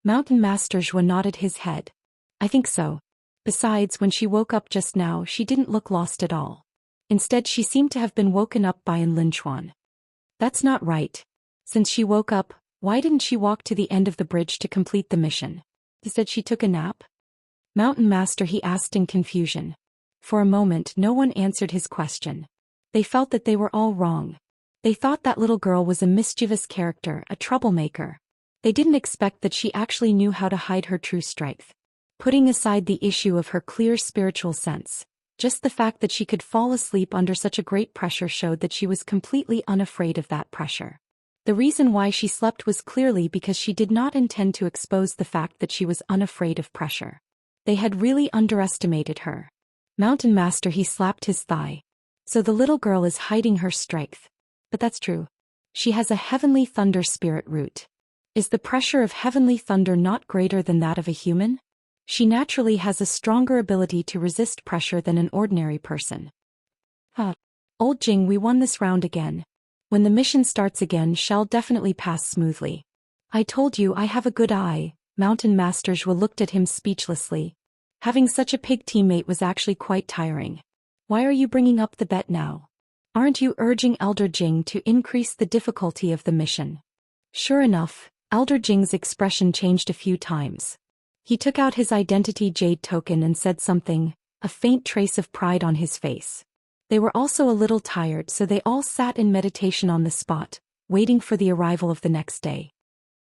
Mountain Master Zhua nodded his head. I think so. Besides, when she woke up just now, she didn't look lost at all. Instead, she seemed to have been woken up by enrich. That's not right. Since she woke up, why didn't she walk to the end of the bridge to complete the mission? Instead, she took a nap? Mountain Master, he asked in confusion. For a moment, no one answered his question. They felt that they were all wrong. They thought that little girl was a mischievous character, a troublemaker. They didn't expect that she actually knew how to hide her true strength. Putting aside the issue of her clear spiritual sense, just the fact that she could fall asleep under such a great pressure showed that she was completely unafraid of that pressure. The reason why she slept was clearly because she did not intend to expose the fact that she was unafraid of pressure. They had really underestimated her. Mountain Master, he slapped his thigh. So the little girl is hiding her strength. But that's true. She has a heavenly thunder spirit root. Is the pressure of heavenly thunder not greater than that of a human? She naturally has a stronger ability to resist pressure than an ordinary person. Old Jing, we won this round again. When the mission starts again, shall definitely pass smoothly. I told you I have a good eye. Mountain Master Zhua looked at him speechlessly. Having such a pig teammate was actually quite tiring. Why are you bringing up the bet now? Aren't you urging Elder Jing to increase the difficulty of the mission? Sure enough, Elder Jing's expression changed a few times. He took out his identity jade token and said something, a faint trace of pride on his face. They were also a little tired, so they all sat in meditation on the spot, waiting for the arrival of the next day.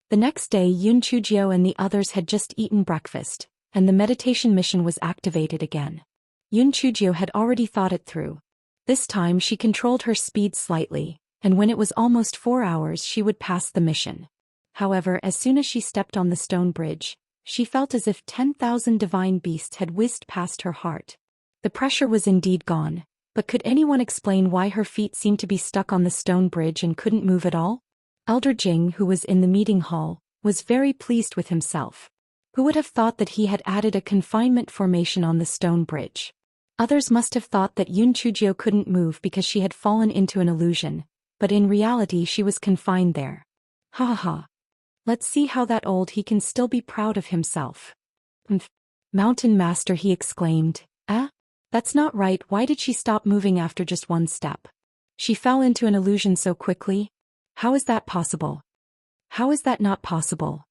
The next day, Yun Chujio and the others had just eaten breakfast, and the meditation mission was activated again. Yun Chujio had already thought it through. This time she controlled her speed slightly, and when it was almost 4 hours she would pass the mission. However, as soon as she stepped on the stone bridge, she felt as if 10,000 divine beasts had whizzed past her heart. The pressure was indeed gone, but could anyone explain why her feet seemed to be stuck on the stone bridge and couldn't move at all? Elder Jing, who was in the meeting hall, was very pleased with himself. Who would have thought that he had added a confinement formation on the stone bridge? Others must have thought that Yun Chujio couldn't move because she had fallen into an illusion, but in reality she was confined there. Ha ha ha. Let's see how that old he can still be proud of himself. Mountain Master, he exclaimed. That's not right. Why did she stop moving after just one step? She fell into an illusion so quickly. How is that possible? How is that not possible?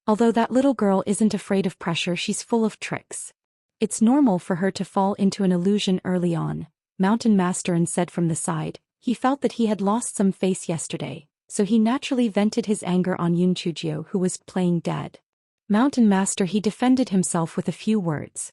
Although that little girl isn't afraid of pressure, she's full of tricks. It's normal for her to fall into an illusion early on, Mountain Master said from the side. He felt that he had lost some face yesterday, so he naturally vented his anger on Yun Chujio, who was playing dead. Mountain Master, he defended himself with a few words.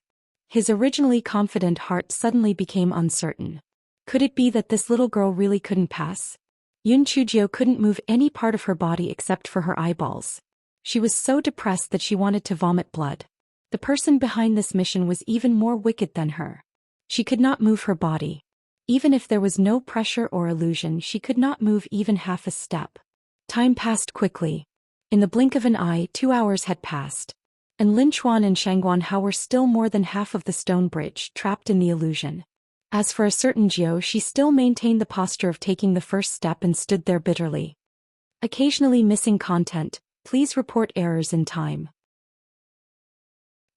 His originally confident heart suddenly became uncertain. Could it be that this little girl really couldn't pass? Yun Chujio couldn't move any part of her body except for her eyeballs. She was so depressed that she wanted to vomit blood. The person behind this mission was even more wicked than her. She could not move her body. Even if there was no pressure or illusion, she could not move even half a step. Time passed quickly. In the blink of an eye, 2 hours had passed. And Lin Chuan and Shangguan Hao were still more than half of the stone bridge, trapped in the illusion. As for a certain Jiao, she still maintained the posture of taking the first step and stood there bitterly. Occasionally missing content. Please report errors in time.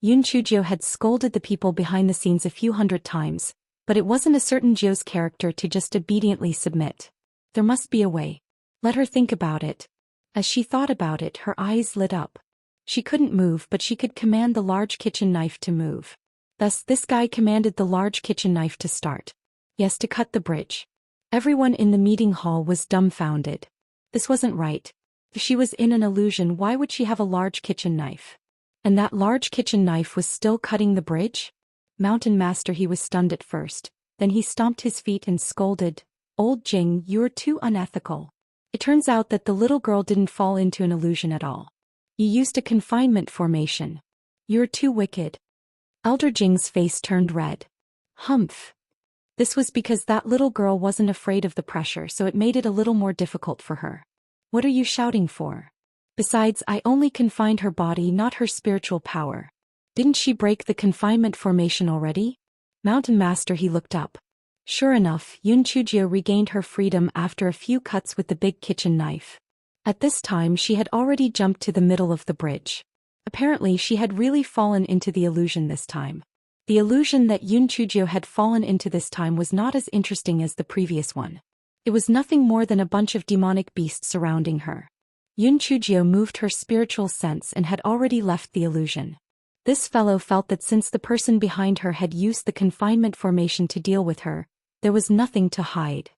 Yun Chujio had scolded the people behind the scenes a few hundred times, but it wasn't a certain Jiao's character to just obediently submit. There must be a way. Let her think about it. As she thought about it, her eyes lit up. She couldn't move, but she could command the large kitchen knife to move. Thus, this guy commanded the large kitchen knife to start. Yes, to cut the bridge. Everyone in the meeting hall was dumbfounded. This wasn't right. If she was in an illusion, why would she have a large kitchen knife? And that large kitchen knife was still cutting the bridge? Mountain Master, he was stunned at first. Then he stomped his feet and scolded, "Old Jing, you're too unethical." It turns out that the little girl didn't fall into an illusion at all. You used a confinement formation. You're too wicked. Elder Jing's face turned red. Humph. This was because that little girl wasn't afraid of the pressure, so it made it a little more difficult for her. What are you shouting for? Besides, I only confined her body, not her spiritual power. Didn't she break the confinement formation already? Mountain Master, he looked up. Sure enough, Yun Chujio regained her freedom after a few cuts with the big kitchen knife. At this time she had already jumped to the middle of the bridge. Apparently she had really fallen into the illusion this time. The illusion that Yun Chujio had fallen into this time was not as interesting as the previous one. It was nothing more than a bunch of demonic beasts surrounding her. Yun Chujio moved her spiritual sense and had already left the illusion. This fellow felt that since the person behind her had used the confinement formation to deal with her, there was nothing to hide.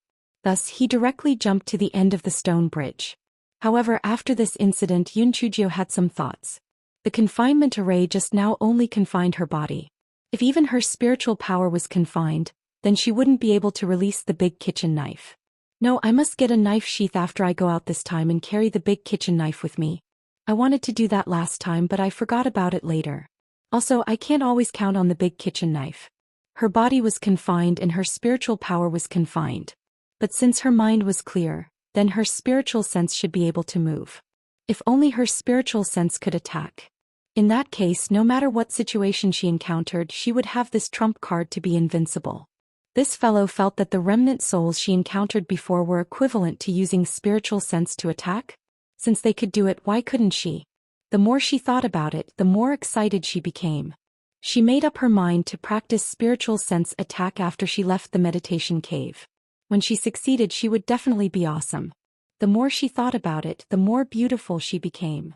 Thus he directly jumped to the end of the stone bridge. However, after this incident, Yun Chujio had some thoughts. The confinement array just now only confined her body. If even her spiritual power was confined, then she wouldn't be able to release the big kitchen knife. No, I must get a knife sheath after I go out this time and carry the big kitchen knife with me. I wanted to do that last time, but I forgot about it later. Also, I can't always count on the big kitchen knife. Her body was confined and her spiritual power was confined. But since her mind was clear, then her spiritual sense should be able to move. If only her spiritual sense could attack. In that case, no matter what situation she encountered, she would have this trump card to be invincible. This fellow felt that the remnant souls she encountered before were equivalent to using spiritual sense to attack. Since they could do it, why couldn't she? The more she thought about it, the more excited she became. She made up her mind to practice spiritual sense attack after she left the meditation cave. When she succeeded, she would definitely be awesome. The more she thought about it, the more beautiful she became.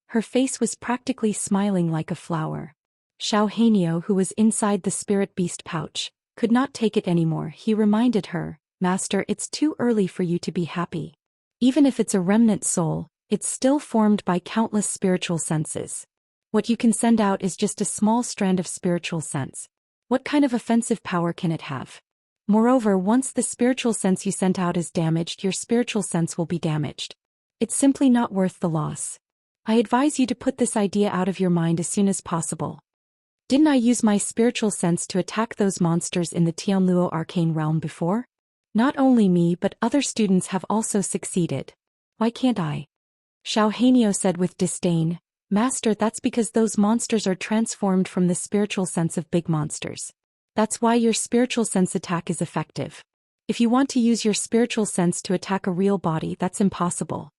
Her face was practically smiling like a flower. Xiao Hanyo, who was inside the spirit beast pouch, could not take it anymore. He reminded her, "Master, it's too early for you to be happy. Even if it's a remnant soul, it's still formed by countless spiritual senses. What you can send out is just a small strand of spiritual sense. What kind of offensive power can it have? Moreover, once the spiritual sense you sent out is damaged, your spiritual sense will be damaged. It's simply not worth the loss. I advise you to put this idea out of your mind as soon as possible." Didn't I use my spiritual sense to attack those monsters in the Tianluo arcane realm before? Not only me but other students have also succeeded. Why can't I? Xiao Hanyo said with disdain, "Master, that's because those monsters are transformed from the spiritual sense of big monsters. That's why your spiritual sense attack is effective. If you want to use your spiritual sense to attack a real body, that's impossible."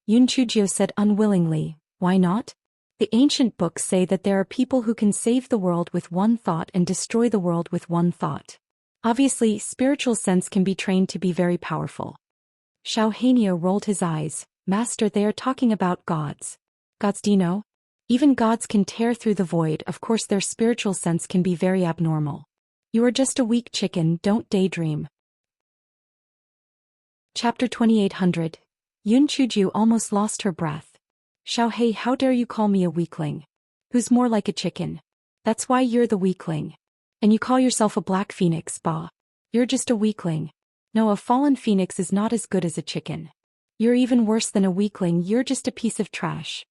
Yun Chujio said unwillingly, "Why not? The ancient books say that there are people who can save the world with one thought and destroy the world with one thought. Obviously, spiritual sense can be trained to be very powerful." Xiao Hanyo rolled his eyes, "Master, they are talking about gods. Gods, do you know? Even gods can tear through the void. Of course their spiritual sense can be very abnormal. You are just a weak chicken, don't daydream." Chapter 2800. Yun Chujio almost lost her breath. "Xiaohei, how dare you call me a weakling? Who's more like a chicken? That's why you're the weakling. And you call yourself a black phoenix, bah. You're just a weakling. No, a fallen phoenix is not as good as a chicken. You're even worse than a weakling, you're just a piece of trash.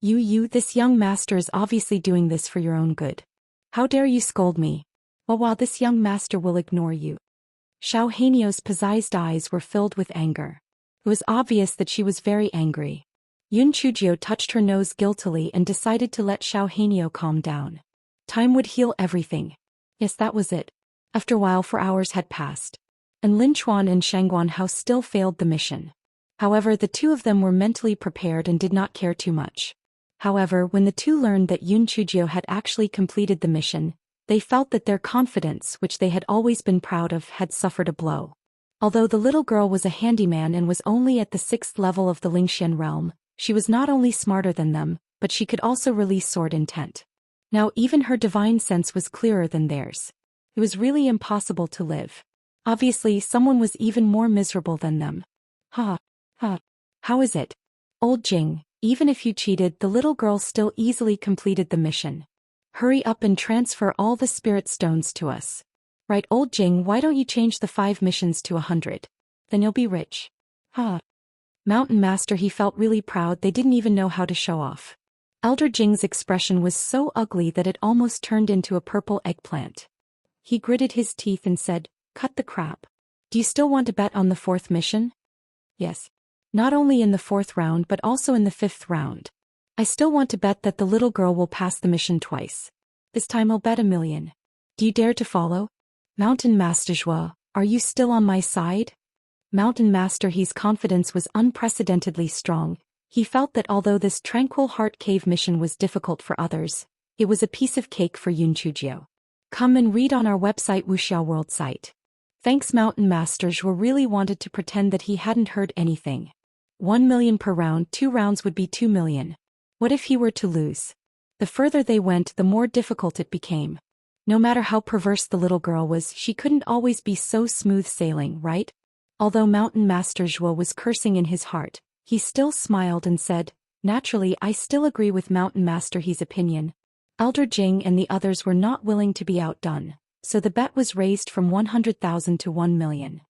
This young master is obviously doing this for your own good. How dare you scold me? Well, this young master will ignore you." Xiao Hanyo's possessed eyes were filled with anger. It was obvious that she was very angry. Yun Chujio touched her nose guiltily and decided to let Xiao Hanyo calm down. Time would heal everything. Yes, that was it. After a while, 4 hours had passed. And Lin Chuan and Shangguan Hao still failed the mission. However, the two of them were mentally prepared and did not care too much. However, when the two learned that Yun Chujio had actually completed the mission, they felt that their confidence, which they had always been proud of, had suffered a blow. Although the little girl was a handyman and was only at the 6th level of the Lingxian realm, she was not only smarter than them, but she could also release sword intent. Now even her divine sense was clearer than theirs. It was really impossible to live. Obviously, someone was even more miserable than them. How is it? Old Jing, even if you cheated, the little girl still easily completed the mission. Hurry up and transfer all the spirit stones to us. Right, Old Jing, why don't you change the 5 missions to 100? Then you'll be rich. Mountain Master, he felt really proud. They didn't even know how to show off. Elder Jing's expression was so ugly that it almost turned into a purple eggplant. He gritted his teeth and said, "Cut the crap. Do you still want to bet on the 4th mission?" "Yes. Not only in the 4th round but also in the 5th round. I still want to bet that the little girl will pass the mission twice. This time I'll bet 1,000,000. Do you dare to follow? Mountain Master Zhua, are you still on my side?" Mountain Master He's confidence was unprecedentedly strong. He felt that although this tranquil heart cave mission was difficult for others, it was a piece of cake for Yun Chujio. Come and read on our website Wuxiao World site. Thanks. Mountain Master Zhuo really wanted to pretend that he hadn't heard anything. 1 million per round, 2 rounds would be 2 million. What if he were to lose? The further they went, the more difficult it became. No matter how perverse the little girl was, she couldn't always be so smooth sailing, right? Although Mountain Master Zhuo was cursing in his heart, he still smiled and said, "Naturally, I still agree with Mountain Master He's opinion." Elder Jing and the others were not willing to be outdone, so the bet was raised from 100,000 to 1 million.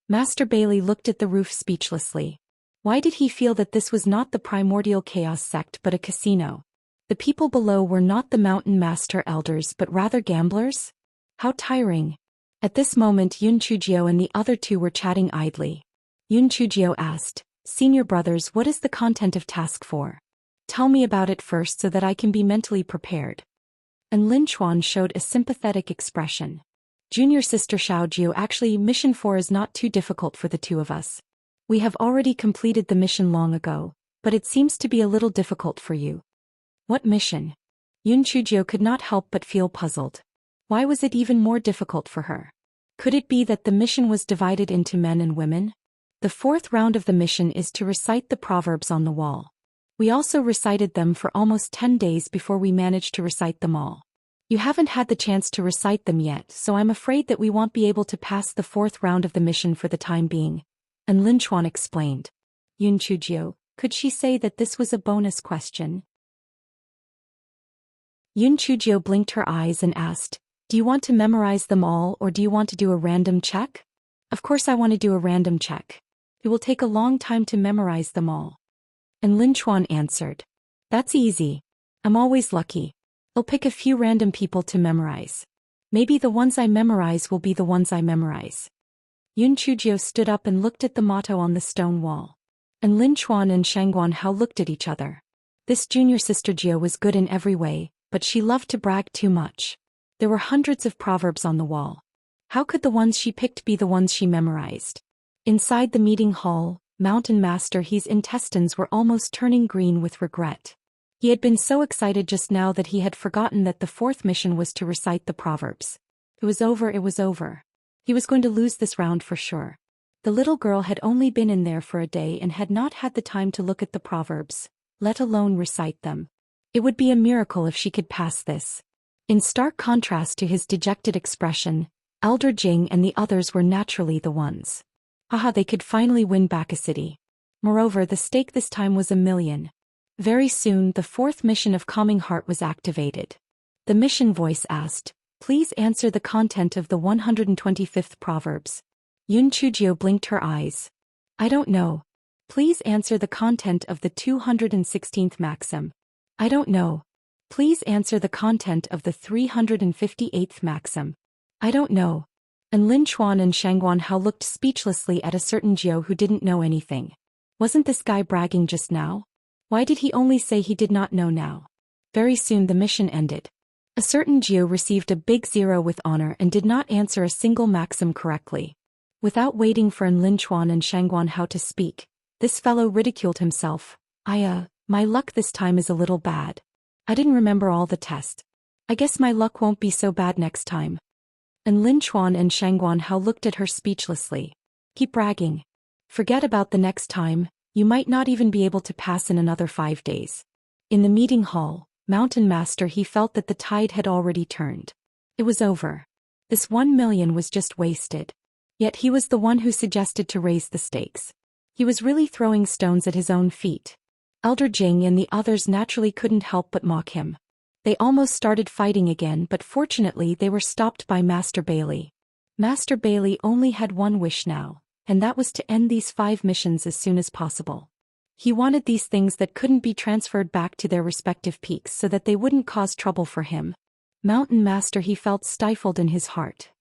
Master Bailey looked at the roof speechlessly. Why did he feel that this was not the primordial chaos sect but a casino? The people below were not the Mountain Master elders but rather gamblers? How tiring. At this moment Yun Chujio and the other two were chatting idly. Yun Chujio asked, "Senior brothers, what is the content of task 4? Tell me about it first so that I can be mentally prepared." And Lin Chuan showed a sympathetic expression. "Junior sister Xiaojiu, actually mission 4 is not too difficult for the two of us. We have already completed the mission long ago, but it seems to be a little difficult for you." What mission? Yun Chujio could not help but feel puzzled. Why was it even more difficult for her? Could it be that the mission was divided into men and women? The 4th round of the mission is to recite the proverbs on the wall. We also recited them for almost 10 days before we managed to recite them all. You haven't had the chance to recite them yet, so I'm afraid that we won't be able to pass the 4th round of the mission for the time being. And Lin Chuan explained. Yun Chujio, could she say that this was a bonus question? Yun Chujio blinked her eyes and asked, "Do you want to memorize them all or do you want to do a random check?" "Of course I want to do a random check. It will take a long time to memorize them all." And Lin Chuan answered, "That's easy. I'm always lucky. I'll pick a few random people to memorize. Maybe the ones I memorize will be the ones I memorize." Yun Chujio stood up and looked at the motto on the stone wall. And Lin Chuan and Shangguan Hao looked at each other. This junior sister Jio was good in every way, but she loved to brag too much. There were hundreds of proverbs on the wall. How could the ones she picked be the ones she memorized? Inside the meeting hall, Mountain Master He's intestines were almost turning green with regret. He had been so excited just now that he had forgotten that the 4th mission was to recite the proverbs. It was over, it was over. He was going to lose this round for sure. The little girl had only been in there for a day and had not had the time to look at the proverbs, let alone recite them. It would be a miracle if she could pass this. In stark contrast to his dejected expression, Elder Jing and the others were naturally the ones. Haha, they could finally win back a city. Moreover, the stake this time was 1 million. Very soon, the 4th mission of Calming Heart was activated. The mission voice asked, "Please answer the content of the 125th Proverbs." Yun Chujio blinked her eyes. "I don't know." "Please answer the content of the 216th Maxim." "I don't know." "Please answer the content of the 358th Maxim." "I don't know." And Lin Chuan and Shangguan Hao looked speechlessly at a certain Jiao who didn't know anything. Wasn't this guy bragging just now? Why did he only say he did not know now? Very soon the mission ended. A certain Jiao received a big 0 with honor and did not answer a single maxim correctly. Without waiting for Lin Chuan and Shangguan Hao to speak, this fellow ridiculed himself. My luck this time is a little bad. I didn't remember all the tests. I guess my luck won't be so bad next time." And Lin Chuan and Shangguan Hao looked at her speechlessly. "Keep bragging. Forget about the next time, you might not even be able to pass in another 5 days." In the meeting hall, Mountain Master he felt that the tide had already turned. It was over. This 1 million was just wasted. Yet he was the one who suggested to raise the stakes. He was really throwing stones at his own feet. Elder Jing and the others naturally couldn't help but mock him. They almost started fighting again, but fortunately they were stopped by Master Bailey. Master Bailey only had one wish now, and that was to end these 5 missions as soon as possible. He wanted these things that couldn't be transferred back to their respective peaks so that they wouldn't cause trouble for him. Mountain Master he felt stifled in his heart.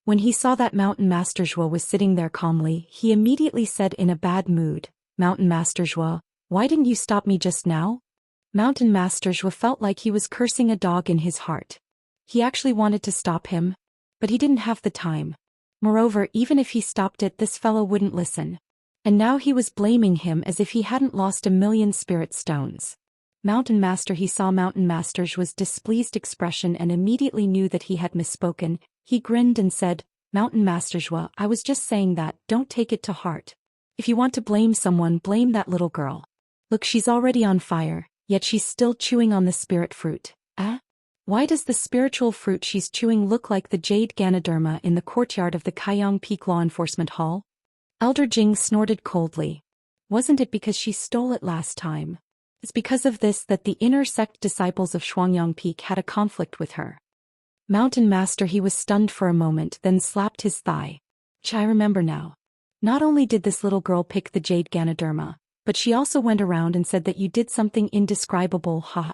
When he saw that Mountain Master Zhuo was sitting there calmly, he immediately said in a bad mood, "Mountain Master Zhuo, why didn't you stop me just now?" Mountain Master Zhuo felt like he was cursing a dog in his heart. He actually wanted to stop him, but he didn't have the time. Moreover, even if he stopped it, this fellow wouldn't listen. And now he was blaming him as if he hadn't lost 1,000,000 spirit stones. Mountain Master He saw Mountain Master Zhu's displeased expression and immediately knew that he had misspoken. He grinned and said, Mountain Master Zhu, I was just saying that, don't take it to heart. If you want to blame someone, blame that little girl. Look, she's already on fire, yet she's still chewing on the spirit fruit. Why does the spiritual fruit she's chewing look like the jade Ganoderma in the courtyard of the Kaiyang Peak Law Enforcement Hall? Elder Jing snorted coldly. Wasn't it because she stole it last time? It's because of this that the inner sect disciples of Shuangyang Peak had a conflict with her. Mountain Master He was stunned for a moment, then slapped his thigh. I remember now. Not only did this little girl pick the jade Ganoderma, but she also went around and said that you did something indescribable, ha.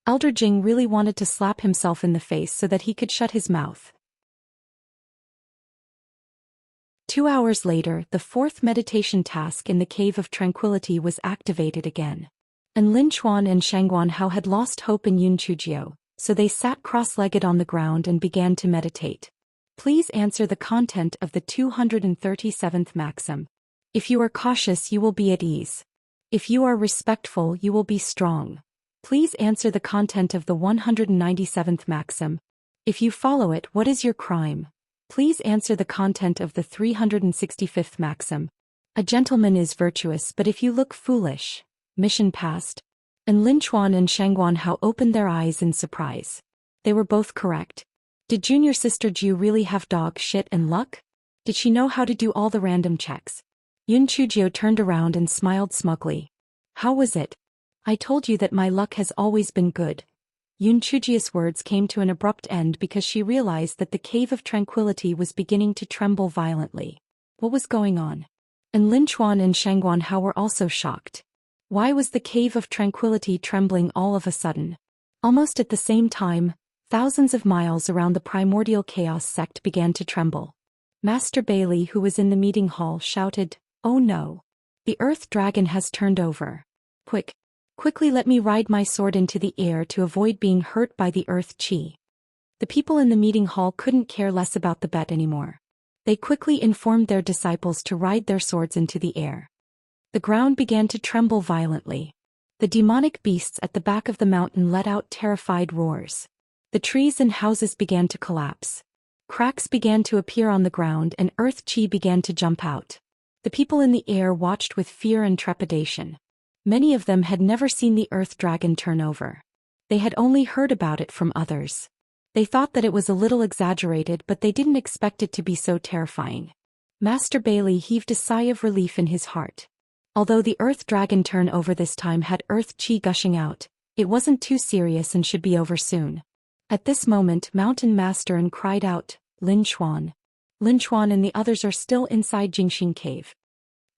Elder Jing really wanted to slap himself in the face so that he could shut his mouth. 2 hours later, the fourth meditation task in the Cave of Tranquility was activated again. And Lin Chuan and Shangguan Hao had lost hope in Yun Chujiu, so they sat cross-legged on the ground and began to meditate. Please answer the content of the 237th maxim. If you are cautious, you will be at ease. If you are respectful, you will be strong. Please answer the content of the 197th maxim. If you follow it, what is your crime? Please answer the content of the 365th maxim. A gentleman is virtuous, but if you look foolish. Mission passed. And Lin Chuan and Shangguan Hao opened their eyes in surprise. They were both correct. Did junior sister Ju really have dog shit and luck? Did she know how to do all the random checks? Yun Chujiu turned around and smiled smugly. How was it? I told you that my luck has always been good. Yun Chujiu's words came to an abrupt end because she realized that the Cave of Tranquility was beginning to tremble violently. What was going on? And Lin Chuan and Shangguan Hao were also shocked. Why was the Cave of Tranquility trembling all of a sudden? Almost at the same time, thousands of miles around the primordial chaos sect began to tremble. Master Bailey, who was in the meeting hall, shouted, Oh no! The Earth Dragon has turned over. Quickly let me ride my sword into the air to avoid being hurt by the Earth Chi. The people in the meeting hall couldn't care less about the bet anymore. They quickly informed their disciples to ride their swords into the air. The ground began to tremble violently. The demonic beasts at the back of the mountain let out terrified roars. The trees and houses began to collapse. Cracks began to appear on the ground and Earth Chi began to jump out. The people in the air watched with fear and trepidation. Many of them had never seen the Earth Dragon turn over. They had only heard about it from others. They thought that it was a little exaggerated, but they didn't expect it to be so terrifying. Master Bailey heaved a sigh of relief in his heart. Although the Earth Dragon turn over this time had Earth Chi gushing out, it wasn't too serious and should be over soon. At this moment, Mountain Master and cried out, Lin Chuan. Lin Chuan and the others are still inside Jingxing Cave.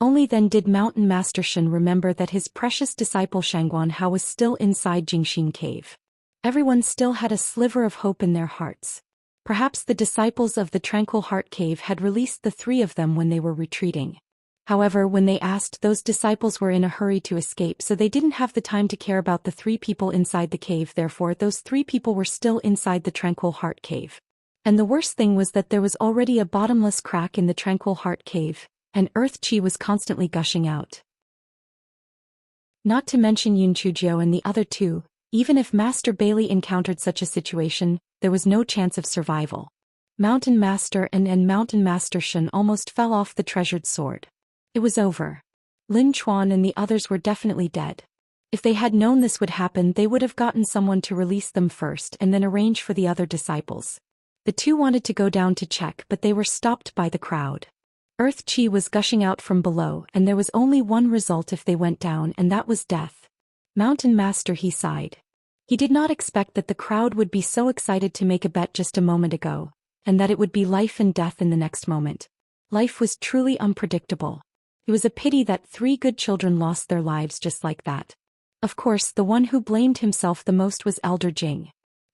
Only then did Mountain Master Shen remember that his precious disciple Shangguan Hao was still inside Jingxing Cave. Everyone still had a sliver of hope in their hearts. Perhaps the disciples of the Tranquil Heart Cave had released the three of them when they were retreating. However, when they asked, those disciples were in a hurry to escape, so they didn't have the time to care about the three people inside the cave. Therefore, those three people were still inside the Tranquil Heart Cave. And the worst thing was that there was already a bottomless crack in the Tranquil Heart Cave, and Earth Chi was constantly gushing out. Not to mention Yun Chujiu and the other two, even if Master Bailey encountered such a situation, there was no chance of survival. Mountain Master and Mountain Master Shen almost fell off the treasured sword. It was over. Lin Chuan and the others were definitely dead. If they had known this would happen, they would have gotten someone to release them first and then arrange for the other disciples. The two wanted to go down to check, but they were stopped by the crowd. Earth Chi was gushing out from below, and there was only one result if they went down, and that was death. Mountain Master, he sighed. He did not expect that the crowd would be so excited to make a bet just a moment ago, and that it would be life and death in the next moment. Life was truly unpredictable. It was a pity that 3 good children lost their lives just like that. Of course, the one who blamed himself the most was Elder Jing.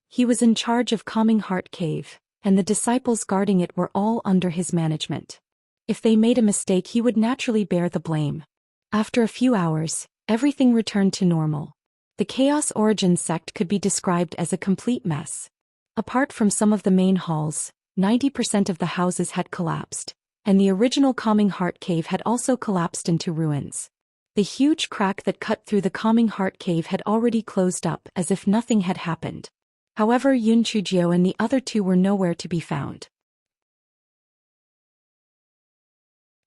He was in charge of Calming Heart Cave, and the disciples guarding it were all under his management. If they made a mistake, he would naturally bear the blame. After a few hours, everything returned to normal. The Chaos Origin sect could be described as a complete mess. Apart from some of the main halls, 90% of the houses had collapsed, and the original Calming Heart Cave had also collapsed into ruins. The huge crack that cut through the Calming Heart Cave had already closed up as if nothing had happened. However, Yun Chujio and the other two were nowhere to be found.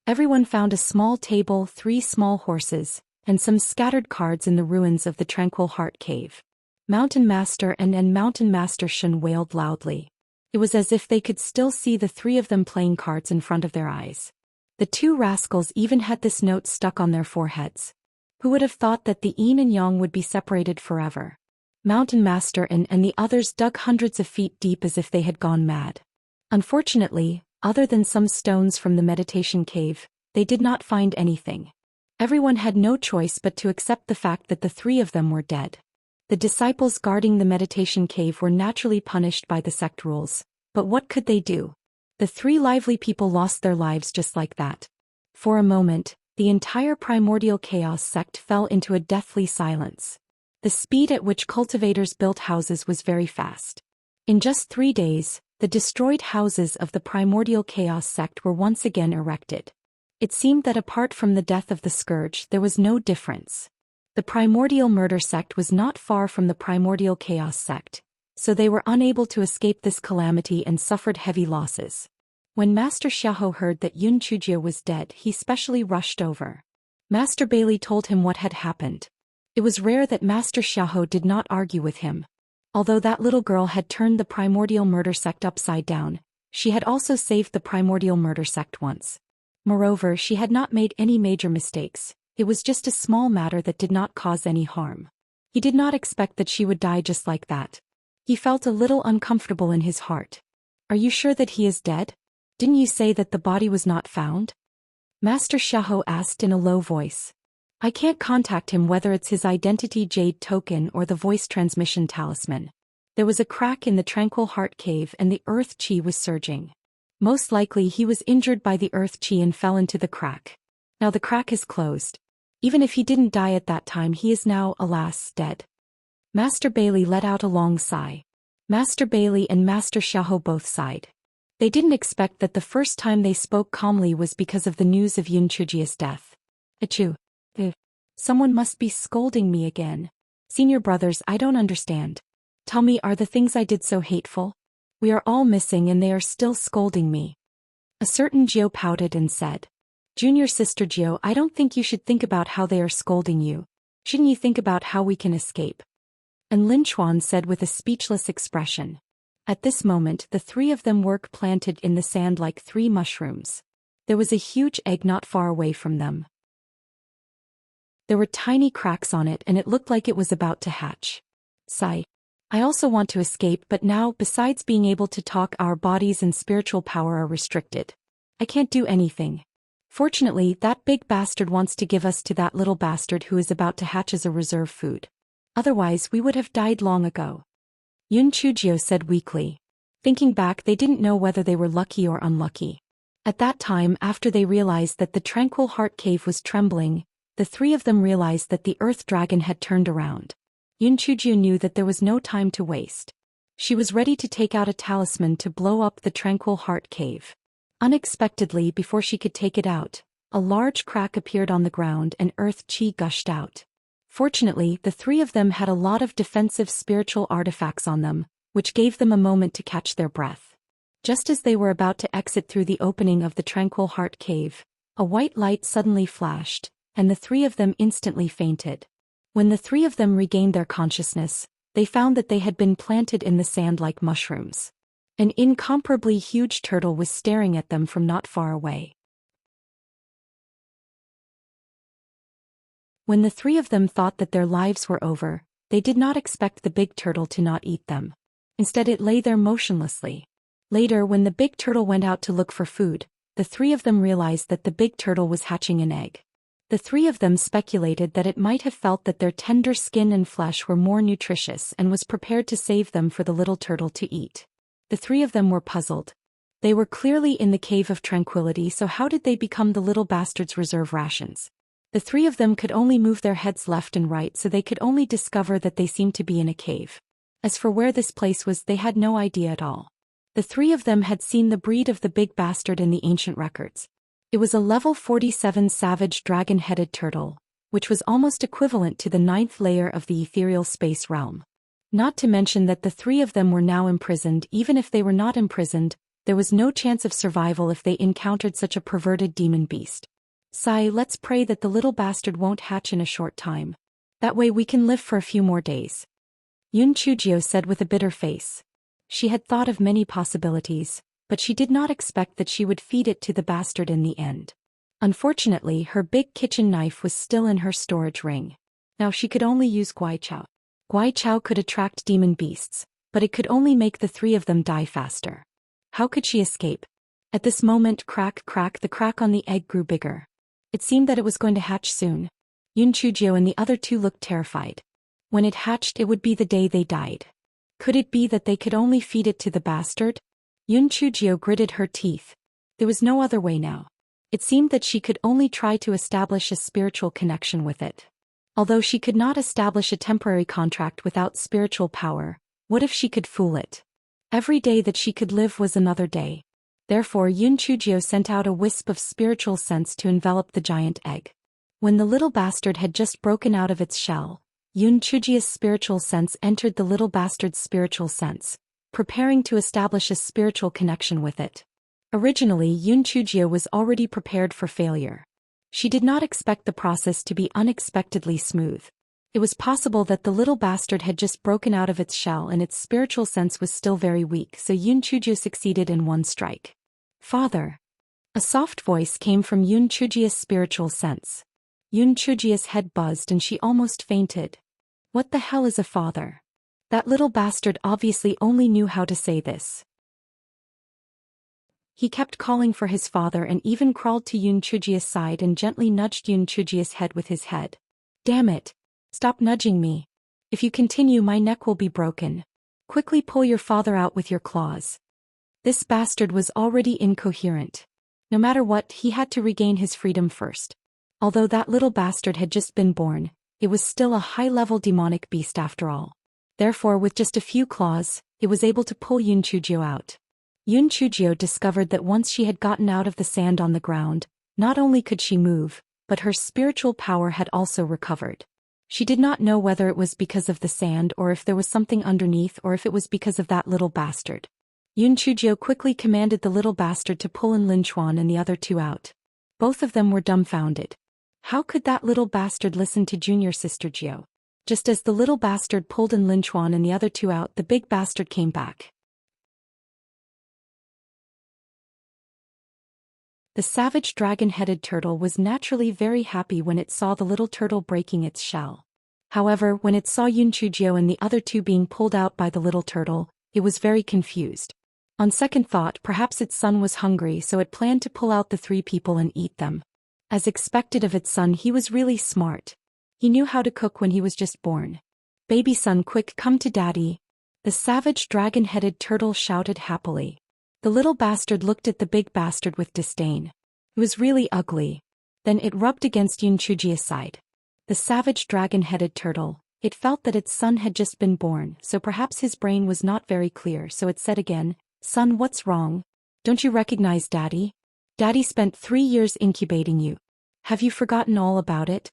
Everyone found a small table, 3 small horses, and some scattered cards in the ruins of the Tranquil Heart Cave. Mountain Master and Mountain Master Shun wailed loudly. It was as if they could still see the 3 of them playing cards in front of their eyes. The 2 rascals even had this note stuck on their foreheads. Who would have thought that the yin and yang would be separated forever? Mountain Master and the others dug hundreds of feet deep as if they had gone mad. Unfortunately, other than some stones from the meditation cave, they did not find anything. Everyone had no choice but to accept the fact that the 3 of them were dead. The disciples guarding the meditation cave were naturally punished by the sect rules, but what could they do? The 3 lively people lost their lives just like that. For a moment, the entire primordial chaos sect fell into a deathly silence. The speed at which cultivators built houses was very fast. In just 3 days, the destroyed houses of the primordial chaos sect were once again erected. It seemed that apart from the death of the scourge, there was no difference. The primordial murder sect was not far from the primordial chaos sect, so they were unable to escape this calamity and suffered heavy losses. When Master Xiahou heard that Yun Chujio was dead, he specially rushed over. Master Bailey told him what had happened. It was rare that Master Xiahou did not argue with him. Although that little girl had turned the primordial murder sect upside down, she had also saved the primordial murder sect once. Moreover, she had not made any major mistakes. It was just a small matter that did not cause any harm. He did not expect that she would die just like that. He felt a little uncomfortable in his heart. Are you sure that he is dead? Didn't you say that the body was not found? Master Xiahou asked in a low voice. I can't contact him whether it's his identity jade token or the voice transmission talisman. There was a crack in the Tranquil Heart Cave and the earth chi was surging. Most likely he was injured by the earth chi and fell into the crack. Now the crack is closed. Even if he didn't die at that time, he is now, alas, dead. Master Bailey let out a long sigh. Master Bailey and Master Xiahou both sighed. They didn't expect that the first time they spoke calmly was because of the news of Yun Chujio's death. Achoo. Someone must be scolding me again. Senior brothers, I don't understand. Tell me, are the things I did so hateful? We are all missing and they are still scolding me. A certain Jiao pouted and said. Junior sister Jiao, I don't think you should think about how they are scolding you. Shouldn't you think about how we can escape? And Lin Chuan said with a speechless expression. At this moment, the 3 of them were planted in the sand like 3 mushrooms. There was a huge egg not far away from them. There were tiny cracks on it and it looked like it was about to hatch. Sigh. I also want to escape, but now, besides being able to talk, our bodies and spiritual power are restricted. I can't do anything. Fortunately, that big bastard wants to give us to that little bastard who is about to hatch as a reserve food. Otherwise, we would have died long ago. Yun Chujio said weakly. Thinking back, they didn't know whether they were lucky or unlucky. At that time, after they realized that the Tranquil Heart Cave was trembling, the 3 of them realized that the Earth Dragon had turned around. Yun Chujio knew that there was no time to waste. She was ready to take out a talisman to blow up the Tranquil Heart Cave. Unexpectedly, before she could take it out, a large crack appeared on the ground and earth chi gushed out. Fortunately, the 3 of them had a lot of defensive spiritual artifacts on them, which gave them a moment to catch their breath. Just as they were about to exit through the opening of the Tranquil Heart Cave, a white light suddenly flashed, and the 3 of them instantly fainted. When the 3 of them regained their consciousness, they found that they had been planted in the sand like mushrooms. An incomparably huge turtle was staring at them from not far away. When the 3 of them thought that their lives were over, they did not expect the big turtle to not eat them. Instead, it lay there motionlessly. Later, when the big turtle went out to look for food, the 3 of them realized that the big turtle was hatching an egg. The 3 of them speculated that it might have felt that their tender skin and flesh were more nutritious and was prepared to save them for the little turtle to eat. The 3 of them were puzzled. They were clearly in the Cave of Tranquility, so how did they become the little bastard's reserve rations? The 3 of them could only move their heads left and right, so they could only discover that they seemed to be in a cave. As for where this place was, they had no idea at all. The three of them had seen the breed of the big bastard in the ancient records. It was a level 47 savage dragon-headed turtle, which was almost equivalent to the 9th layer of the ethereal space realm. Not to mention that the three of them were now imprisoned. Even if they were not imprisoned, there was no chance of survival if they encountered such a perverted demon beast. Sigh, let's pray that the little bastard won't hatch in a short time. That way we can live for a few more days. Yun Chujio said with a bitter face. She had thought of many possibilities, but she did not expect that she would feed it to the bastard in the end. Unfortunately, her big kitchen knife was still in her storage ring. Now she could only use Guaichao. Guaichao could attract demon beasts, but it could only make the three of them die faster. How could she escape? At this moment, crack, crack, the crack on the egg grew bigger. It seemed that it was going to hatch soon. Yun Chujio and the other two looked terrified. When it hatched, it would be the day they died. Could it be that they could only feed it to the bastard? Yun Chujio gritted her teeth. There was no other way now. It seemed that she could only try to establish a spiritual connection with it. Although she could not establish a temporary contract without spiritual power, what if she could fool it? Every day that she could live was another day. Therefore Yun Chujio sent out a wisp of spiritual sense to envelop the giant egg. When the little bastard had just broken out of its shell, Yun Chujio's spiritual sense entered the little bastard's spiritual sense, preparing to establish a spiritual connection with it. Originally, Yun Chujio was already prepared for failure. She did not expect the process to be unexpectedly smooth. It was possible that the little bastard had just broken out of its shell and its spiritual sense was still very weak, so Yun Chujio succeeded in one strike. Father. A soft voice came from Yun Chujio's spiritual sense. Yun Chujio's head buzzed and she almost fainted. What the hell is a father? That little bastard obviously only knew how to say this. He kept calling for his father and even crawled to Yun Chujio's side and gently nudged Yun Chujio's head with his head. Damn it! Stop nudging me. If you continue, my neck will be broken. Quickly pull your father out with your claws. This bastard was already incoherent. No matter what, he had to regain his freedom first. Although that little bastard had just been born, it was still a high-level demonic beast after all. Therefore, with just a few claws, it was able to pull Yun Chujio out. Yun Chujio discovered that once she had gotten out of the sand on the ground, not only could she move, but her spiritual power had also recovered. She did not know whether it was because of the sand or if there was something underneath or if it was because of that little bastard. Yun Chujio quickly commanded the little bastard to pull in Linchuan and the other two out. Both of them were dumbfounded. How could that little bastard listen to junior sister Jio? Just as the little bastard pulled in Linchuan and the other two out, the big bastard came back. The savage dragon-headed turtle was naturally very happy when it saw the little turtle breaking its shell. However, when it saw Yun Chujio and the other two being pulled out by the little turtle, it was very confused. On second thought, perhaps its son was hungry, so it planned to pull out the three people and eat them. As expected of its son, he was really smart. He knew how to cook when he was just born. Baby son, quick, come to daddy. The savage dragon-headed turtle shouted happily. The little bastard looked at the big bastard with disdain. It was really ugly. Then it rubbed against Yun Chujio's side. The savage dragon-headed turtle, it felt that its son had just been born, so perhaps his brain was not very clear, so it said again, Son, what's wrong? Don't you recognize Daddy? Daddy spent 3 years incubating you. Have you forgotten all about it?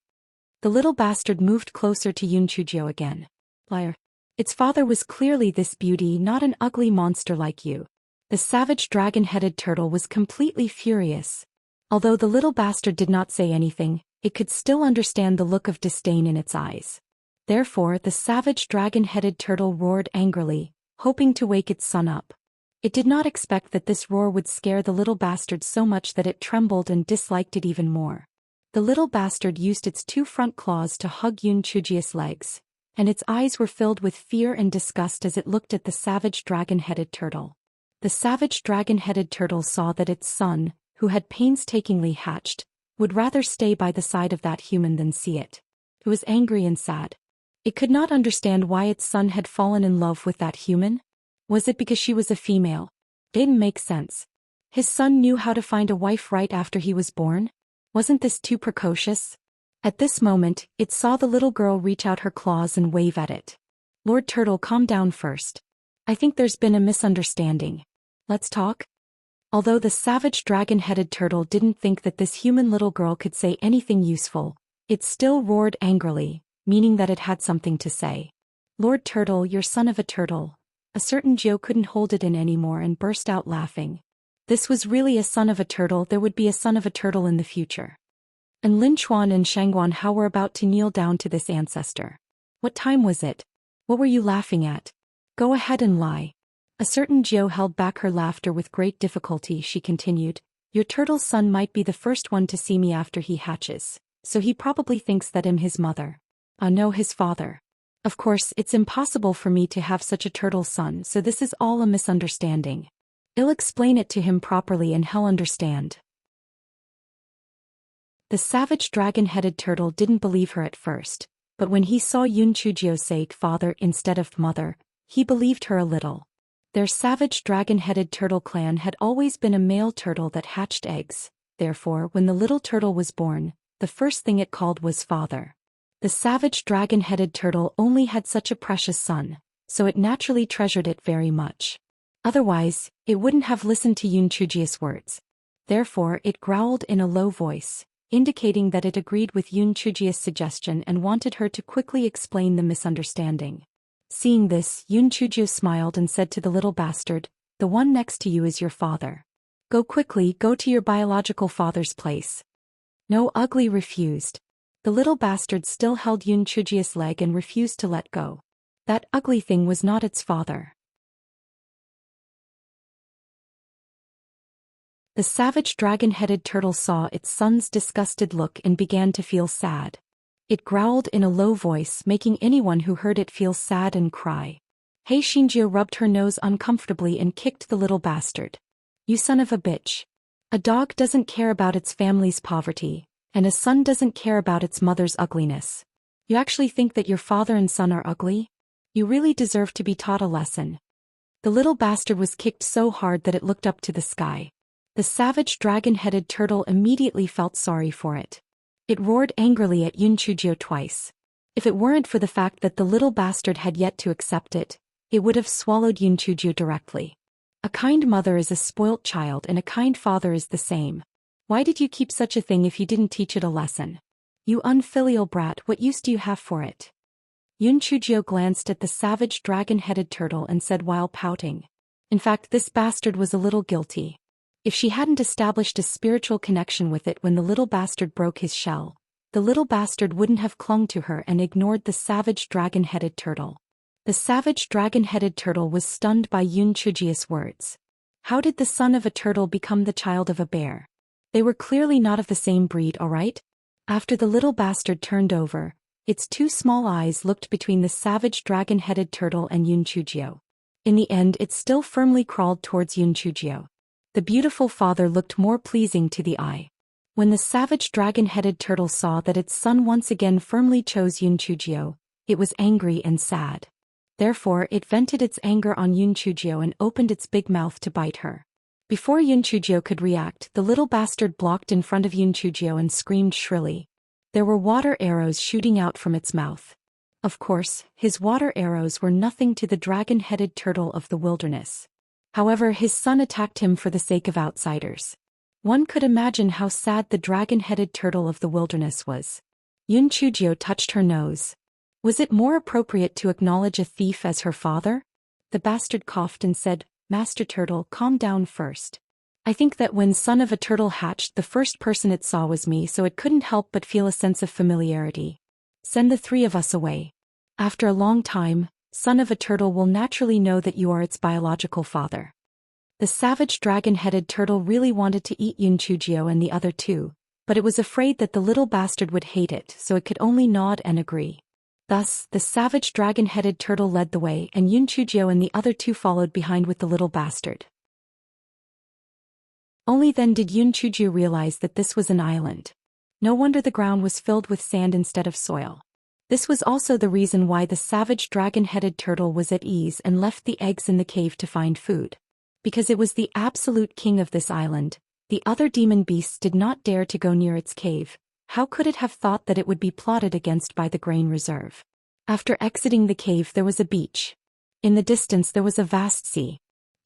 The little bastard moved closer to Yun Chujio again. Liar. Its father was clearly this beauty, not an ugly monster like you. The savage dragon-headed turtle was completely furious. Although the little bastard did not say anything, it could still understand the look of disdain in its eyes. Therefore, the savage dragon-headed turtle roared angrily, hoping to wake its son up. It did not expect that this roar would scare the little bastard so much that it trembled and disliked it even more. The little bastard used its 2 front claws to hug Yun Chujio's legs, and its eyes were filled with fear and disgust as it looked at the savage dragon-headed turtle. The savage dragon-headed turtle saw that its son, who had painstakingly hatched, would rather stay by the side of that human than see it. It was angry and sad. It could not understand why its son had fallen in love with that human. Was it because she was a female? It didn't make sense. His son knew how to find a wife right after he was born? Wasn't this too precocious? At this moment, it saw the little girl reach out her claws and wave at it. Lord Turtle, calm down first. I think there's been a misunderstanding. Let's talk? Although the savage dragon-headed turtle didn't think that this human little girl could say anything useful, it still roared angrily, meaning that it had something to say. Lord Turtle, you're son of a turtle. A certain Joe couldn't hold it in anymore and burst out laughing. This was really a son of a turtle. There would be a son of a turtle in the future. And Lin Chuan and Shangguan Hao were about to kneel down to this ancestor. What time was it? What were you laughing at? Go ahead and lie. A certain Joe held back her laughter with great difficulty. She continued, your turtle's son might be the first one to see me after he hatches, so he probably thinks that I'm his mother. No, his father. Of course, it's impossible for me to have such a turtle son, so this is all a misunderstanding. I'll explain it to him properly and he'll understand. The savage dragon-headed turtle didn't believe her at first, but when he saw Yun Chujio say father instead of mother, he believed her a little. Their savage dragon-headed turtle clan had always been a male turtle that hatched eggs, therefore when the little turtle was born, the first thing it called was father. The savage dragon-headed turtle only had such a precious son, so it naturally treasured it very much. Otherwise, it wouldn't have listened to Yun Chujio's words. Therefore it growled in a low voice, indicating that it agreed with Yun Chujio's suggestion and wanted her to quickly explain the misunderstanding. Seeing this, Yun Chujio smiled and said to the little bastard, the one next to you is your father. Go quickly, go to your biological father's place. No, Ugly refused. The little bastard still held Yun Chujio's leg and refused to let go. That ugly thing was not its father. The savage dragon-headed turtle saw its son's disgusted look and began to feel sad. It growled in a low voice, making anyone who heard it feel sad and cry. Hei Xinjiu rubbed her nose uncomfortably and kicked the little bastard. You son of a bitch. A dog doesn't care about its family's poverty, and a son doesn't care about its mother's ugliness. You actually think that your father and son are ugly? You really deserve to be taught a lesson. The little bastard was kicked so hard that it looked up to the sky. The savage dragon-headed turtle immediately felt sorry for it. It roared angrily at Yun Chujio twice. If it weren't for the fact that the little bastard had yet to accept it, it would have swallowed Yun Chujio directly. A kind mother is a spoilt child and a kind father is the same. Why did you keep such a thing if you didn't teach it a lesson? You unfilial brat, what use do you have for it? Yun Chujio glanced at the savage dragon-headed turtle and said while pouting. In fact, this bastard was a little guilty. If she hadn't established a spiritual connection with it when the little bastard broke his shell, the little bastard wouldn't have clung to her and ignored the savage dragon-headed turtle. The savage dragon-headed turtle was stunned by Yun Chujio's words. How did the son of a turtle become the child of a bear? They were clearly not of the same breed, alright? After the little bastard turned over, its two small eyes looked between the savage dragon-headed turtle and Yun Chujio. In the end, it still firmly crawled towards Yun Chujio. The beautiful father looked more pleasing to the eye. When the savage dragon-headed turtle saw that its son once again firmly chose Yun Chujio, it was angry and sad. Therefore, it vented its anger on Yun Chujio and opened its big mouth to bite her. Before Yun Chujio could react, the little bastard blocked in front of Yun Chujio and screamed shrilly. There were water arrows shooting out from its mouth. Of course, his water arrows were nothing to the dragon-headed turtle of the wilderness. However, his son attacked him for the sake of outsiders. One could imagine how sad the dragon-headed turtle of the wilderness was. Yun Chujio touched her nose. Was it more appropriate to acknowledge a thief as her father? The bastard coughed and said, Master Turtle, calm down first. I think that when son of a turtle hatched, the first person it saw was me, so it couldn't help but feel a sense of familiarity. Send the three of us away. After a long time, son of a turtle will naturally know that you are its biological father. The savage dragon-headed turtle really wanted to eat Yun Chujio and the other two, but it was afraid that the little bastard would hate it, so it could only nod and agree. Thus, the savage dragon-headed turtle led the way and Yun Chujio and the other two followed behind with the little bastard. Only then did Yun Chujio realize that this was an island. No wonder the ground was filled with sand instead of soil. This was also the reason why the savage dragon-headed turtle was at ease and left the eggs in the cave to find food. Because it was the absolute king of this island, the other demon beasts did not dare to go near its cave. How could it have thought that it would be plotted against by the grain reserve? After exiting the cave there was a beach. In the distance there was a vast sea.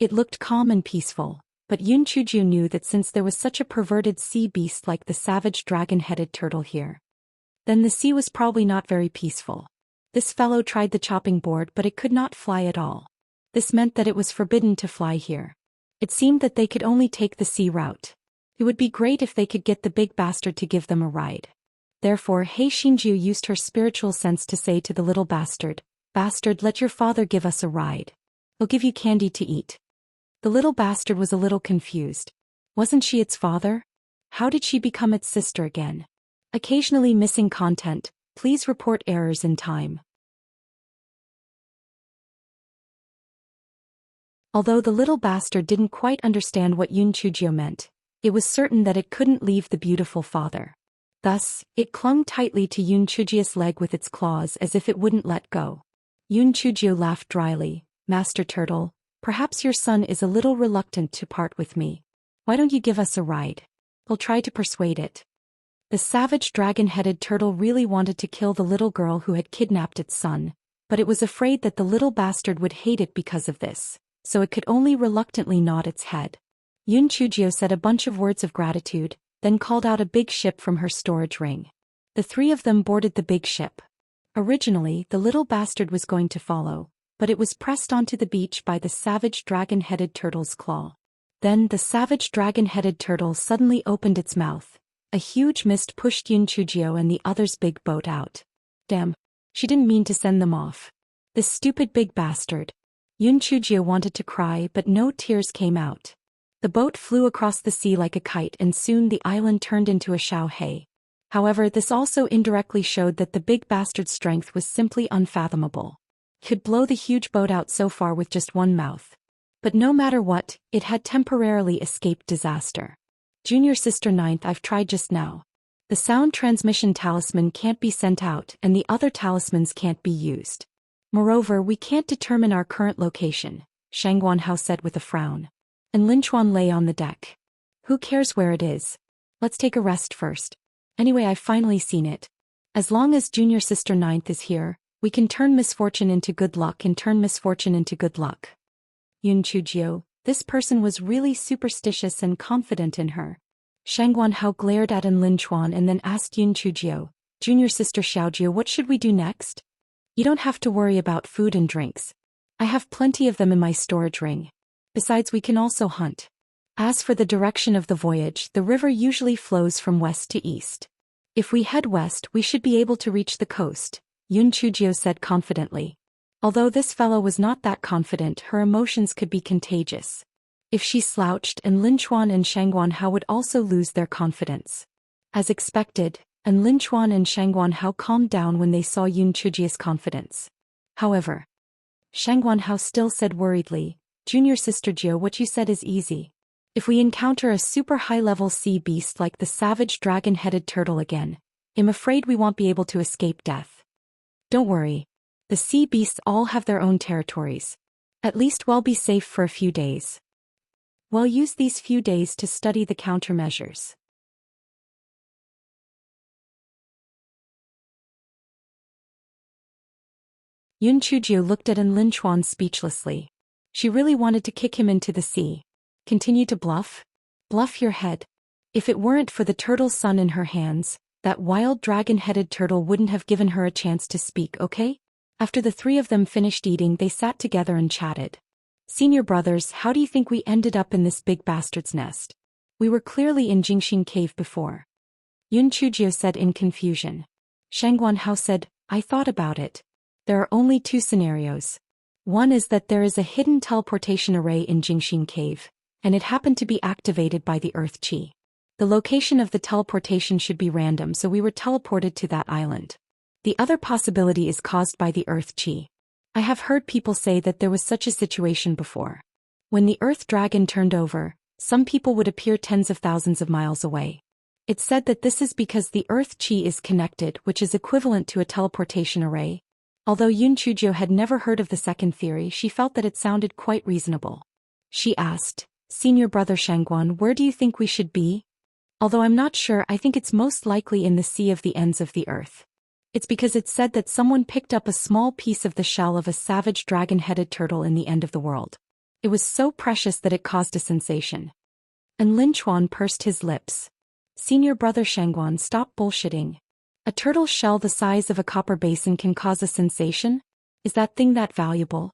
It looked calm and peaceful, but Yun Chuju knew that since there was such a perverted sea beast like the savage dragon-headed turtle here, then the sea was probably not very peaceful. This fellow tried the chopping board but it could not fly at all. This meant that it was forbidden to fly here. It seemed that they could only take the sea route. It would be great if they could get the big bastard to give them a ride. Therefore Hei Xingjiu used her spiritual sense to say to the little bastard, "Bastard, let your father give us a ride. He'll give you candy to eat." The little bastard was a little confused. Wasn't she its father? How did she become its sister again? Occasionally missing content, please report errors in time. Although the little bastard didn't quite understand what Yun Chujio meant, it was certain that it couldn't leave the beautiful father. Thus, it clung tightly to Yun Chujio's leg with its claws as if it wouldn't let go. Yun Chujio laughed dryly. "Master Turtle, perhaps your son is a little reluctant to part with me. Why don't you give us a ride? I'll try to persuade it." The savage dragon-headed turtle really wanted to kill the little girl who had kidnapped its son, but it was afraid that the little bastard would hate it because of this, so it could only reluctantly nod its head. Yun Chujio said a bunch of words of gratitude, then called out a big ship from her storage ring. The three of them boarded the big ship. Originally, the little bastard was going to follow, but it was pressed onto the beach by the savage dragon-headed turtle's claw. Then the savage dragon-headed turtle suddenly opened its mouth. A huge mist pushed Yun Chujio and the others' big boat out. Damn. She didn't mean to send them off. This stupid big bastard. Yun Chujio wanted to cry but no tears came out. The boat flew across the sea like a kite and soon the island turned into a Xiaohei. However, this also indirectly showed that the big bastard's strength was simply unfathomable. It could blow the huge boat out so far with just one mouth. But no matter what, it had temporarily escaped disaster. Junior Sister Ninth, I've tried just now. The sound transmission talisman can't be sent out and the other talismans can't be used. Moreover, we can't determine our current location, Shang Guanhao said with a frown. And Lin Chuan lay on the deck. Who cares where it is? Let's take a rest first. Anyway, I've finally seen it. As long as Junior Sister Ninth is here, we can turn misfortune into good luck and turn misfortune into good luck. Yun Chujio, this person was really superstitious and confident in her. Shang Guanhao glared at Lin Chuan and then asked Yun Chujio, "Junior Sister Xiaojio, what should we do next?" "You don't have to worry about food and drinks. I have plenty of them in my storage ring. Besides, we can also hunt. As for the direction of the voyage, the river usually flows from west to east. If we head west, we should be able to reach the coast," Yun Chujio said confidently. Although this fellow was not that confident, her emotions could be contagious. If she slouched, and Lin Chuan and Shang Guanhao would also lose their confidence. As expected, and Lin Chuan and Shang Guanhao calmed down when they saw Yun Chujio's confidence. However, Shang Guanhao still said worriedly, "Junior Sister Jio, what you said is easy. If we encounter a super high-level sea beast like the savage dragon-headed turtle again, I'm afraid we won't be able to escape death. Don't worry. The sea beasts all have their own territories. At least we'll be safe for a few days. We'll use these few days to study the countermeasures." Yun Chujio looked at Lin Chuan speechlessly. She really wanted to kick him into the sea. Continue to bluff? Bluff your head. If it weren't for the turtle's son in her hands, that wild dragon-headed turtle wouldn't have given her a chance to speak, okay? After the three of them finished eating, they sat together and chatted. "Senior brothers, how do you think we ended up in this big bastard's nest? We were clearly in Jingxing Cave before." Yun Chujio said in confusion. Shang Guanhao said, "I thought about it. There are only two scenarios. One is that there is a hidden teleportation array in Jingxing Cave, and it happened to be activated by the Earth Qi. The location of the teleportation should be random, so we were teleported to that island. The other possibility is caused by the Earth Qi. I have heard people say that there was such a situation before. When the Earth Dragon turned over, some people would appear tens of thousands of miles away. It's said that this is because the Earth Qi is connected, which is equivalent to a teleportation array. Although Yun Chujio had never heard of the second theory, she felt that it sounded quite reasonable. She asked, "Senior brother Shangguan, where do you think we should be?" "Although I'm not sure, I think it's most likely in the Sea of the Ends of the Earth. It's because it's said that someone picked up a small piece of the shell of a savage dragon-headed turtle in the end of the world. It was so precious that it caused a sensation. And Lin Chuan pursed his lips. Senior brother Shangguan, stop bullshitting. A turtle shell the size of a copper basin can cause a sensation? Is that thing that valuable?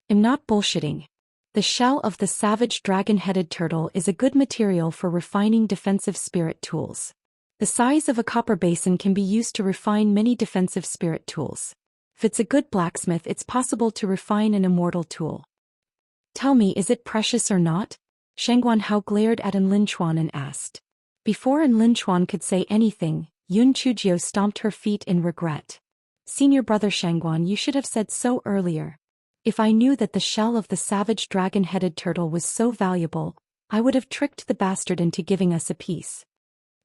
I'm not bullshitting. The shell of the savage dragon-headed turtle is a good material for refining defensive spirit tools. The size of a copper basin can be used to refine many defensive spirit tools. If it's a good blacksmith, it's possible to refine an immortal tool. Tell me, is it precious or not? Shangguan Hao glared at An Lin Chuan and asked. Before An Lin Chuan could say anything, Yun Chujio stomped her feet in regret. Senior brother Shangguan, you should have said so earlier. If I knew that the shell of the savage dragon-headed turtle was so valuable, I would have tricked the bastard into giving us a piece.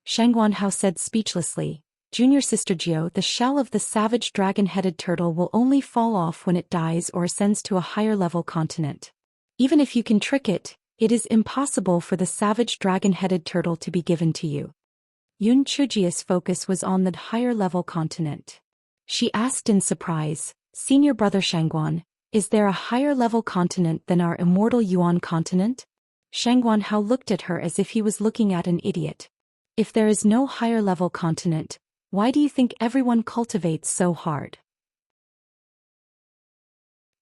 Shangguan Hao said speechlessly, Junior Sister Jio, the shell of the savage dragon-headed turtle will only fall off when it dies or ascends to a higher-level continent. Even if you can trick it, it is impossible for the savage dragon-headed turtle to be given to you. Yun Chujia's focus was on the higher-level continent. She asked in surprise, Senior brother Shangguan, is there a higher-level continent than our immortal Yuan continent? Shangguan Hao looked at her as if he was looking at an idiot. If there is no higher-level continent, why do you think everyone cultivates so hard?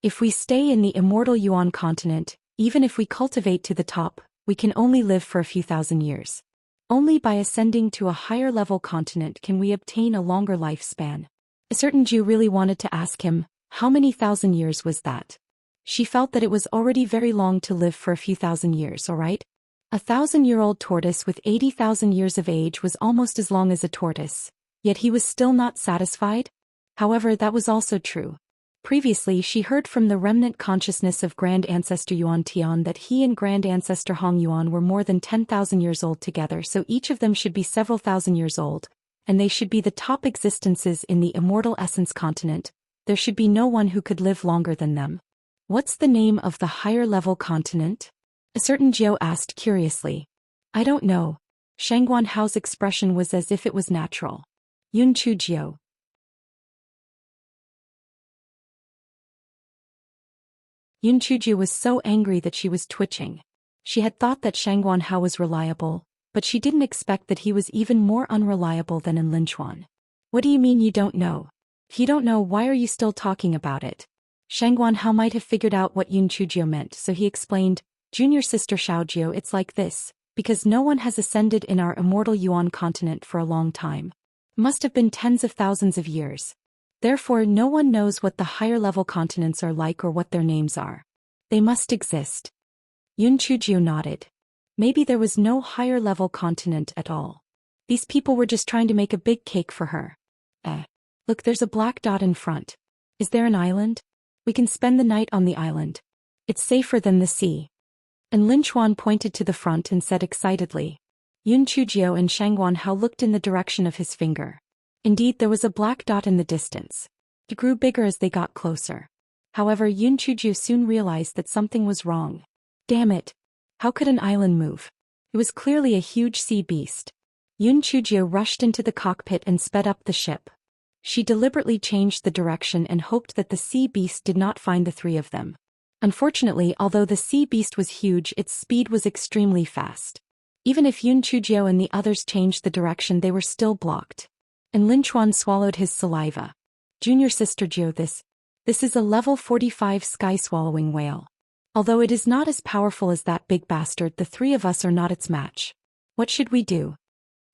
If we stay in the immortal Yuan continent, even if we cultivate to the top, we can only live for a few thousand years. Only by ascending to a higher-level continent can we obtain a longer lifespan. A certain Jew really wanted to ask him, how many thousand years was that? She felt that it was already very long to live for a few thousand years, alright? A 1,000-year-old tortoise with 80,000 years of age was almost as long as a tortoise, yet he was still not satisfied? However, that was also true. Previously, she heard from the remnant consciousness of Grand Ancestor Yuan Tian that he and Grand Ancestor Hong Yuan were more than 10,000 years old together, so each of them should be several thousand years old, and they should be the top existences in the immortal essence continent. There should be no one who could live longer than them. What's the name of the higher-level continent? A certain Jiao asked curiously. I don't know. Shangguan Hao's expression was as if it was natural. Yun Chu Jiao. Yun Chujie was so angry that she was twitching. She had thought that Shangguan Hao was reliable, but she didn't expect that he was even more unreliable than An Lin Chuan. What do you mean you don't know? If you don't know, why are you still talking about it? Shangguan Hao might have figured out what Yun Chujio meant, so he explained, Junior Sister Xiaojio, it's like this, because no one has ascended in our immortal Yuan continent for a long time. Must have been tens of thousands of years. Therefore, no one knows what the higher-level continents are like or what their names are. They must exist. Yun Chujio nodded. Maybe there was no higher-level continent at all. These people were just trying to make a big cake for her. Look, there's a black dot in front. Is there an island? We can spend the night on the island. It's safer than the sea. And Lin Chuan pointed to the front and said excitedly. Yun Chujio and Shangguan Hao looked in the direction of his finger. Indeed, there was a black dot in the distance. It grew bigger as they got closer. However, Yun Chujio soon realized that something was wrong. Damn it! How could an island move? It was clearly a huge sea beast. Yun Chujio rushed into the cockpit and sped up the ship. She deliberately changed the direction and hoped that the sea beast did not find the three of them. Unfortunately, although the sea beast was huge, its speed was extremely fast. Even if Yun Chujio and the others changed the direction, they were still blocked. And Lin Chuan swallowed his saliva. Junior Sister Jiao, this is a level 45 sky-swallowing whale. Although it is not as powerful as that big bastard, the three of us are not its match. What should we do?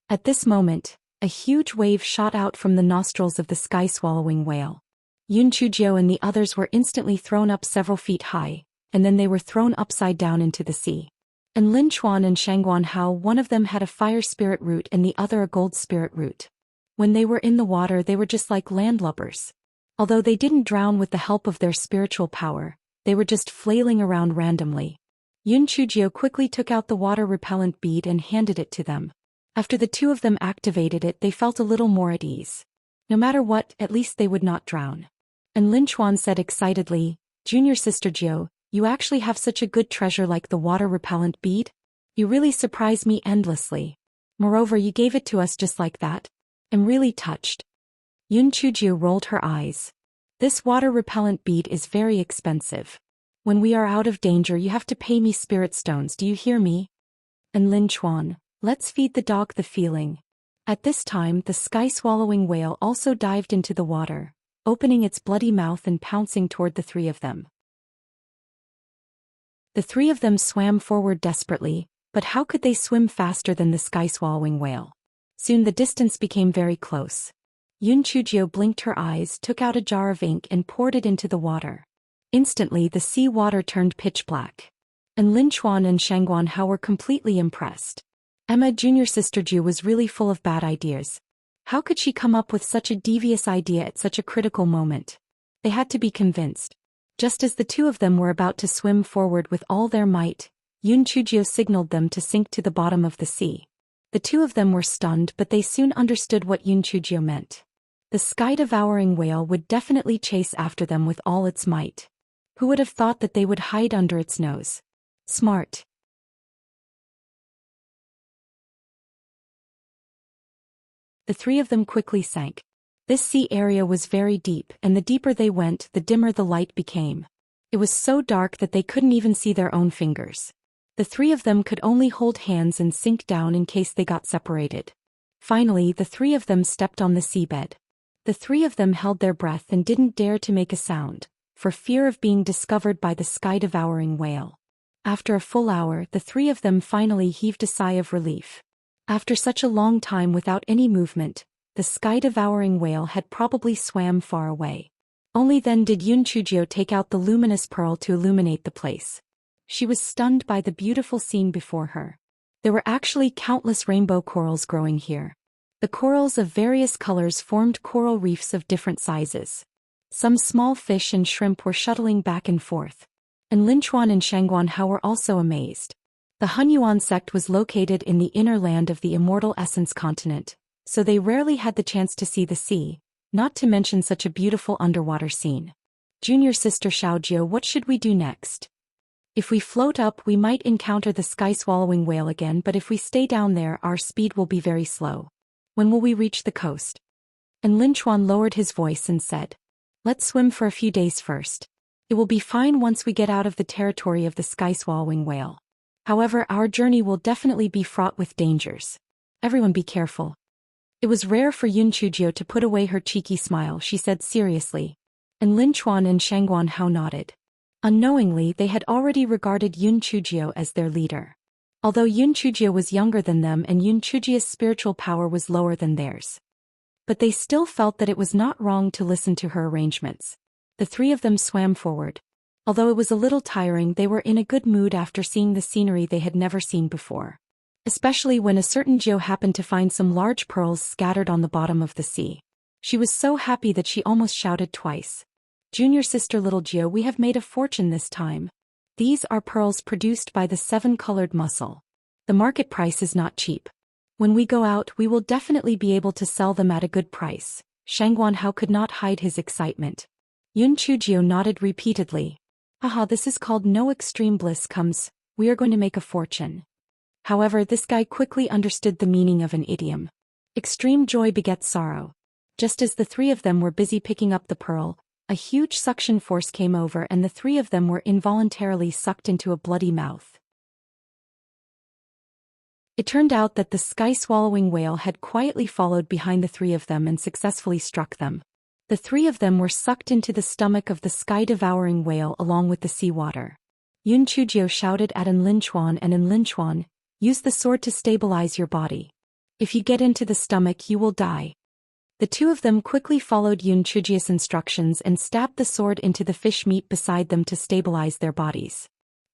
At this moment, a huge wave shot out from the nostrils of the sky-swallowing whale. Yun Chujio and the others were instantly thrown up several feet high, and then they were thrown upside down into the sea. And Lin Chuan and Shangguan Hao, one of them had a fire spirit root and the other a gold spirit root. When they were in the water, they were just like landlubbers. Although they didn't drown with the help of their spiritual power, they were just flailing around randomly. Yun Chujio quickly took out the water-repellent bead and handed it to them. After the two of them activated it, they felt a little more at ease. No matter what, at least they would not drown. And Lin Chuan said excitedly, Junior Sister Jiao, you actually have such a good treasure like the water-repellent bead? You really surprise me endlessly. Moreover, you gave it to us just like that. I'm really touched. Yun Chujio rolled her eyes. This water-repellent bead is very expensive. When we are out of danger you have to pay me spirit stones, do you hear me? And Lin Chuan, let's feed the dog the feeling. At this time the sky-swallowing whale also dived into the water, opening its bloody mouth and pouncing toward the three of them. The three of them swam forward desperately, but how could they swim faster than the sky-swallowing whale? Soon the distance became very close. Yun Chujio blinked her eyes, took out a jar of ink and poured it into the water. Instantly the sea water turned pitch black. And Lin Chuan and Shangguan Hao were completely impressed. Emma, junior sister Ju, was really full of bad ideas. How could she come up with such a devious idea at such a critical moment? They had to be convinced. Just as the two of them were about to swim forward with all their might, Yun Chujio signaled them to sink to the bottom of the sea. The two of them were stunned, but they soon understood what Yun Chujio meant. The sky-devouring whale would definitely chase after them with all its might. Who would have thought that they would hide under its nose? Smart. The three of them quickly sank. This sea area was very deep, and the deeper they went, the dimmer the light became. It was so dark that they couldn't even see their own fingers. The three of them could only hold hands and sink down in case they got separated. Finally, the three of them stepped on the seabed. The three of them held their breath and didn't dare to make a sound, for fear of being discovered by the sky-devouring whale. After a full hour, the three of them finally heaved a sigh of relief. After such a long time without any movement, the sky-devouring whale had probably swam far away. Only then did Yun Chujio take out the luminous pearl to illuminate the place. She was stunned by the beautiful scene before her. There were actually countless rainbow corals growing here. The corals of various colors formed coral reefs of different sizes. Some small fish and shrimp were shuttling back and forth. And Lin Chuan and Shangguan Hao were also amazed. The Hunyuan sect was located in the inner land of the Immortal Essence continent, so they rarely had the chance to see the sea, not to mention such a beautiful underwater scene. Junior sister Xiaojio, what should we do next? If we float up we might encounter the sky-swallowing whale again, but if we stay down there our speed will be very slow. When will we reach the coast? And Lin Chuan lowered his voice and said, let's swim for a few days first. It will be fine once we get out of the territory of the sky-swallowing whale. However, our journey will definitely be fraught with dangers. Everyone be careful. It was rare for Yun Chujio to put away her cheeky smile, she said seriously. And Lin Chuan and Shangguan Hao nodded. Unknowingly, they had already regarded Yun Chujio as their leader. Although Yun Chujio was younger than them and Yun Chujio's spiritual power was lower than theirs. But they still felt that it was not wrong to listen to her arrangements. The three of them swam forward. Although it was a little tiring, they were in a good mood after seeing the scenery they had never seen before. Especially when a certain Jiu happened to find some large pearls scattered on the bottom of the sea. She was so happy that she almost shouted twice. Junior sister little Jiu, we have made a fortune this time. These are pearls produced by the seven-colored mussel. The market price is not cheap. When we go out we will definitely be able to sell them at a good price. Shangguan Hao could not hide his excitement. Yun Chujio nodded repeatedly. Haha, this is called no extreme bliss comes, we are going to make a fortune. However, this guy quickly understood the meaning of an idiom. Extreme joy begets sorrow. Just as the three of them were busy picking up the pearl, a huge suction force came over and the three of them were involuntarily sucked into a bloody mouth. It turned out that the sky-swallowing whale had quietly followed behind the three of them and successfully struck them. The three of them were sucked into the stomach of the sky-devouring whale along with the seawater. Yun Chujio shouted at Lin Chuan and Lin Chuan, use the sword to stabilize your body. If you get into the stomach you will die. The two of them quickly followed Yun Chujio's instructions and stabbed the sword into the fish meat beside them to stabilize their bodies.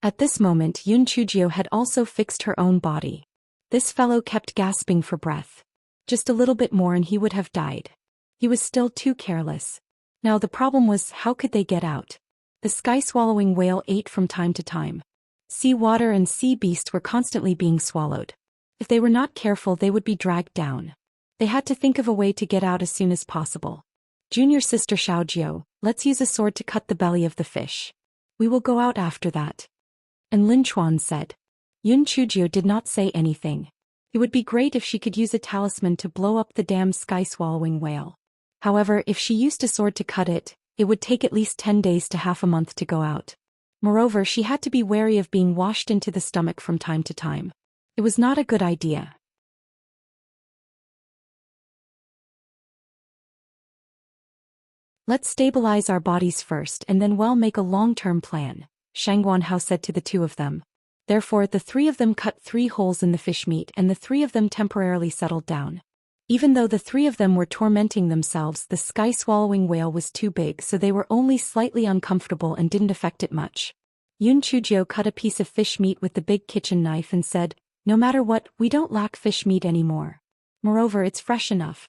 At this moment Yun Chujio had also fixed her own body. This fellow kept gasping for breath. Just a little bit more and he would have died. He was still too careless. Now the problem was, how could they get out? The sky-swallowing whale ate from time to time. Sea water and sea beast were constantly being swallowed. If they were not careful they would be dragged down. They had to think of a way to get out as soon as possible. Junior sister Xiaojio, let's use a sword to cut the belly of the fish. We will go out after that. And Lin Chuan said. Yun Chujio did not say anything. It would be great if she could use a talisman to blow up the damn sky-swallowing whale. However, if she used a sword to cut it, it would take at least 10 days to half a month to go out. Moreover, she had to be wary of being washed into the stomach from time to time. It was not a good idea. Let's stabilize our bodies first and then make a long-term plan, Shang Guanhao said to the two of them. Therefore, the three of them cut 3 holes in the fish meat and the 3 of them temporarily settled down. Even though the 3 of them were tormenting themselves, the sky-swallowing whale was too big, so they were only slightly uncomfortable and didn't affect it much. Yun Chujio cut a piece of fish meat with the big kitchen knife and said, "No matter what, we don't lack fish meat anymore. Moreover, it's fresh enough."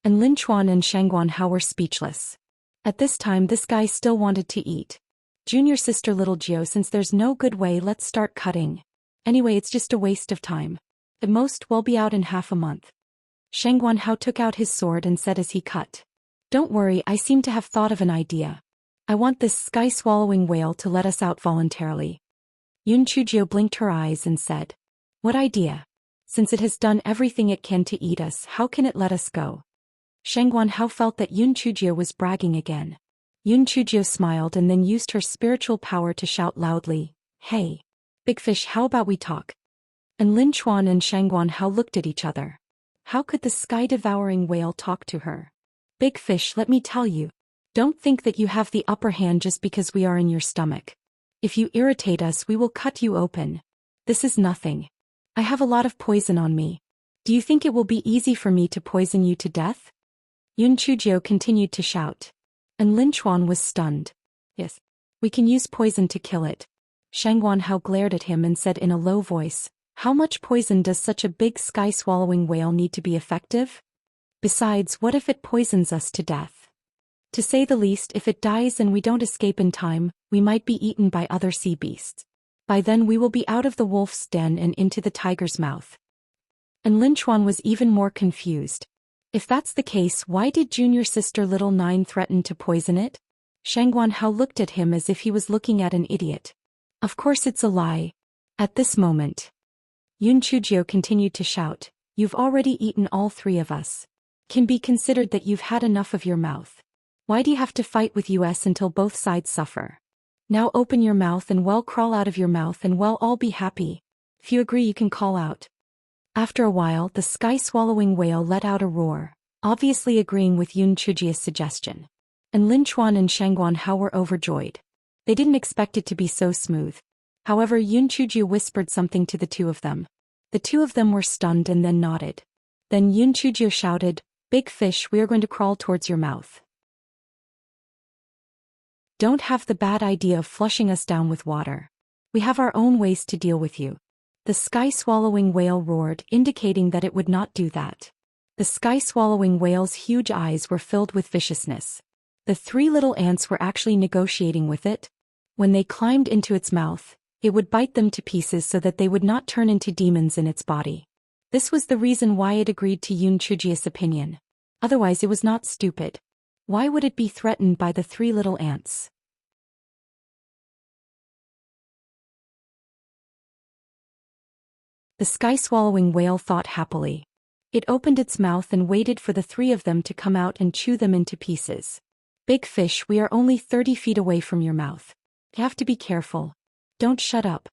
And Lin Chuan and Shang Guanhao were speechless. At this time, this guy still wanted to eat. Junior sister little Gio, since there's no good way, let's start cutting. Anyway, it's just a waste of time. At most, we'll be out in half a month. Shang Guanhao took out his sword and said as he cut, "Don't worry, I seem to have thought of an idea. I want this sky-swallowing whale to let us out voluntarily." Yun Chujio blinked her eyes and said, "What idea? Since it has done everything it can to eat us, how can it let us go?" Shang Guanhao felt that Yun Chujio was bragging again. Yun Chujio smiled and then used her spiritual power to shout loudly, "Hey, big fish, how about we talk?" And Lin Chuan and Shang Guanhao looked at each other. How could the sky-devouring whale talk to her? "Big fish, let me tell you. Don't think that you have the upper hand just because we are in your stomach. If you irritate us, we will cut you open. This is nothing. I have a lot of poison on me. Do you think it will be easy for me to poison you to death?" Yun Chujio continued to shout. And Lin Chuan was stunned. "Yes, we can use poison to kill it." Shang Guanhao glared at him and said in a low voice, "How much poison does such a big sky-swallowing whale need to be effective? Besides, what if it poisons us to death? To say the least, if it dies and we don't escape in time, we might be eaten by other sea beasts. By then we will be out of the wolf's den and into the tiger's mouth." And Lin Chuan was even more confused. If that's the case, why did junior sister little 9 threaten to poison it? Shang Guanhao looked at him as if he was looking at an idiot. Of course it's a lie. At this moment, Yun Chujio continued to shout, "You've already eaten all 3 of us. Can be considered that you've had enough of your mouth. Why do you have to fight with us until both sides suffer? Now open your mouth and crawl out of your mouth and all be happy. If you agree, you can call out." After a while, the sky-swallowing whale let out a roar, obviously agreeing with Yun Chujio's suggestion. And Lin Chuan and Shang Guanhao were overjoyed. They didn't expect it to be so smooth. However, Yun Chujio whispered something to the two of them. The two of them were stunned and then nodded. Then Yun Chujio shouted, "Big fish, we are going to crawl towards your mouth. Don't have the bad idea of flushing us down with water. We have our own ways to deal with you." The sky-swallowing whale roared, indicating that it would not do that. The sky-swallowing whale's huge eyes were filled with viciousness. The 3 little ants were actually negotiating with it. When they climbed into its mouth, it would bite them to pieces so that they would not turn into demons in its body. This was the reason why it agreed to Yun Chujio's opinion. Otherwise, it was not stupid. Why would it be threatened by the 3 little ants? The sky-swallowing whale thought happily. It opened its mouth and waited for the 3 of them to come out and chew them into pieces. "Big fish, we are only 30 feet away from your mouth. You have to be careful. Don't shut up,"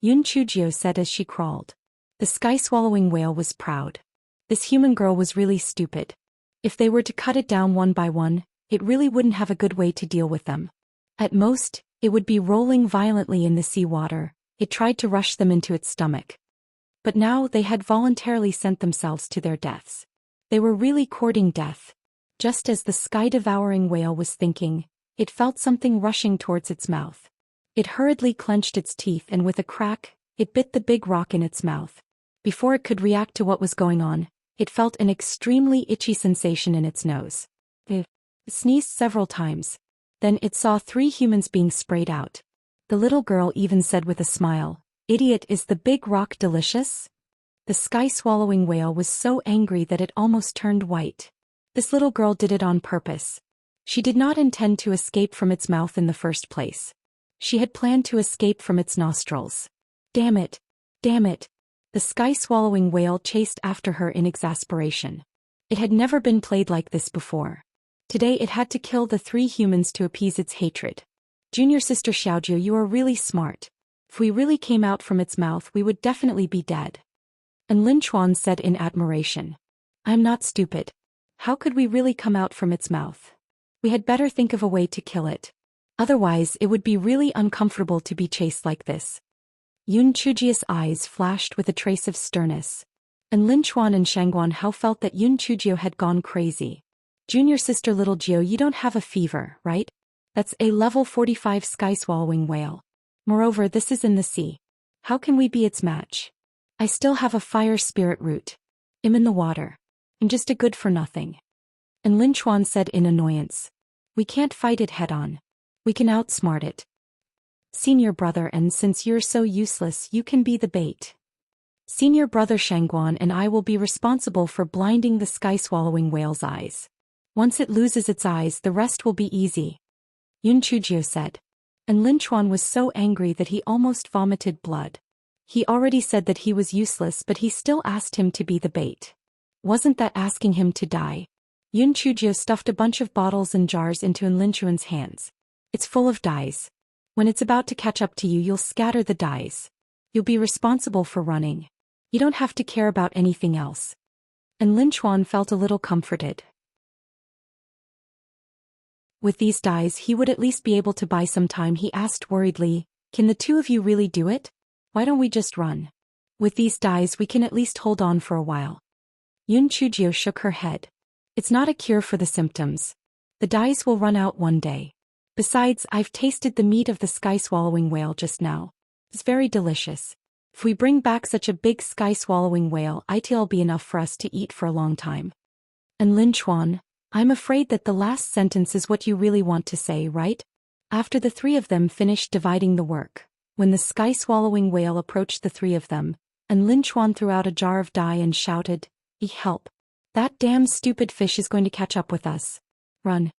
Yun Chujio said as she crawled. The sky-swallowing whale was proud. This human girl was really stupid. If they were to cut it down one by one, it really wouldn't have a good way to deal with them. At most, it would be rolling violently in the seawater. It tried to rush them into its stomach. But now they had voluntarily sent themselves to their deaths. They were really courting death. Just as the sky-devouring whale was thinking, it felt something rushing towards its mouth. It hurriedly clenched its teeth and with a crack, it bit the big rock in its mouth. Before it could react to what was going on, it felt an extremely itchy sensation in its nose. It sneezed several times. Then it saw 3 humans being sprayed out. The little girl even said with a smile, "Idiot, is the big rock delicious?" The sky-swallowing whale was so angry that it almost turned white. This little girl did it on purpose. She did not intend to escape from its mouth in the first place. She had planned to escape from its nostrils. Damn it! Damn it! The sky-swallowing whale chased after her in exasperation. It had never been played like this before. Today it had to kill the 3 humans to appease its hatred. Junior sister Xiaojiu, you are really smart. If we really came out from its mouth, we would definitely be dead. And Lin Chuan said in admiration. I'm not stupid. How could we really come out from its mouth? We had better think of a way to kill it. Otherwise, it would be really uncomfortable to be chased like this. Yun Chujia's eyes flashed with a trace of sternness. And Lin Chuan and Shangguan Hao felt that Yun Chujio had gone crazy. Junior sister little Jio, you don't have a fever, right? That's a level 45 sky-swallowing whale. Moreover, this is in the sea. How can we be its match? I still have a fire spirit root. I'm in the water. I'm just a good-for-nothing. And Lin Chuan said in annoyance. We can't fight it head-on. We can outsmart it. Senior brother, and since you're so useless, you can be the bait. Senior brother Shangguan and I will be responsible for blinding the sky-swallowing whale's eyes. Once it loses its eyes, the rest will be easy. Yun Chujio said. And Lin Chuan was so angry that he almost vomited blood. He already said that he was useless, but he still asked him to be the bait. Wasn't that asking him to die? Yun Chujio stuffed a bunch of bottles and jars into Lin Chuan's hands. It's full of dyes. When it's about to catch up to you, you'll scatter the dyes. You'll be responsible for running. You don't have to care about anything else. And Lin Chuan felt a little comforted. With these dyes, he would at least be able to buy some time. He asked worriedly, can the two of you really do it? Why don't we just run? With these dyes, we can at least hold on for a while. Yun Chujio shook her head. It's not a cure for the symptoms. The dyes will run out one day. Besides, I've tasted the meat of the sky-swallowing whale just now. It's very delicious. If we bring back such a big sky-swallowing whale, it'll be enough for us to eat for a long time. And Lin Chuan, I'm afraid that the last sentence is what you really want to say, right? After the three of them finished dividing the work, when the sky-swallowing whale approached the three of them, and Lin Chuan threw out a jar of dye and shouted, help. That damn stupid fish is going to catch up with us. Run.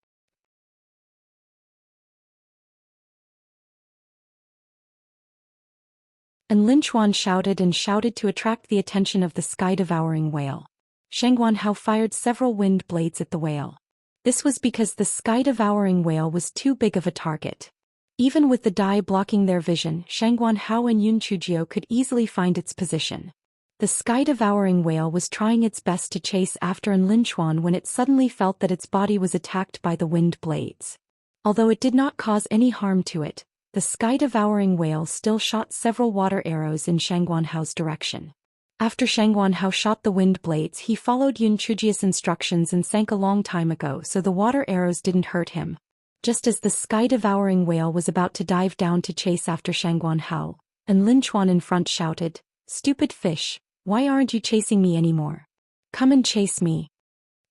And Lin Chuan shouted and shouted to attract the attention of the sky-devouring whale. Shangguan Hao fired several wind blades at the whale. This was because the sky-devouring whale was too big of a target. Even with the dye blocking their vision, Shangguan Hao and Yun Chujio could easily find its position. The sky-devouring whale was trying its best to chase after Lin Chuan when it suddenly felt that its body was attacked by the wind blades. Although it did not cause any harm to it, the sky-devouring whale still shot several water arrows in Shangguan Hao's direction. After Shangguan Hao shot the wind blades, he followed Yun Chujio's instructions and sank a long time ago, so the water arrows didn't hurt him. Just as the sky-devouring whale was about to dive down to chase after Shangguan Hao, and Lin Chuan in front shouted, "Stupid fish, why aren't you chasing me anymore? Come and chase me."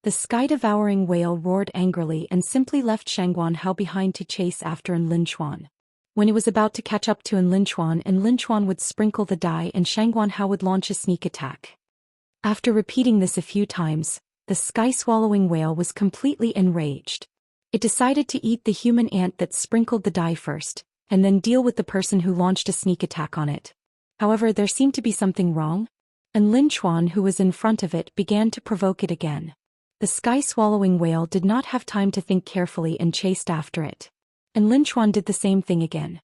The sky-devouring whale roared angrily and simply left Shangguan Hao behind to chase after Lin Chuan. When it was about to catch up to Lin Chuan, and Lin Chuan would sprinkle the dye and Shangguan Hao would launch a sneak attack. After repeating this a few times, the sky-swallowing whale was completely enraged. It decided to eat the human ant that sprinkled the dye first, and then deal with the person who launched a sneak attack on it. However, there seemed to be something wrong, and Lin Chuan, who was in front of it, began to provoke it again. The sky-swallowing whale did not have time to think carefully and chased after it. And Lin Chuan did the same thing again.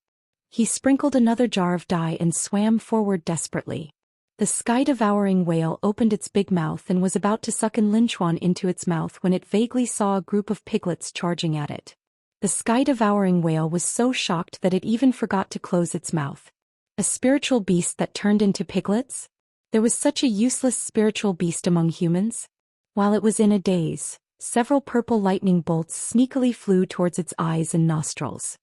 He sprinkled another jar of dye and swam forward desperately. The sky-devouring whale opened its big mouth and was about to suck Lin Chuan into its mouth when it vaguely saw a group of piglets charging at it. The sky-devouring whale was so shocked that it even forgot to close its mouth. A spiritual beast that turned into piglets? There was such a useless spiritual beast among humans? While it was in a daze, several purple lightning bolts sneakily flew towards its eyes and nostrils.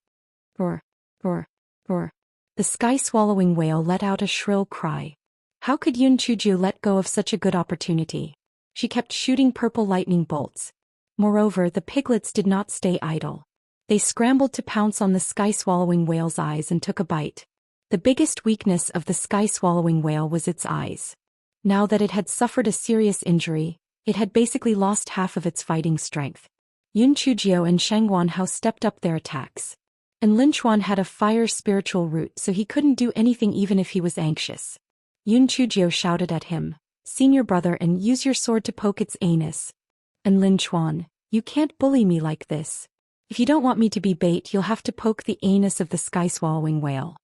Roar, roar, roar. The sky-swallowing whale let out a shrill cry. How could Yun Chujio let go of such a good opportunity? She kept shooting purple lightning bolts. Moreover, the piglets did not stay idle. They scrambled to pounce on the sky-swallowing whale's eyes and took a bite. The biggest weakness of the sky-swallowing whale was its eyes. Now that it had suffered a serious injury, it had basically lost half of its fighting strength. Yun Chujio and Shangguan Hao stepped up their attacks. And Lin Chuan had a fire spiritual root, so he couldn't do anything even if he was anxious. Yun Chujio shouted at him, "Senior brother, and use your sword to poke its anus." And Lin Chuan, "You can't bully me like this. If you don't want me to be bait, you'll have to poke the anus of the sky-swallowing whale.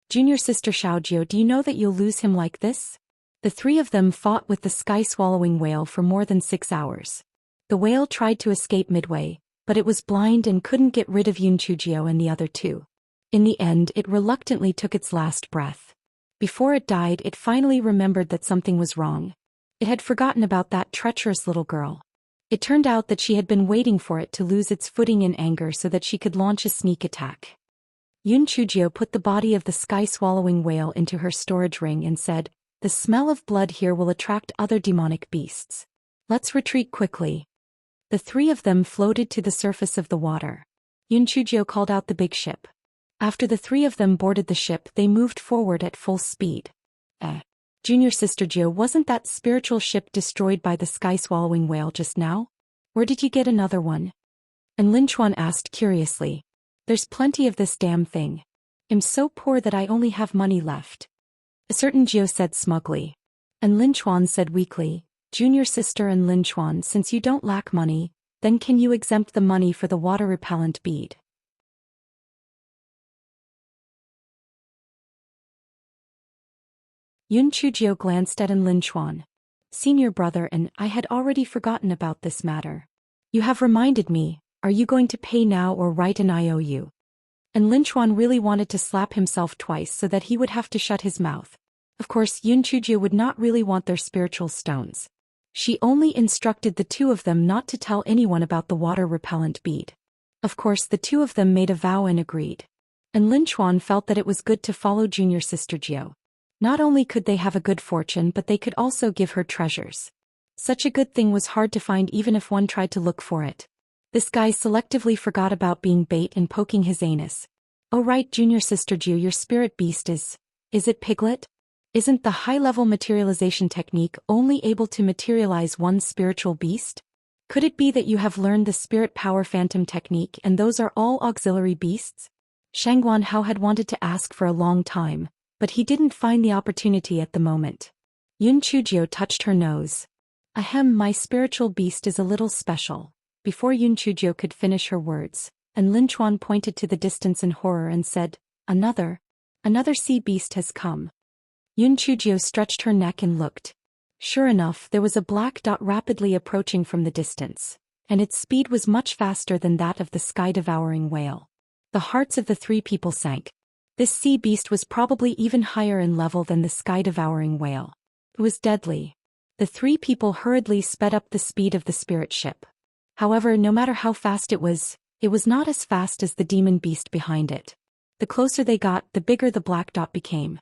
Junior sister Xiaojiu, do you know that you'll lose him like this? The three of them fought with the sky-swallowing whale for more than 6 hours. The whale tried to escape midway, but it was blind and couldn't get rid of Yunchujiu and the other two. In the end, it reluctantly took its last breath. Before it died, it finally remembered that something was wrong. It had forgotten about that treacherous little girl. It turned out that she had been waiting for it to lose its footing in anger so that she could launch a sneak attack. Yunchujiu put the body of the sky-swallowing whale into her storage ring and said, "The smell of blood here will attract other demonic beasts. Let's retreat quickly." The three of them floated to the surface of the water. Yunchujiu called out the big ship. After the three of them boarded the ship, they moved forward at full speed. Junior sister Jiu, wasn't that spiritual ship destroyed by the sky-swallowing whale just now? Where did you get another one? And Linchuan asked curiously. There's plenty of this damn thing. I'm so poor that I only have money left. A certain Jiu said smugly. And Linchuan said weakly, Junior sister and Linchuan, since you don't lack money, then can you exempt the money for the water-repellent bead? Yunchujiu glanced at An Linchuan. Senior brother, and I had already forgotten about this matter. You have reminded me, are you going to pay now or write an IOU? And Linchuan really wanted to slap himself twice so that he would have to shut his mouth. Of course, Yunchujiu would not really want their spiritual stones. She only instructed the two of them not to tell anyone about the water-repellent bead. Of course, the two of them made a vow and agreed. And Linchuan felt that it was good to follow junior sister Jiu. Not only could they have a good fortune, but they could also give her treasures. Such a good thing was hard to find even if one tried to look for it. This guy selectively forgot about being bait and poking his anus. Oh right, junior sister Jiu, your spirit beast is it Piglet? Isn't the high-level materialization technique only able to materialize one spiritual beast? Could it be that you have learned the spirit power phantom technique and those are all auxiliary beasts? Shangguan Hao had wanted to ask for a long time, but he didn't find the opportunity at the moment. Yunchujiu touched her nose. Ahem, my spiritual beast is a little special. Before Yunchujiu could finish her words, and Linchuan pointed to the distance in horror and said, Another sea beast has come. Yunchujiu stretched her neck and looked. Sure enough, there was a black dot rapidly approaching from the distance, and its speed was much faster than that of the sky-devouring whale. The hearts of the three people sank. This sea beast was probably even higher in level than the sky-devouring whale. It was deadly. The three people hurriedly sped up the speed of the spirit ship. However, no matter how fast it was not as fast as the demon beast behind it. The closer they got, the bigger the black dot became.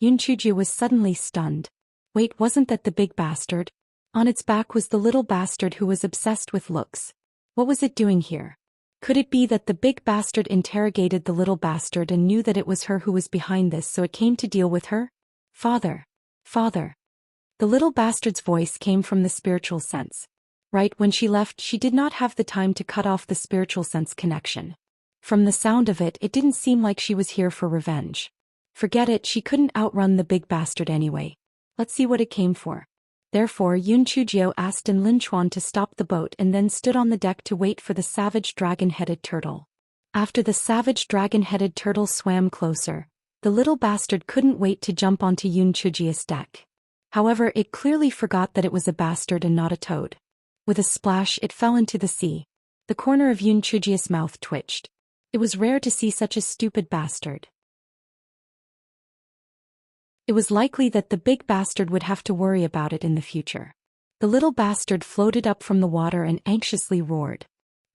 Yunchujiu was suddenly stunned. Wait, wasn't that the big bastard? On its back was the little bastard who was obsessed with looks. What was it doing here? Could it be that the big bastard interrogated the little bastard and knew that it was her who was behind this, so it came to deal with her? Father. Father. The little bastard's voice came from the spiritual sense. Right when she left, she did not have the time to cut off the spiritual sense connection. From the sound of it, it didn't seem like she was here for revenge. Forget it, she couldn't outrun the big bastard anyway. Let's see what it came for. Therefore, Yunchujiu asked An Linchuan to stop the boat and then stood on the deck to wait for the savage dragon-headed turtle. After the savage dragon-headed turtle swam closer, the little bastard couldn't wait to jump onto Yunchujiu's deck. However, it clearly forgot that it was a bastard and not a toad. With a splash, it fell into the sea. The corner of Yunchujiu's mouth twitched. It was rare to see such a stupid bastard. It was likely that the big bastard would have to worry about it in the future. The little bastard floated up from the water and anxiously roared.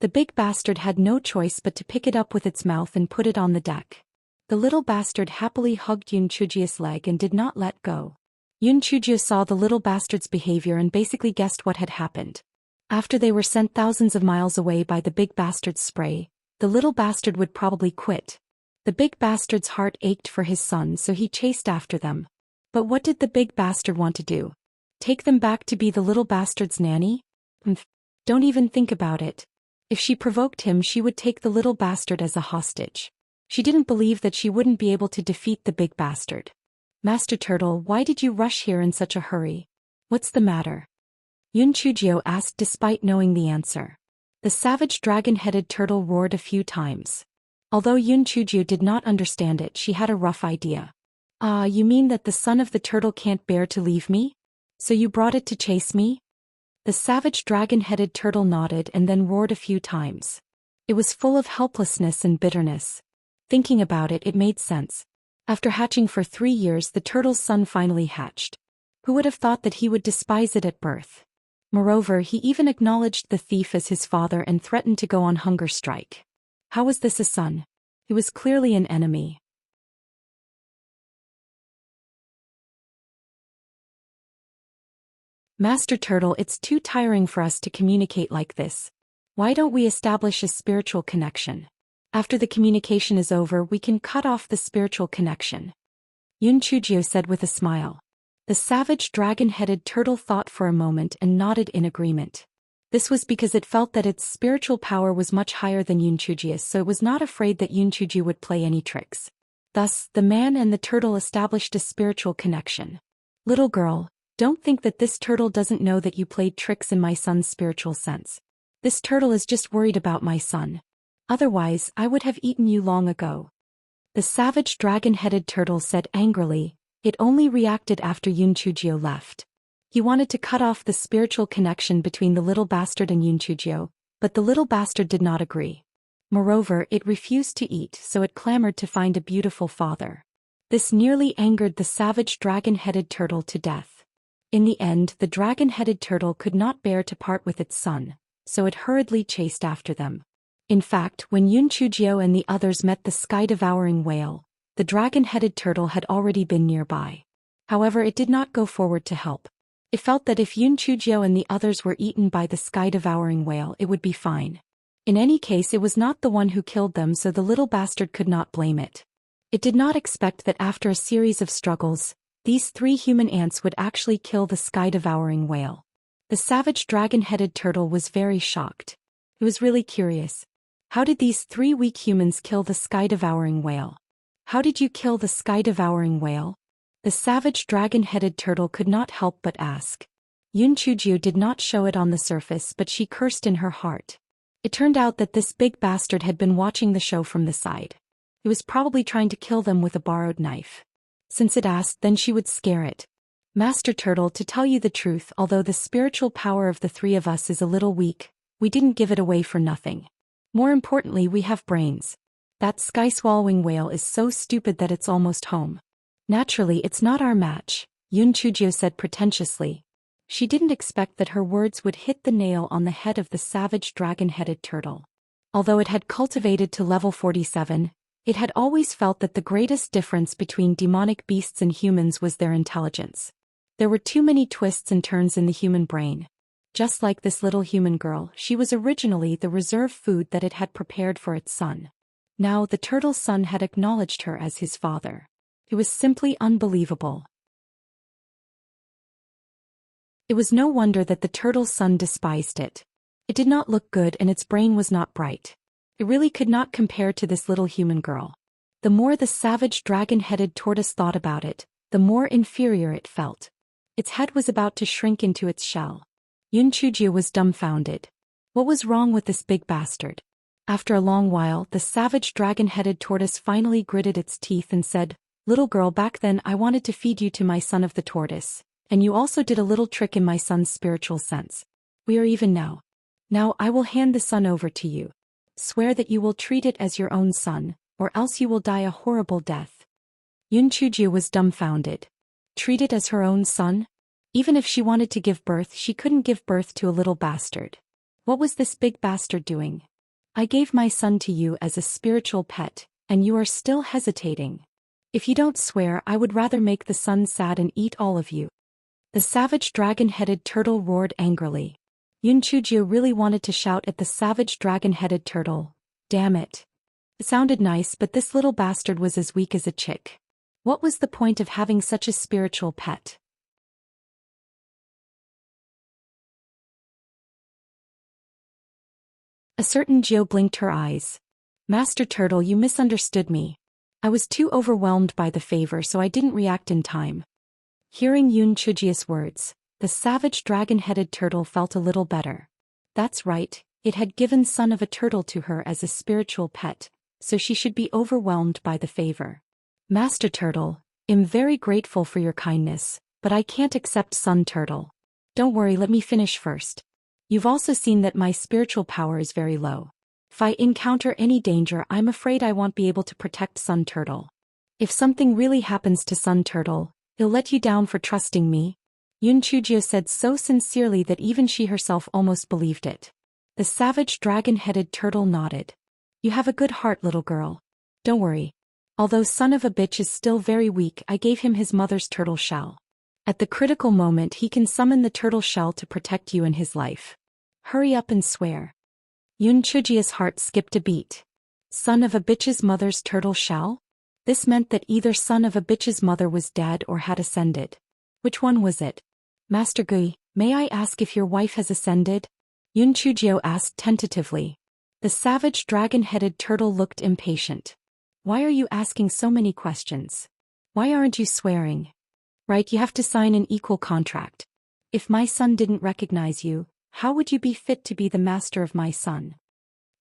The big bastard had no choice but to pick it up with its mouth and put it on the deck. The little bastard happily hugged Yunchujiu's leg and did not let go. Yunchujiu saw the little bastard's behavior and basically guessed what had happened. After they were sent thousands of miles away by the big bastard's spray, the little bastard would probably quit. The big bastard's heart ached for his son, so he chased after them. But what did the big bastard want to do? Take them back to be the little bastard's nanny? Don't even think about it. If she provoked him, she would take the little bastard as a hostage. She didn't believe that she wouldn't be able to defeat the big bastard. Master Turtle, why did you rush here in such a hurry? What's the matter? Yunchujiu asked despite knowing the answer. The savage dragon-headed turtle roared a few times. Although Yun Chujio did not understand it, she had a rough idea. "Ah, you mean that the son of the turtle can't bear to leave me? So you brought it to chase me?" The savage dragon-headed turtle nodded and then roared a few times. It was full of helplessness and bitterness. Thinking about it, it made sense. After hatching for 3 years, the turtle's son finally hatched. Who would have thought that he would despise it at birth? Moreover, he even acknowledged the thief as his father and threatened to go on hunger strike. How was this a son? He was clearly an enemy. "Master Turtle, it's too tiring for us to communicate like this. Why don't we establish a spiritual connection? After the communication is over, we can cut off the spiritual connection," Yun Chujio said with a smile. The savage dragon-headed turtle thought for a moment and nodded in agreement. This was because it felt that its spiritual power was much higher than Yun Chujio's, so it was not afraid that Yun Chujio would play any tricks. Thus, the man and the turtle established a spiritual connection. "Little girl, don't think that this turtle doesn't know that you played tricks in my son's spiritual sense. This turtle is just worried about my son. Otherwise, I would have eaten you long ago," the savage dragon-headed turtle said angrily. It only reacted after Yun Chujio left. He wanted to cut off the spiritual connection between the little bastard and Yun Chujio, but the little bastard did not agree. Moreover, it refused to eat, so it clamored to find a beautiful father. This nearly angered the savage dragon-headed turtle to death. In the end, the dragon-headed turtle could not bear to part with its son, so it hurriedly chased after them. In fact, when Yun Chujio and the others met the sky-devouring whale, the dragon-headed turtle had already been nearby. However, it did not go forward to help. It felt that if Yun Chujio and the others were eaten by the sky-devouring whale, it would be fine. In any case, it was not the one who killed them, so the little bastard could not blame it. It did not expect that after a series of struggles, these 3 human ants would actually kill the sky-devouring whale. The savage dragon-headed turtle was very shocked. He was really curious. How did these 3 weak humans kill the sky-devouring whale? "How did you kill the sky-devouring whale?" the savage dragon-headed turtle could not help but ask. Yun Chujio did not show it on the surface, but she cursed in her heart. It turned out that this big bastard had been watching the show from the side. He was probably trying to kill them with a borrowed knife. Since it asked, then she would scare it. "Master Turtle, to tell you the truth, although the spiritual power of the 3 of us is a little weak, we didn't give it away for nothing. More importantly, we have brains. That sky-swallowing whale is so stupid that it's almost home. Naturally, it's not our match," Yun Chujio said pretentiously. She didn't expect that her words would hit the nail on the head of the savage dragon-headed turtle. Although it had cultivated to level 47, it had always felt that the greatest difference between demonic beasts and humans was their intelligence. There were too many twists and turns in the human brain. Just like this little human girl, she was originally the reserve food that it had prepared for its son. Now the turtle's son had acknowledged her as his father. It was simply unbelievable. It was no wonder that the turtle's son despised it. It did not look good and its brain was not bright. It really could not compare to this little human girl. The more the savage dragon-headed tortoise thought about it, the more inferior it felt. Its head was about to shrink into its shell. Yun Chujio was dumbfounded. What was wrong with this big bastard? After a long while, the savage dragon-headed tortoise finally gritted its teeth and said, "Little girl, back then I wanted to feed you to my son of the tortoise, and you also did a little trick in my son's spiritual sense. We are even now. Now I will hand the son over to you. Swear that you will treat it as your own son, or else you will die a horrible death." Yun Chujio was dumbfounded. Treat it as her own son? Even if she wanted to give birth, she couldn't give birth to a little bastard. What was this big bastard doing? "I gave my son to you as a spiritual pet, and you are still hesitating. If you don't swear, I would rather make the son sad and eat all of you." The savage dragon-headed turtle roared angrily. Yun Chujio really wanted to shout at the savage dragon-headed turtle, "Damn it." It sounded nice, but this little bastard was as weak as a chick. What was the point of having such a spiritual pet? A certain Geo blinked her eyes. "Master Turtle, you misunderstood me. I was too overwhelmed by the favor, so I didn't react in time." Hearing Yun Chujio's words, the savage dragon-headed turtle felt a little better. "That's right, It had given son of a turtle to her as a spiritual pet, so she should be overwhelmed by the favor. Master Turtle, I'm very grateful for your kindness, but I can't accept Sun Turtle. Don't worry, let me finish first. You've also seen that my spiritual power is very low. If I encounter any danger, I'm afraid I won't be able to protect Sun Turtle. If something really happens to Sun Turtle, he'll let you down for trusting me. Yun Chujio said so sincerely that even she herself almost believed it. The savage dragon-headed turtle nodded. You have a good heart, little girl. Don't worry. Although son of a bitch is still very weak, I gave him his mother's turtle shell. At the critical moment he can summon the turtle shell to protect you and his life. Hurry up and swear. Yun Chujio's heart skipped a beat. Son of a bitch's mother's turtle shell? This meant that either son of a bitch's mother was dead or had ascended. Which one was it? Master Gui, may I ask if your wife has ascended? Yun Chujio asked tentatively. The savage dragon-headed turtle looked impatient. Why are you asking so many questions? Why aren't you swearing? Right, you have to sign an equal contract. If my son didn't recognize you, how would you be fit to be the master of my son?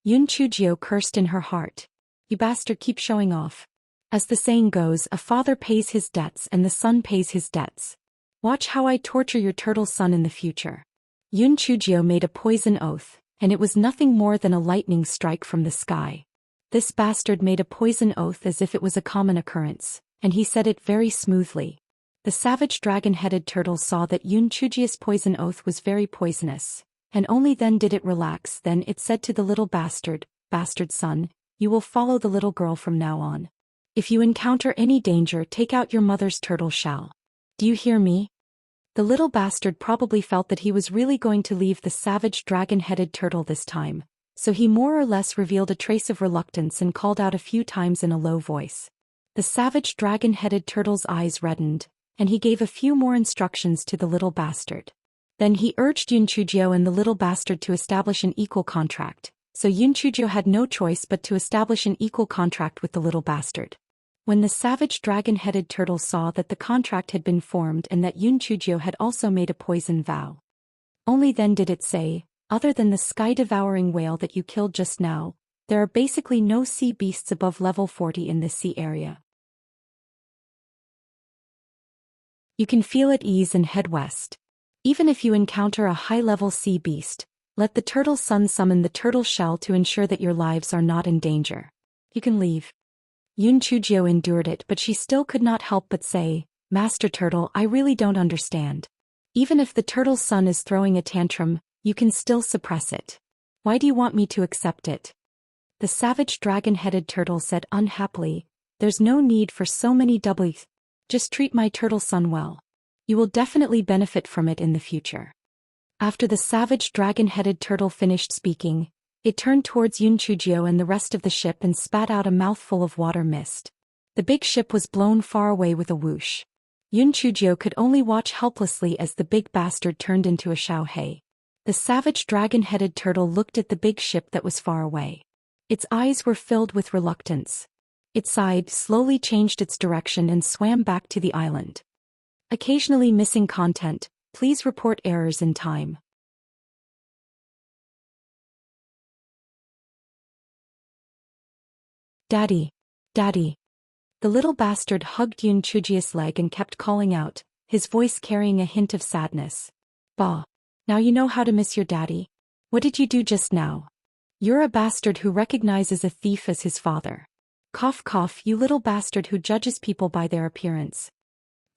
Yun Chujio cursed in her heart. You bastard, keep showing off. As the saying goes, a father pays his debts and the son pays his debts. Watch how I torture your turtle son in the future. Yun Chujio made a poison oath, and it was nothing more than a lightning strike from the sky. This bastard made a poison oath as if it was a common occurrence, and he said it very smoothly. The savage dragon-headed turtle saw that Yun Chujio's poison oath was very poisonous, and only then did it relax. Then it said to the little bastard, "Bastard son, you will follow the little girl from now on. If you encounter any danger, take out your mother's turtle shell. Do you hear me?" The little bastard probably felt that he was really going to leave the savage dragon-headed turtle this time, so he more or less revealed a trace of reluctance and called out a few times in a low voice. The savage dragon-headed turtle's eyes reddened, and he gave a few more instructions to the little bastard. Then he urged Yun Chujio and the little bastard to establish an equal contract, so Yun Chujio had no choice but to establish an equal contract with the little bastard. When the savage dragon-headed turtle saw that the contract had been formed and that Yun Chujio had also made a poison vow, only then did it say, "Other than the sky-devouring whale that you killed just now, there are basically no sea beasts above level 40 in this sea area. You can feel at ease and head west. Even if you encounter a high-level sea beast, let the turtle son summon the turtle shell to ensure that your lives are not in danger. You can leave." Yun Chujio endured it, but she still could not help but say, "Master Turtle, I really don't understand. Even if the turtle's son is throwing a tantrum, you can still suppress it. Why do you want me to accept it?" The savage dragon-headed turtle said unhappily, "There's no need for so many W's. Just treat my turtle son well. You will definitely benefit from it in the future." After the savage dragon-headed turtle finished speaking, it turned towards Yun Chujio and the rest of the ship and spat out a mouthful of water mist. The big ship was blown far away with a whoosh. Yun Chujio could only watch helplessly as the big bastard turned into a Xiaohei. The savage dragon-headed turtle looked at the big ship that was far away. Its eyes were filled with reluctance. It sighed, slowly changed its direction and swam back to the island. Occasionally missing content, please report errors in time. "Daddy, Daddy." The little bastard hugged Yun Chujio's leg and kept calling out, his voice carrying a hint of sadness. "Bah. Now you know how to miss your daddy. What did you do just now? You're a bastard who recognizes a thief as his father. Cough cough, you little bastard who judges people by their appearance."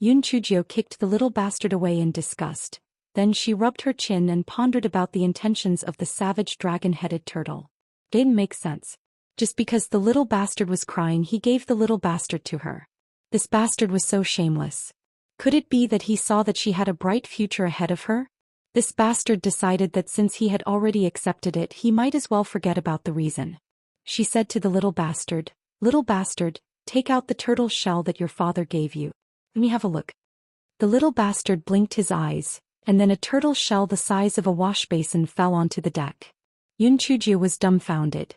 Yun Chujio kicked the little bastard away in disgust. Then she rubbed her chin and pondered about the intentions of the savage dragon-headed turtle. Didn't make sense. Just because the little bastard was crying, he gave the little bastard to her. This bastard was so shameless. Could it be that he saw that she had a bright future ahead of her? This bastard decided that since he had already accepted it, he might as well forget about the reason. She said to the little bastard, "Little bastard, take out the turtle shell that your father gave you. Let me have a look." The little bastard blinked his eyes, and then a turtle shell the size of a wash basin fell onto the deck. Yun Chujio was dumbfounded.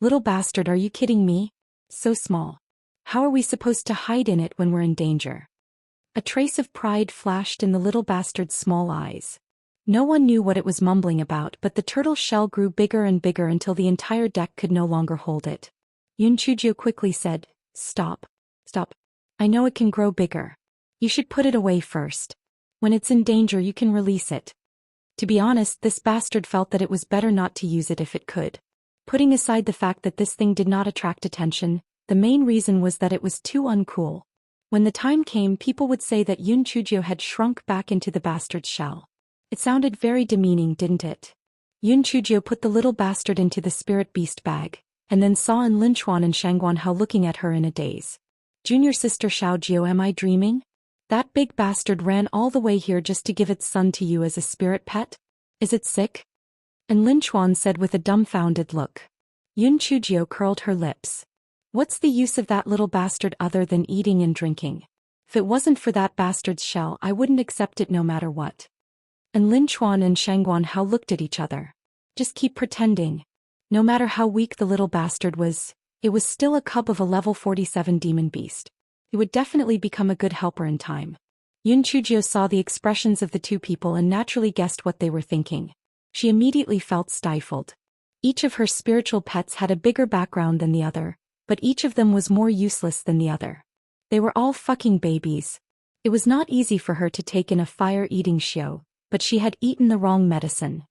"Little bastard, are you kidding me? So small. How are we supposed to hide in it when we're in danger?" A trace of pride flashed in the little bastard's small eyes. No one knew what it was mumbling about, but the turtle shell grew bigger and bigger until the entire deck could no longer hold it. Yunchujio quickly said, "Stop. Stop. I know it can grow bigger. You should put it away first. When it's in danger you can release it." To be honest, this bastard felt that it was better not to use it if it could. Putting aside the fact that this thing did not attract attention, the main reason was that it was too uncool. When the time came, people would say that Yunchujio had shrunk back into the bastard's shell. It sounded very demeaning, didn't it? Yunchujio put the little bastard into the spirit beast bag, and then saw Enlinchuan and Shangguanhao looking at her in a daze. "Junior sister Xiaojio, am I dreaming? That big bastard ran all the way here just to give its son to you as a spirit pet? Is it sick?" Enlinchuan said with a dumbfounded look. Yunchujio curled her lips. "What's the use of that little bastard other than eating and drinking? If it wasn't for that bastard's shell, I wouldn't accept it no matter what." Enlinchuan and Shangguanhao looked at each other. Just keep pretending. No matter how weak the little bastard was, it was still a cub of a level 47 demon beast. It would definitely become a good helper in time. Yunchujio saw the expressions of the two people and naturally guessed what they were thinking. She immediately felt stifled. Each of her spiritual pets had a bigger background than the other, but each of them was more useless than the other. They were all fucking babies. It was not easy for her to take in a fire-eating Xiao, but she had eaten the wrong medicine.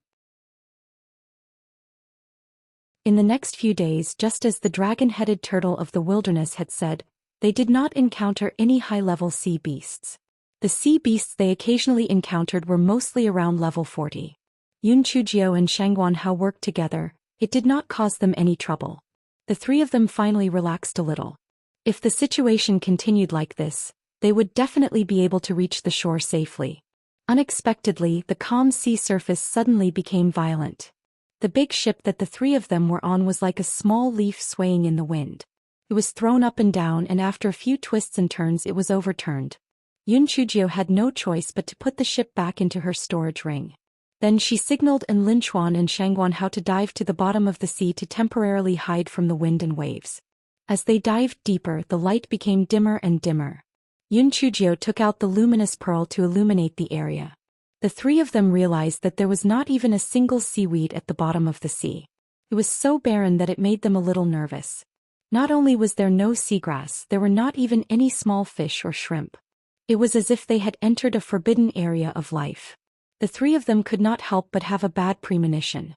In the next few days, just as the dragon-headed turtle of the wilderness had said, they did not encounter any high-level sea beasts. The sea beasts they occasionally encountered were mostly around level 40. Yunchujio and Shangguanhao worked together. It did not cause them any trouble. The three of them finally relaxed a little. If the situation continued like this, they would definitely be able to reach the shore safely. Unexpectedly, the calm sea surface suddenly became violent. The big ship that the three of them were on was like a small leaf swaying in the wind. It was thrown up and down, and after a few twists and turns it was overturned. Yunchujio had no choice but to put the ship back into her storage ring. Then she signaled Enlinchuan and Shangguanhao to dive to the bottom of the sea to temporarily hide from the wind and waves. As they dived deeper, the light became dimmer and dimmer. Yunchujio took out the luminous pearl to illuminate the area. The three of them realized that there was not even a single seaweed at the bottom of the sea. It was so barren that it made them a little nervous. Not only was there no seagrass, there were not even any small fish or shrimp. It was as if they had entered a forbidden area of life. The three of them could not help but have a bad premonition.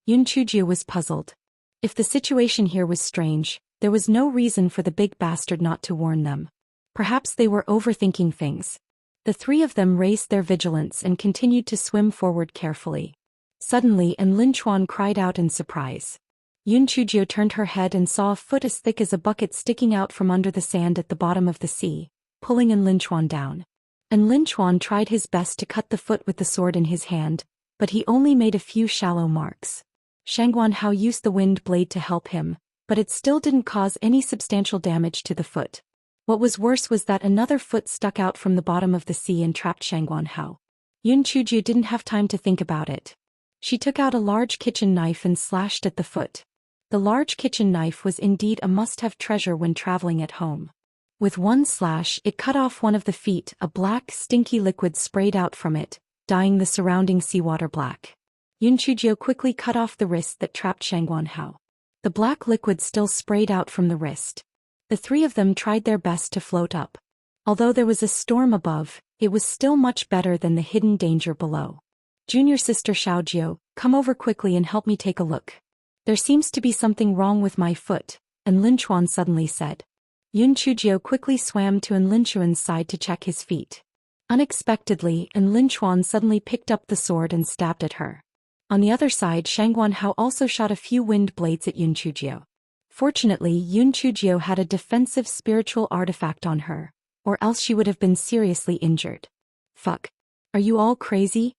Yunchujio was puzzled. If the situation here was strange, there was no reason for the big bastard not to warn them. Perhaps they were overthinking things. The three of them raised their vigilance and continued to swim forward carefully. Suddenly, Enlinchuan cried out in surprise. Yunchujio turned her head and saw a foot as thick as a bucket sticking out from under the sand at the bottom of the sea, pulling Enlinchuan down. Enlinchuan tried his best to cut the foot with the sword in his hand, but he only made a few shallow marks. Shangguanhao used the wind blade to help him, but it still didn't cause any substantial damage to the foot. What was worse was that another foot stuck out from the bottom of the sea and trapped Shangguanhao. Yunchujio didn't have time to think about it. She took out a large kitchen knife and slashed at the foot. The large kitchen knife was indeed a must-have treasure when traveling at home. With one slash, it cut off one of the feet. A black, stinky liquid sprayed out from it, dyeing the surrounding seawater black. Yunchujio quickly cut off the wrist that trapped Shangguanhao. The black liquid still sprayed out from the wrist. The three of them tried their best to float up. Although there was a storm above, it was still much better than the hidden danger below. "Junior sister Xiaojio, come over quickly and help me take a look. There seems to be something wrong with my foot," Enlinchuan suddenly said. Yunchujio quickly swam to Enlinchuan's side to check his feet. Unexpectedly, Enlinchuan suddenly picked up the sword and stabbed at her. On the other side, Shangguanhao also shot a few wind blades at Yunchujio. Fortunately, Yunchujio had a defensive spiritual artifact on her, or else she would have been seriously injured. "Fuck. Are you all crazy?"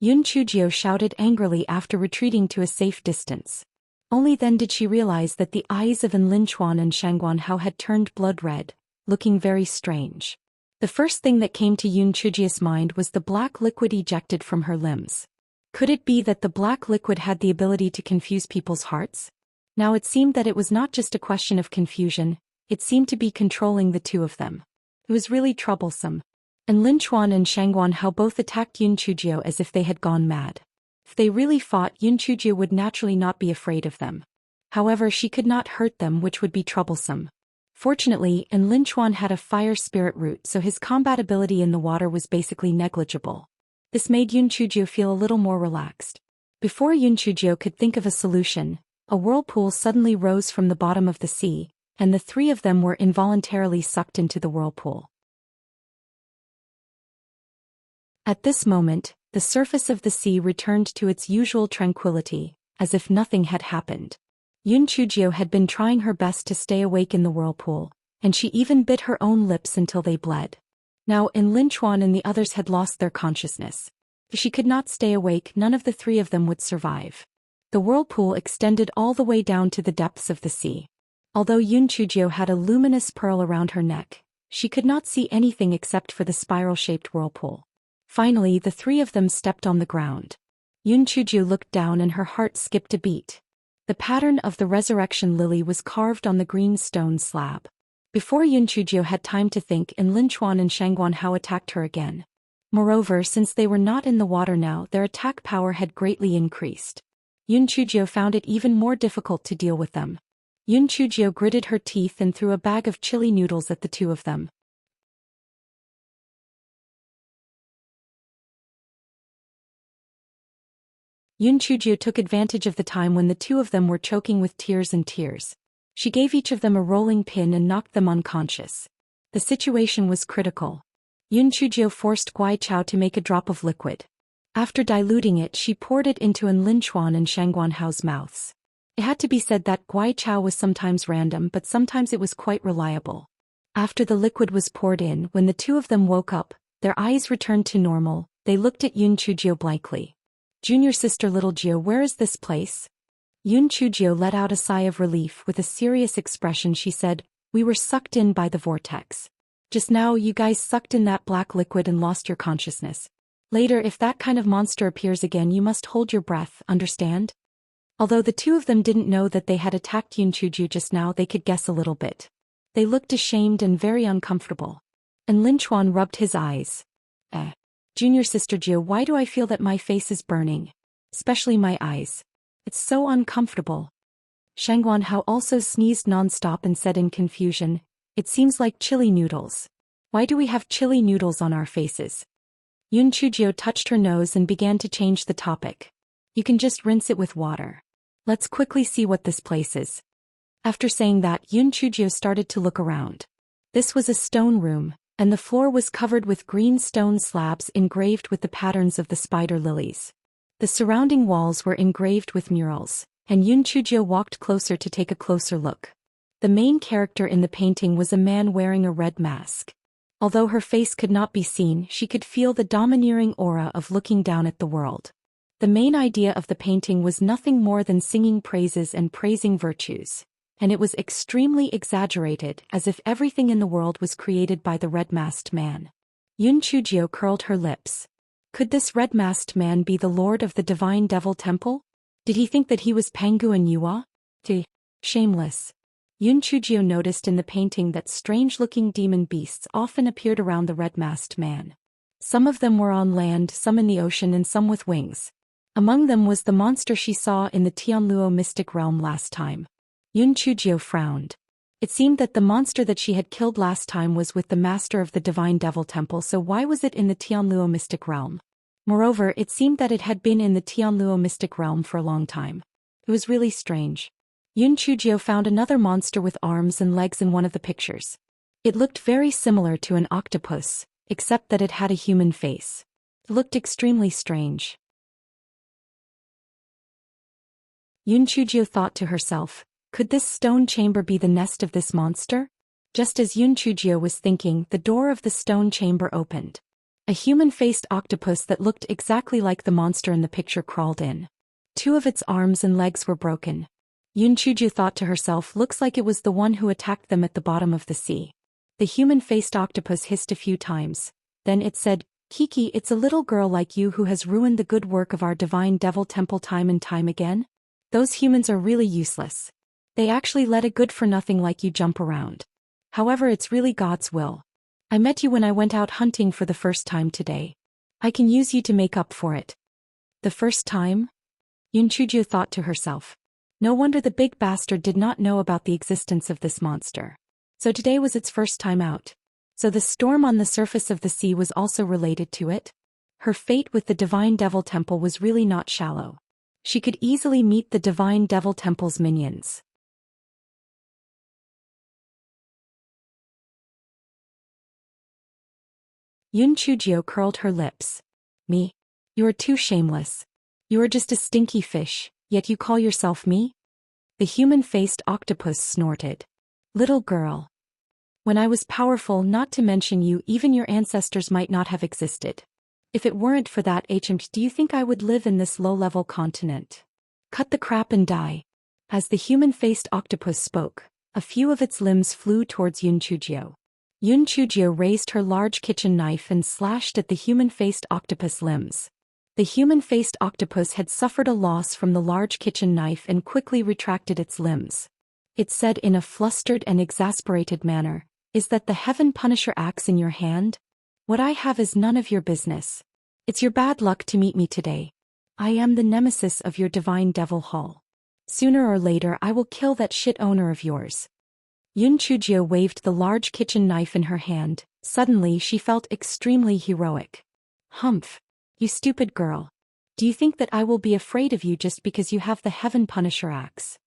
Yunchujio shouted angrily after retreating to a safe distance. Only then did she realize that the eyes of Enlinchuan and Shangguanhao had turned blood red, looking very strange. The first thing that came to Yunchujio's mind was the black liquid ejected from her limbs. Could it be that the black liquid had the ability to confuse people's hearts? Now it seemed that it was not just a question of confusion, It seemed to be controlling the two of them. It was really troublesome. And Lin Chuan and Shangguan Hao both attacked Yun Chujio as if they had gone mad. If they really fought, Yun Chujio would naturally not be afraid of them. However, she could not hurt them, which would be troublesome. Fortunately, Lin Chuan had a fire spirit root, so his combat ability in the water was basically negligible. This made Yun Chujio feel a little more relaxed. Before Yun Chujio could think of a solution, a whirlpool suddenly rose from the bottom of the sea, and the three of them were involuntarily sucked into the whirlpool. At this moment, the surface of the sea returned to its usual tranquility, as if nothing had happened. Yun Chujio had been trying her best to stay awake in the whirlpool, and she even bit her own lips until they bled. Now, Lin Chuan and the others had lost their consciousness. If she could not stay awake, none of the three of them would survive. The whirlpool extended all the way down to the depths of the sea. Although Yun Chujio had a luminous pearl around her neck, she could not see anything except for the spiral-shaped whirlpool. Finally, the three of them stepped on the ground. Yun Chujio looked down and her heart skipped a beat. The pattern of the resurrection lily was carved on the green stone slab. Before Yun Chujio had time to think, Lin Chuan and Shangguan Hao attacked her again. Moreover, since they were not in the water now, their attack power had greatly increased. Yun Chujio found it even more difficult to deal with them. Yun Chujio gritted her teeth and threw a bag of chili noodles at the two of them. Yun Chujio took advantage of the time when the two of them were choking with tears and tears. She gave each of them a rolling pin and knocked them unconscious. The situation was critical. Yun Chujio forced Guai Chao to make a drop of liquid. After diluting it, she poured it into Lin Chuan and Shangguan Hao's mouths. It had to be said that Guai Chao was sometimes random, but sometimes it was quite reliable. After the liquid was poured in, when the two of them woke up, their eyes returned to normal. They looked at Yun Chujio blankly. "Junior sister Little Gio, where is this place?" Yun Chujio let out a sigh of relief. With a serious expression she said, "We were sucked in by the vortex. Just now you guys sucked in that black liquid and lost your consciousness. Later, if that kind of monster appears again, you must hold your breath, understand?" Although the two of them didn't know that they had attacked Yun Chujio just now, they could guess a little bit. They looked ashamed and very uncomfortable. And Lin Chuan rubbed his eyes. Junior sister Gio, why do I feel that my face is burning? Especially my eyes. It's so uncomfortable." Shangguan Hao also sneezed non-stop and said in confusion, "It seems like chili noodles. Why do we have chili noodles on our faces?" Yun Chujio touched her nose and began to change the topic. "You can just rinse it with water. Let's quickly see what this place is." After saying that, Yun Chujio started to look around. This was a stone room, and the floor was covered with green stone slabs engraved with the patterns of the spider lilies. The surrounding walls were engraved with murals, and Yun Chujio walked closer to take a closer look. The main character in the painting was a man wearing a red mask. Although her face could not be seen, she could feel the domineering aura of looking down at the world. The main idea of the painting was nothing more than singing praises and praising virtues, and it was extremely exaggerated, as if everything in the world was created by the red-masked man. Yun Chujio curled her lips. Could this red-masked man be the lord of the Divine Devil Temple? Did he think that he was Pangu and Yua? Shameless. Yun Chujio noticed in the painting that strange-looking demon beasts often appeared around the red-masked man. Some of them were on land, some in the ocean, and some with wings. Among them was the monster she saw in the Tianluo mystic realm last time. Yun Chujio frowned. It seemed that the monster that she had killed last time was with the master of the Divine Devil Temple, so why was it in the Tianluo mystic realm? Moreover, it seemed that it had been in the Tianluo mystic realm for a long time. It was really strange. Yun Chujio found another monster with arms and legs in one of the pictures. It looked very similar to an octopus, except that it had a human face. It looked extremely strange. Yun Chujio thought to herself, could this stone chamber be the nest of this monster? Just as Yun Chujio was thinking, the door of the stone chamber opened. A human-faced octopus that looked exactly like the monster in the picture crawled in. Two of its arms and legs were broken. Yun Chujio thought to herself, looks like it was the one who attacked them at the bottom of the sea. The human-faced octopus hissed a few times. Then it said, "Kiki, it's a little girl like you who has ruined the good work of our Divine Devil Temple time and time again. Those humans are really useless. They actually let a good-for-nothing like you jump around. However, it's really God's will. I met you when I went out hunting for the first time today. I can use you to make up for it. The first time? Yunchujio thought to herself. No wonder the big bastard did not know about the existence of this monster. So today was its first time out. So the storm on the surface of the sea was also related to it? Her fate with the Divine Devil Temple was really not shallow. She could easily meet the Divine Devil Temple's minions. Yunchujio curled her lips. Me? You are too shameless. You are just a stinky fish, yet you call yourself me? The human-faced octopus snorted. Little girl. When I was powerful, not to mention you, even your ancestors might not have existed. If it weren't for that Untamed, do you think I would live in this low-level continent? Cut the crap and die. As the human-faced octopus spoke, a few of its limbs flew towards Yunchujio. Yunchujio raised her large kitchen knife and slashed at the human-faced octopus limbs. The human-faced octopus had suffered a loss from the large kitchen knife and quickly retracted its limbs. It said in a flustered and exasperated manner, "Is that the Heaven Punisher axe in your hand? What I have is none of your business. It's your bad luck to meet me today. I am the nemesis of your Divine Devil Hall. Sooner or later I will kill that shit owner of yours." Yunchujio waved the large kitchen knife in her hand. Suddenly she felt extremely heroic. Humph. You stupid girl. Do you think that I will be afraid of you just because you have the Heaven Punisher axe?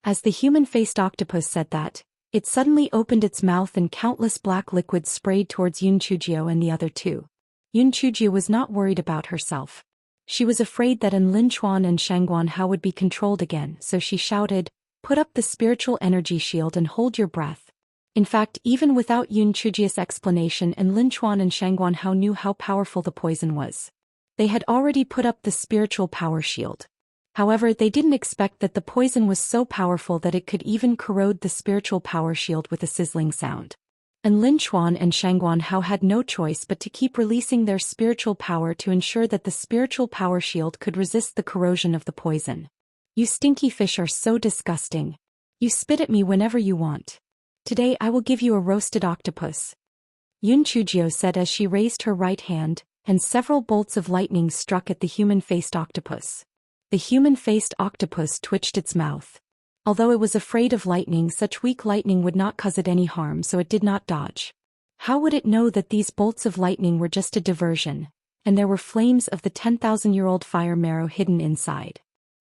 As the human-faced octopus said that, it suddenly opened its mouth and countless black liquids sprayed towards Yunchujio and the other two. Yunchujio was not worried about herself. She was afraid that Enlinchuan and Shangguanhao would be controlled again, so she shouted, "Put up the spiritual energy shield and hold your breath." In fact, even without Yunchujio's explanation, Enlinchuan and Shangguanhao knew how powerful the poison was. They had already put up the spiritual power shield. However, they didn't expect that the poison was so powerful that it could even corrode the spiritual power shield with a sizzling sound. And Linchuan and Shangguanhao had no choice but to keep releasing their spiritual power to ensure that the spiritual power shield could resist the corrosion of the poison. You stinky fish are so disgusting. You spit at me whenever you want. Today I will give you a roasted octopus. Yunchujio said as she raised her right hand, and several bolts of lightning struck at the human-faced octopus. The human-faced octopus twitched its mouth. Although it was afraid of lightning, such weak lightning would not cause it any harm, so it did not dodge. How would it know that these bolts of lightning were just a diversion, and there were flames of the 10,000-year-old fire marrow hidden inside?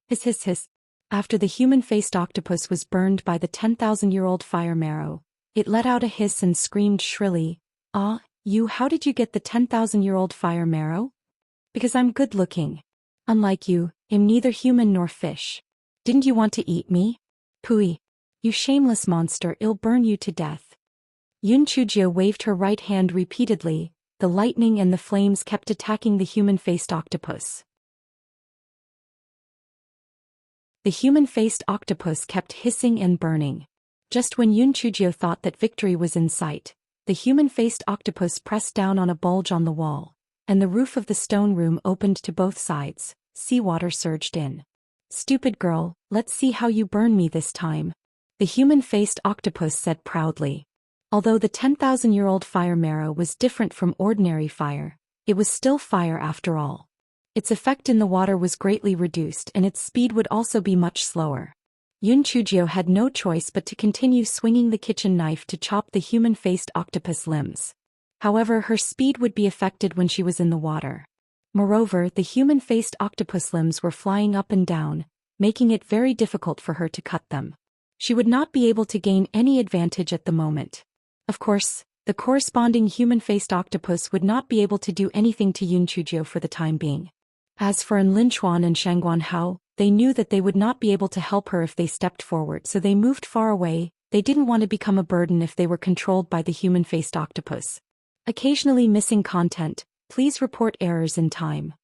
Hiss hiss hiss. After the human-faced octopus was burned by the 10,000-year-old fire marrow, it let out a hiss and screamed shrilly, "Ah, you, how did you get the 10,000-year-old fire marrow?" "Because I'm good-looking. Unlike you, I'm neither human nor fish. Didn't you want to eat me? Pooey. You shameless monster, I'll burn you to death." Yunchujio waved her right hand repeatedly. The lightning and the flames kept attacking the human-faced octopus. The human-faced octopus kept hissing and burning. Just when Yunchujio thought that victory was in sight, the human-faced octopus pressed down on a bulge on the wall, and the roof of the stone room opened to both sides. Seawater surged in. "Stupid girl, let's see how you burn me this time," the human-faced octopus said proudly. Although the 10,000-year-old fire marrow was different from ordinary fire, it was still fire after all. Its effect in the water was greatly reduced and its speed would also be much slower. Yunchujio had no choice but to continue swinging the kitchen knife to chop the human-faced octopus limbs. However, her speed would be affected when she was in the water. Moreover, the human-faced octopus limbs were flying up and down, making it very difficult for her to cut them. She would not be able to gain any advantage at the moment. Of course, the corresponding human-faced octopus would not be able to do anything to Yunchujio for the time being. As for Enlinchuan and Shangguanhao, they knew that they would not be able to help her if they stepped forward, so they moved far away. They didn't want to become a burden if they were controlled by the human-faced octopus. Occasionally missing content. Please report errors in time.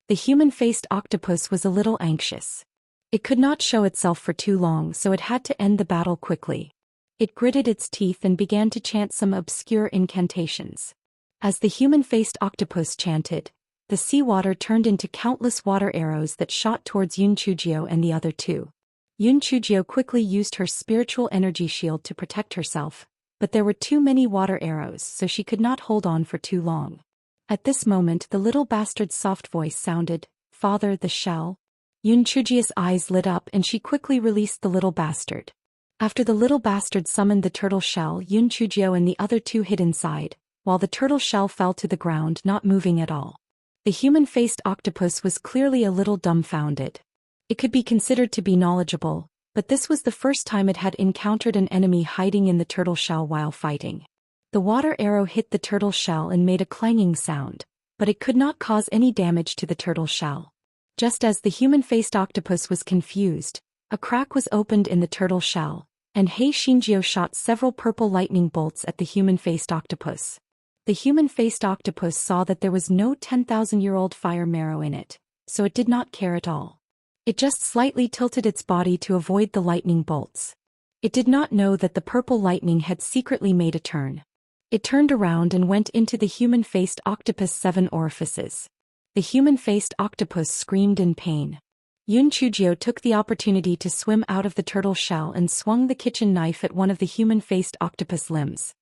The human-faced octopus was a little anxious. It could not show itself for too long, so it had to end the battle quickly. It gritted its teeth and began to chant some obscure incantations. As the human-faced octopus chanted, The seawater turned into countless water arrows that shot towards Yun Chujio and the other two. Yun Chujio quickly used her spiritual energy shield to protect herself, but there were too many water arrows, so she could not hold on for too long. At this moment, the little bastard's soft voice sounded, "Father, the shell?" Yun Chujio's eyes lit up and she quickly released the little bastard. After the little bastard summoned the turtle shell, Yun Chujio and the other two hid inside, while the turtle shell fell to the ground, not moving at all. The human-faced octopus was clearly a little dumbfounded. It could be considered to be knowledgeable, but this was the first time it had encountered an enemy hiding in the turtle shell while fighting. The water arrow hit the turtle shell and made a clanging sound, but it could not cause any damage to the turtle shell. Just as the human-faced octopus was confused, a crack was opened in the turtle shell, and Hei Shinjio shot several purple lightning bolts at the human-faced octopus. The human-faced octopus saw that there was no 10,000-year-old fire marrow in it, so it did not care at all. It just slightly tilted its body to avoid the lightning bolts. It did not know that the purple lightning had secretly made a turn. It turned around and went into the human-faced octopus' 7 orifices. The human-faced octopus screamed in pain. Yun Chujio took the opportunity to swim out of the turtle shell and swung the kitchen knife at one of the human-faced octopus limbs.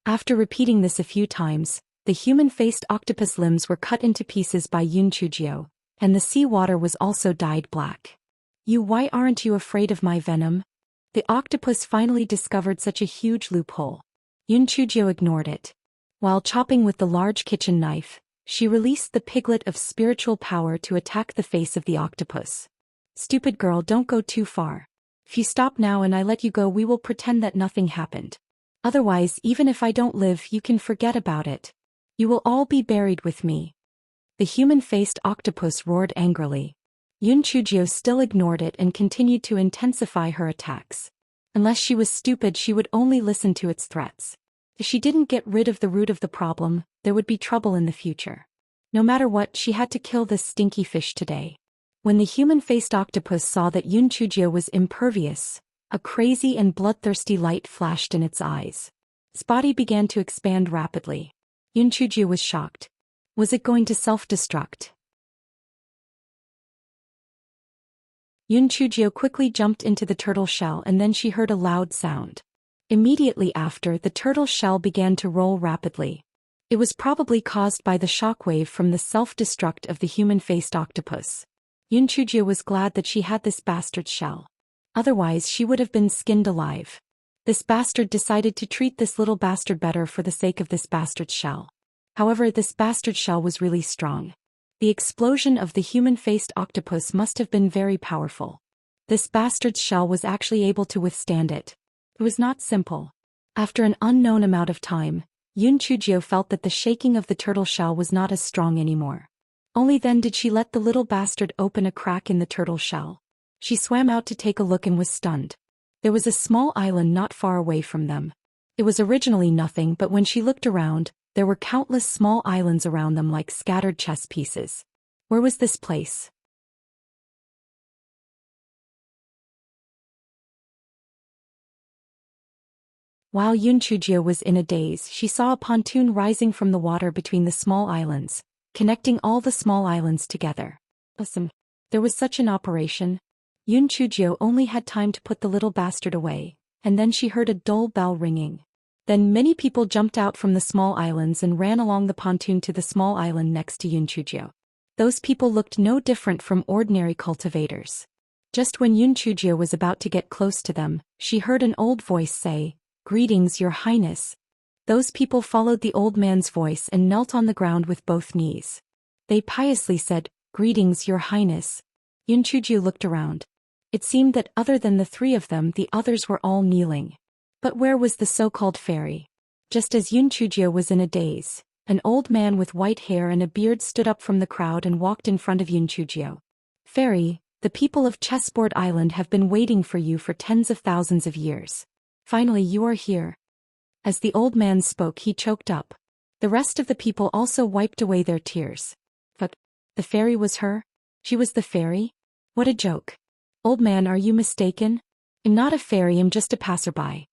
After repeating this a few times, the human-faced octopus limbs were cut into pieces by Yun Chujio, and the seawater was also dyed black. Why aren't you afraid of my venom? The octopus finally discovered such a huge loophole. Yun Chujio ignored it. While chopping with the large kitchen knife, she released the piglet of spiritual power to attack the face of the octopus. Stupid girl, don't go too far. If you stop now and I let you go, we will pretend that nothing happened. Otherwise, even if I don't live, you can forget about it. You will all be buried with me. The human-faced octopus roared angrily. Yun Chujio still ignored it and continued to intensify her attacks. Unless she was stupid, she would only listen to its threats. If she didn't get rid of the root of the problem, there would be trouble in the future. No matter what, she had to kill this stinky fish today. When the human-faced octopus saw that Yun Chujio was impervious, a crazy and bloodthirsty light flashed in its eyes. Its body began to expand rapidly. Yun Chujio was shocked. Was it going to self-destruct? Yun Chujio quickly jumped into the turtle shell and then she heard a loud sound. Immediately after, the turtle shell began to roll rapidly. It was probably caused by the shockwave from the self-destruct of the human-faced octopus. Yun Chujio was glad that she had this bastard shell. Otherwise, she would have been skinned alive. This bastard decided to treat this little bastard better for the sake of this bastard's shell. However, this bastard shell was really strong. The explosion of the human-faced octopus must have been very powerful. This bastard's shell was actually able to withstand it. It was not simple. After an unknown amount of time, Yun Chujio felt that the shaking of the turtle shell was not as strong anymore. Only then did she let the little bastard open a crack in the turtle shell. She swam out to take a look and was stunned. There was a small island not far away from them. It was originally nothing, but when she looked around, there were countless small islands around them like scattered chess pieces. Where was this place? While Yun Chujio was in a daze, she saw a pontoon rising from the water between the small islands, connecting all the small islands together. Awesome. There was such an operation. Yun Chujio only had time to put the little bastard away, and then she heard a dull bell ringing. Then many people jumped out from the small islands and ran along the pontoon to the small island next to Yun Chujio. Those people looked no different from ordinary cultivators. Just when Yun Chujio was about to get close to them, she heard an old voice say, "Greetings, Your Highness." Those people followed the old man's voice and knelt on the ground with both knees. They piously said, "Greetings, Your Highness." Yun Chujio looked around. It seemed that other than the three of them, the others were all kneeling. But where was the so-called fairy? Just as Yun Chujio was in a daze, an old man with white hair and a beard stood up from the crowd and walked in front of Yun Chujio. "Fairy, the people of Chessboard Island have been waiting for you for tens of thousands of years. Finally, you are here." As the old man spoke, he choked up. The rest of the people also wiped away their tears. But the fairy was her? She was the fairy? What a joke. "Old man, are you mistaken? I'm not a fairy, I'm just a passerby."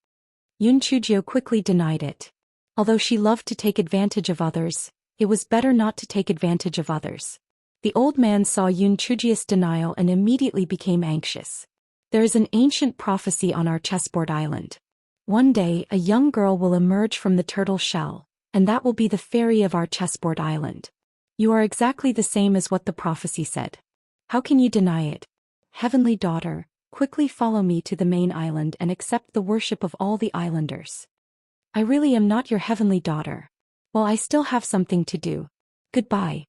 Yun Chujio quickly denied it. Although she loved to take advantage of others, It was better not to take advantage of others. The old man saw Yun Chujia's denial and immediately became anxious. There is an ancient prophecy on our chessboard island. One day, a young girl will emerge from the turtle shell, and that will be the fairy of our chessboard island. You are exactly the same as what the prophecy said. How can you deny it? Heavenly daughter, quickly follow me to the main island and accept the worship of all the islanders. I really am not your heavenly daughter. Well, I still have something to do. Goodbye.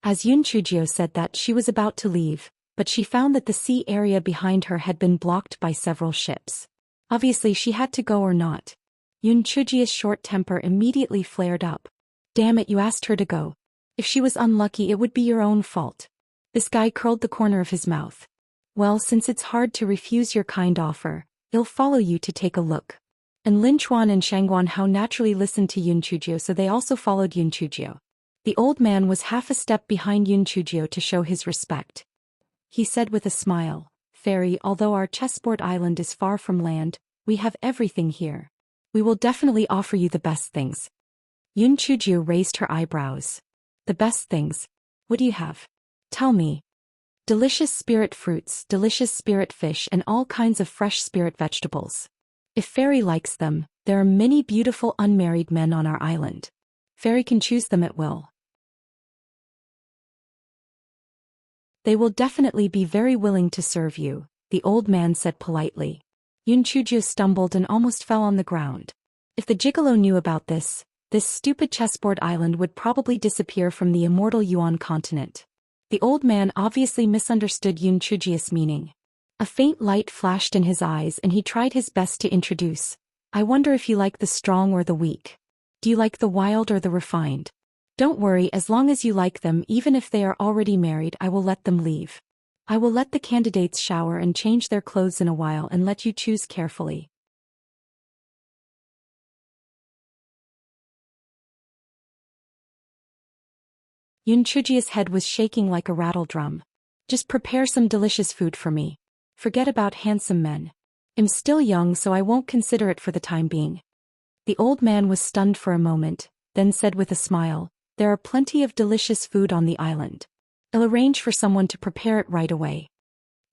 As Yun Chujio said that, she was about to leave, but she found that the sea area behind her had been blocked by several ships. Obviously she had to go or not. Yun Chujia's short temper immediately flared up. Damn it, you asked her to go. If she was unlucky, it would be your own fault. This guy curled the corner of his mouth. Well, since it's hard to refuse your kind offer, I'll follow you to take a look. And Lin Chuan and Shang Guanhao naturally listened to Yun Chujio, so they also followed Yun Chujio. The old man was half a step behind Yun Chujio to show his respect. He said with a smile, Fairy, although our chessboard island is far from land, we have everything here. We will definitely offer you the best things. Yun Chujio raised her eyebrows. The best things? What do you have? Tell me. Delicious spirit fruits, delicious spirit fish, and all kinds of fresh spirit vegetables. If Fairy likes them, there are many beautiful unmarried men on our island. Fairy can choose them at will. They will definitely be very willing to serve you, the old man said politely. Yun Chujio stumbled and almost fell on the ground. If the gigolo knew about this stupid chessboard island would probably disappear from the immortal Yuan continent. The old man obviously misunderstood Yun Chujio's meaning. A faint light flashed in his eyes and he tried his best to introduce. I wonder if you like the strong or the weak. Do you like the wild or the refined? Don't worry, as long as you like them, even if they are already married, I will let them leave. I will let the candidates shower and change their clothes in a while and let you choose carefully. Yun Chujio's head was shaking like a rattle drum. Just prepare some delicious food for me. Forget about handsome men. I'm still young, so I won't consider it for the time being. The old man was stunned for a moment, then said with a smile, There are plenty of delicious food on the island. I'll arrange for someone to prepare it right away.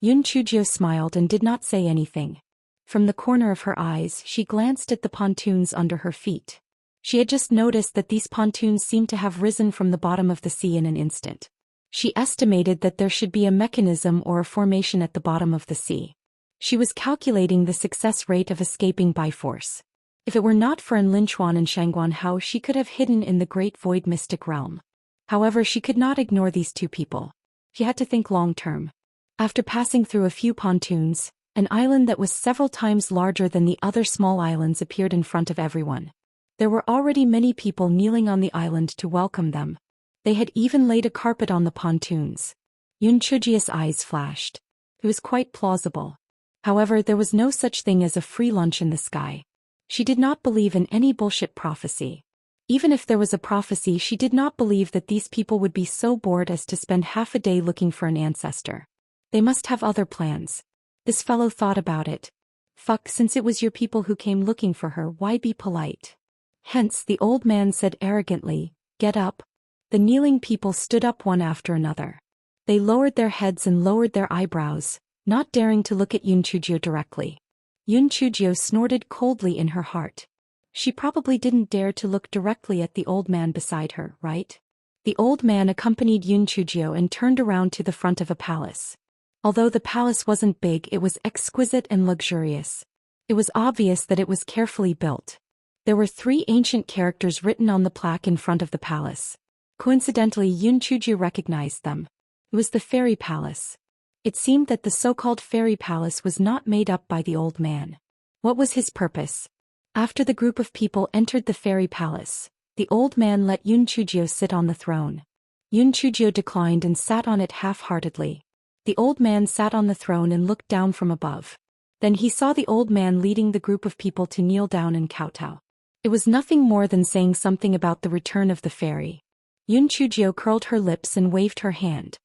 Yun Chujio smiled and did not say anything. From the corner of her eyes, she glanced at the pontoons under her feet. She had just noticed that these pontoons seemed to have risen from the bottom of the sea in an instant. She estimated that there should be a mechanism or a formation at the bottom of the sea. She was calculating the success rate of escaping by force. If it were not for Lin Chuan and Shang Guanhao, she could have hidden in the great void mystic realm. However, she could not ignore these two people. She had to think long-term. After passing through a few pontoons, an island that was several times larger than the other small islands appeared in front of everyone. There were already many people kneeling on the island to welcome them. They had even laid a carpet on the pontoons. Yun Chujio's eyes flashed. It was quite plausible. However, there was no such thing as a free lunch in the sky. She did not believe in any bullshit prophecy. Even if there was a prophecy, she did not believe that these people would be so bored as to spend half a day looking for an ancestor. They must have other plans. This fellow thought about it. Fuck, since it was your people who came looking for her, why be polite? Hence, the old man said arrogantly, Get up. The kneeling people stood up one after another. They lowered their heads and lowered their eyebrows, not daring to look at Yun Chujio directly. Yun Chujio snorted coldly in her heart. She probably didn't dare to look directly at the old man beside her, right? The old man accompanied Yun Chujio and turned around to the front of a palace. Although the palace wasn't big, it was exquisite and luxurious. It was obvious that it was carefully built. There were 3 ancient characters written on the plaque in front of the palace. Coincidentally, Yun Chujio recognized them. It was the fairy palace. It seemed that the so-called fairy palace was not made up by the old man. What was his purpose? After the group of people entered the fairy palace, the old man let Yun Chujio sit on the throne. Yun Chujio declined and sat on it half-heartedly. The old man sat on the throne and looked down from above. Then he saw the old man leading the group of people to kneel down and kowtow. It was nothing more than saying something about the return of the fairy. Yun Chujio curled her lips and waved her hand.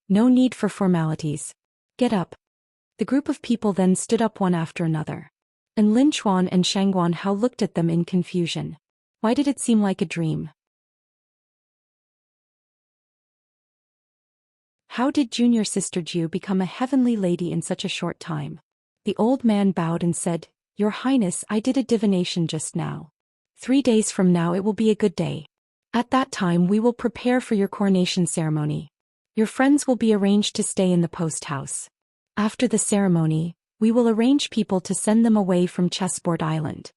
No need for formalities. Get up. The group of people then stood up one after another. And Lin Chuan and Shang Guanhao looked at them in confusion. Why did it seem like a dream? How did junior sister Ju become a heavenly lady in such a short time? The old man bowed and said, Your Highness, I did a divination just now. 3 days from now it will be a good day. At that time we will prepare for your coronation ceremony. Your friends will be arranged to stay in the post house. After the ceremony, we will arrange people to send them away from Chessboard Island.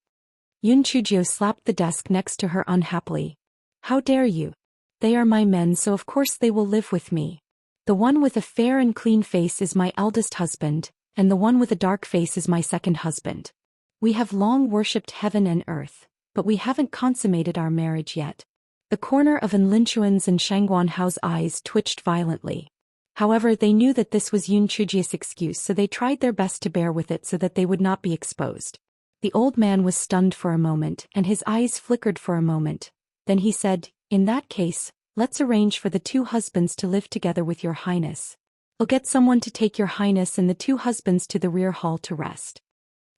Yun Chujio slapped the desk next to her unhappily. How dare you? They are my men, so of course they will live with me. The one with a fair and clean face is my eldest husband, and the one with a dark face is my second husband. We have long worshipped heaven and earth, but we haven't consummated our marriage yet. The corner of Enlinchuan's and Shangguan Hao's eyes twitched violently. However, they knew that this was Yun Chujie's excuse, so they tried their best to bear with it so that they would not be exposed. The old man was stunned for a moment, and his eyes flickered for a moment. Then he said, In that case, let's arrange for the 2 husbands to live together with your highness. I'll get someone to take your highness and the 2 husbands to the rear hall to rest.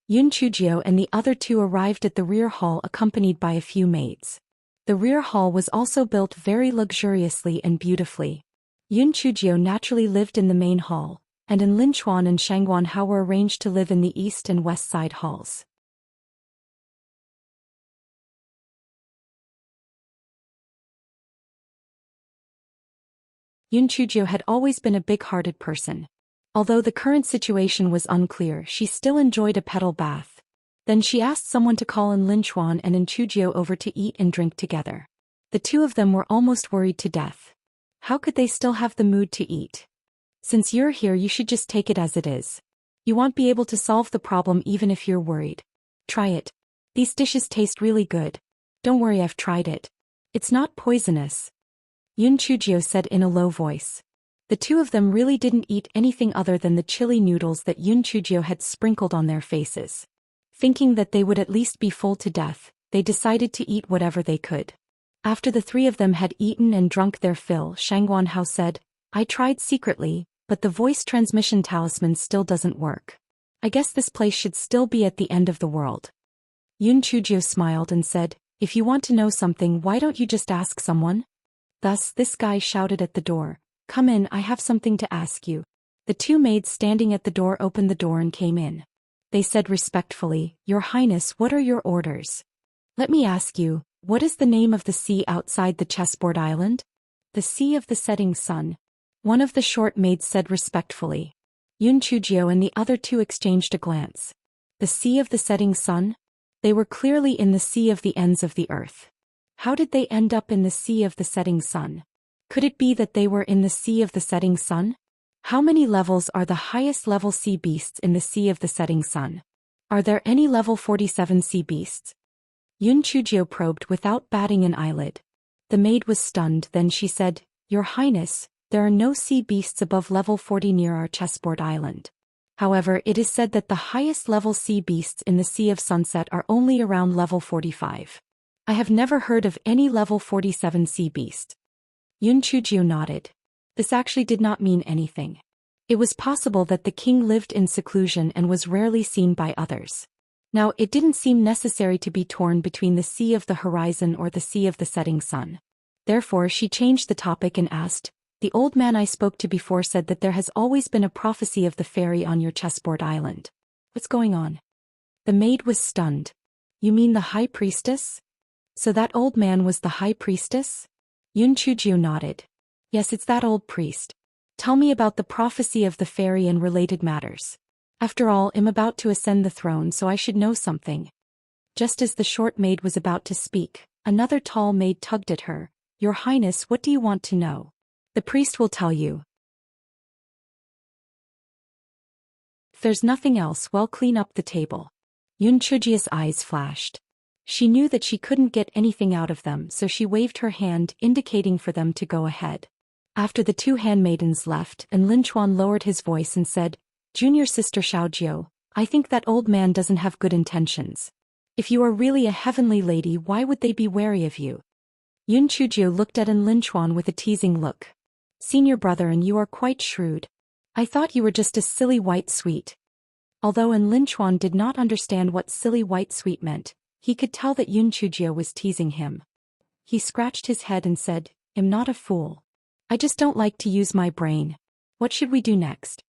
Yun Chujio and the other 2 arrived at the rear hall accompanied by a few maids. The rear hall was also built very luxuriously and beautifully. Yun Chujio naturally lived in the main hall, and Enlinchuan and Shangguan Hao were arranged to live in the east and west side halls. Yun Chujio had always been a big-hearted person. Although the current situation was unclear, she still enjoyed a petal bath. Then she asked someone to call Enlinchuan and Enchujio over to eat and drink together. The 2 of them were almost worried to death. How could they still have the mood to eat? Since you're here, you should just take it as it is. You won't be able to solve the problem even if you're worried. Try it. These dishes taste really good. Don't worry, I've tried it. It's not poisonous. Yun Chujio said in a low voice. The 2 of them really didn't eat anything other than the chili noodles that Yun Chujio had sprinkled on their faces. Thinking that they would at least be full to death, they decided to eat whatever they could. After the 3 of them had eaten and drunk their fill, Shangguan Hao said, I tried secretly, but the voice transmission talisman still doesn't work. I guess this place should still be at the end of the world. Yun Chujio smiled and said, If you want to know something, why don't you just ask someone? Thus, this guy shouted at the door, Come in, I have something to ask you. The 2 maids standing at the door opened the door and came in. They said respectfully, Your Highness, what are your orders? Let me ask you, what is the name of the sea outside the Chessboard Island? The Sea of the Setting Sun. One of the short maids said respectfully. Yun Chujio and the other 2 exchanged a glance. The Sea of the Setting Sun? They were clearly in the Sea of the Ends of the Earth. How did they end up in the Sea of the Setting Sun? Could it be that they were in the Sea of the Setting Sun? How many levels are the highest level sea beasts in the Sea of the Setting Sun? Are there any level 47 sea beasts? Yun Chujio probed without batting an eyelid. The maid was stunned, then she said, Your Highness, there are no sea beasts above level 40 near our Chessboard Island. However, it is said that the highest level sea beasts in the Sea of Sunset are only around level 45. I have never heard of any level 47 sea beast. Yun Chujio nodded. This actually did not mean anything. It was possible that the king lived in seclusion and was rarely seen by others. Now, it didn't seem necessary to be torn between the Sea of the Horizon or the Sea of the Setting Sun. Therefore, she changed the topic and asked, The old man I spoke to before said that there has always been a prophecy of the fairy on your Chessboard Island. What's going on? The maid was stunned. You mean the High Priestess? So that old man was the High Priestess? Yun Chujio nodded. Yes, it's that old priest. Tell me about the prophecy of the fairy and related matters. After all, I'm about to ascend the throne, so I should know something. Just as the short maid was about to speak, another tall maid tugged at her. Your Highness, what do you want to know? The priest will tell you. If there's nothing else, well, clean up the table. Yun Chujio's eyes flashed. She knew that she couldn't get anything out of them, so she waved her hand, indicating for them to go ahead. After the 2 handmaidens left, and Linchuan lowered his voice and said, Junior sister Xiaojiu, I think that old man doesn't have good intentions. If you are really a heavenly lady, why would they be wary of you? Yun Chujio looked at Linchuan with a teasing look. Senior brother, and you are quite shrewd. I thought you were just a silly white sweet. Although Linchuan did not understand what silly white sweet meant, he could tell that Yun Chujio was teasing him. He scratched his head and said, I'm not a fool. I just don't like to use my brain. What should we do next?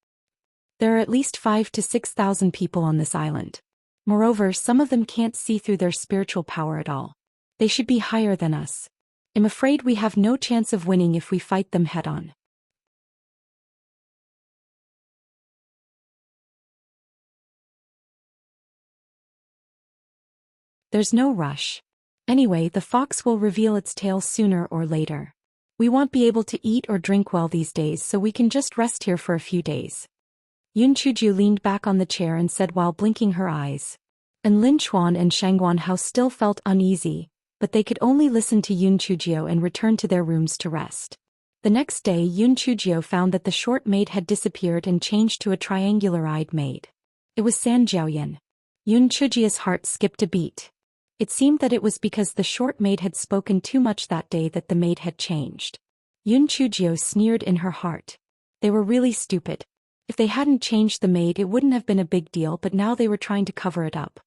There are at least 5 to 6,000 people on this island. Moreover, some of them can't see through their spiritual power at all. They should be higher than us. I'm afraid we have no chance of winning if we fight them head-on. There's no rush. Anyway, the fox will reveal its tail sooner or later. We won't be able to eat or drink well these days, so we can just rest here for a few days. Yun Chuju leaned back on the chair and said while blinking her eyes. And Lin Chuan and Shangguan Hao still felt uneasy, but they could only listen to Yun Chujio and return to their rooms to rest. The next day, Yun Chujio found that the short maid had disappeared and changed to a triangular-eyed maid. It was San Jiaoyan. Yun Chujio's heart skipped a beat. It seemed that it was because the short maid had spoken too much that day that the maid had changed. Yun Chujio sneered in her heart. They were really stupid. If they hadn't changed the maid, it wouldn't have been a big deal, but now they were trying to cover it up.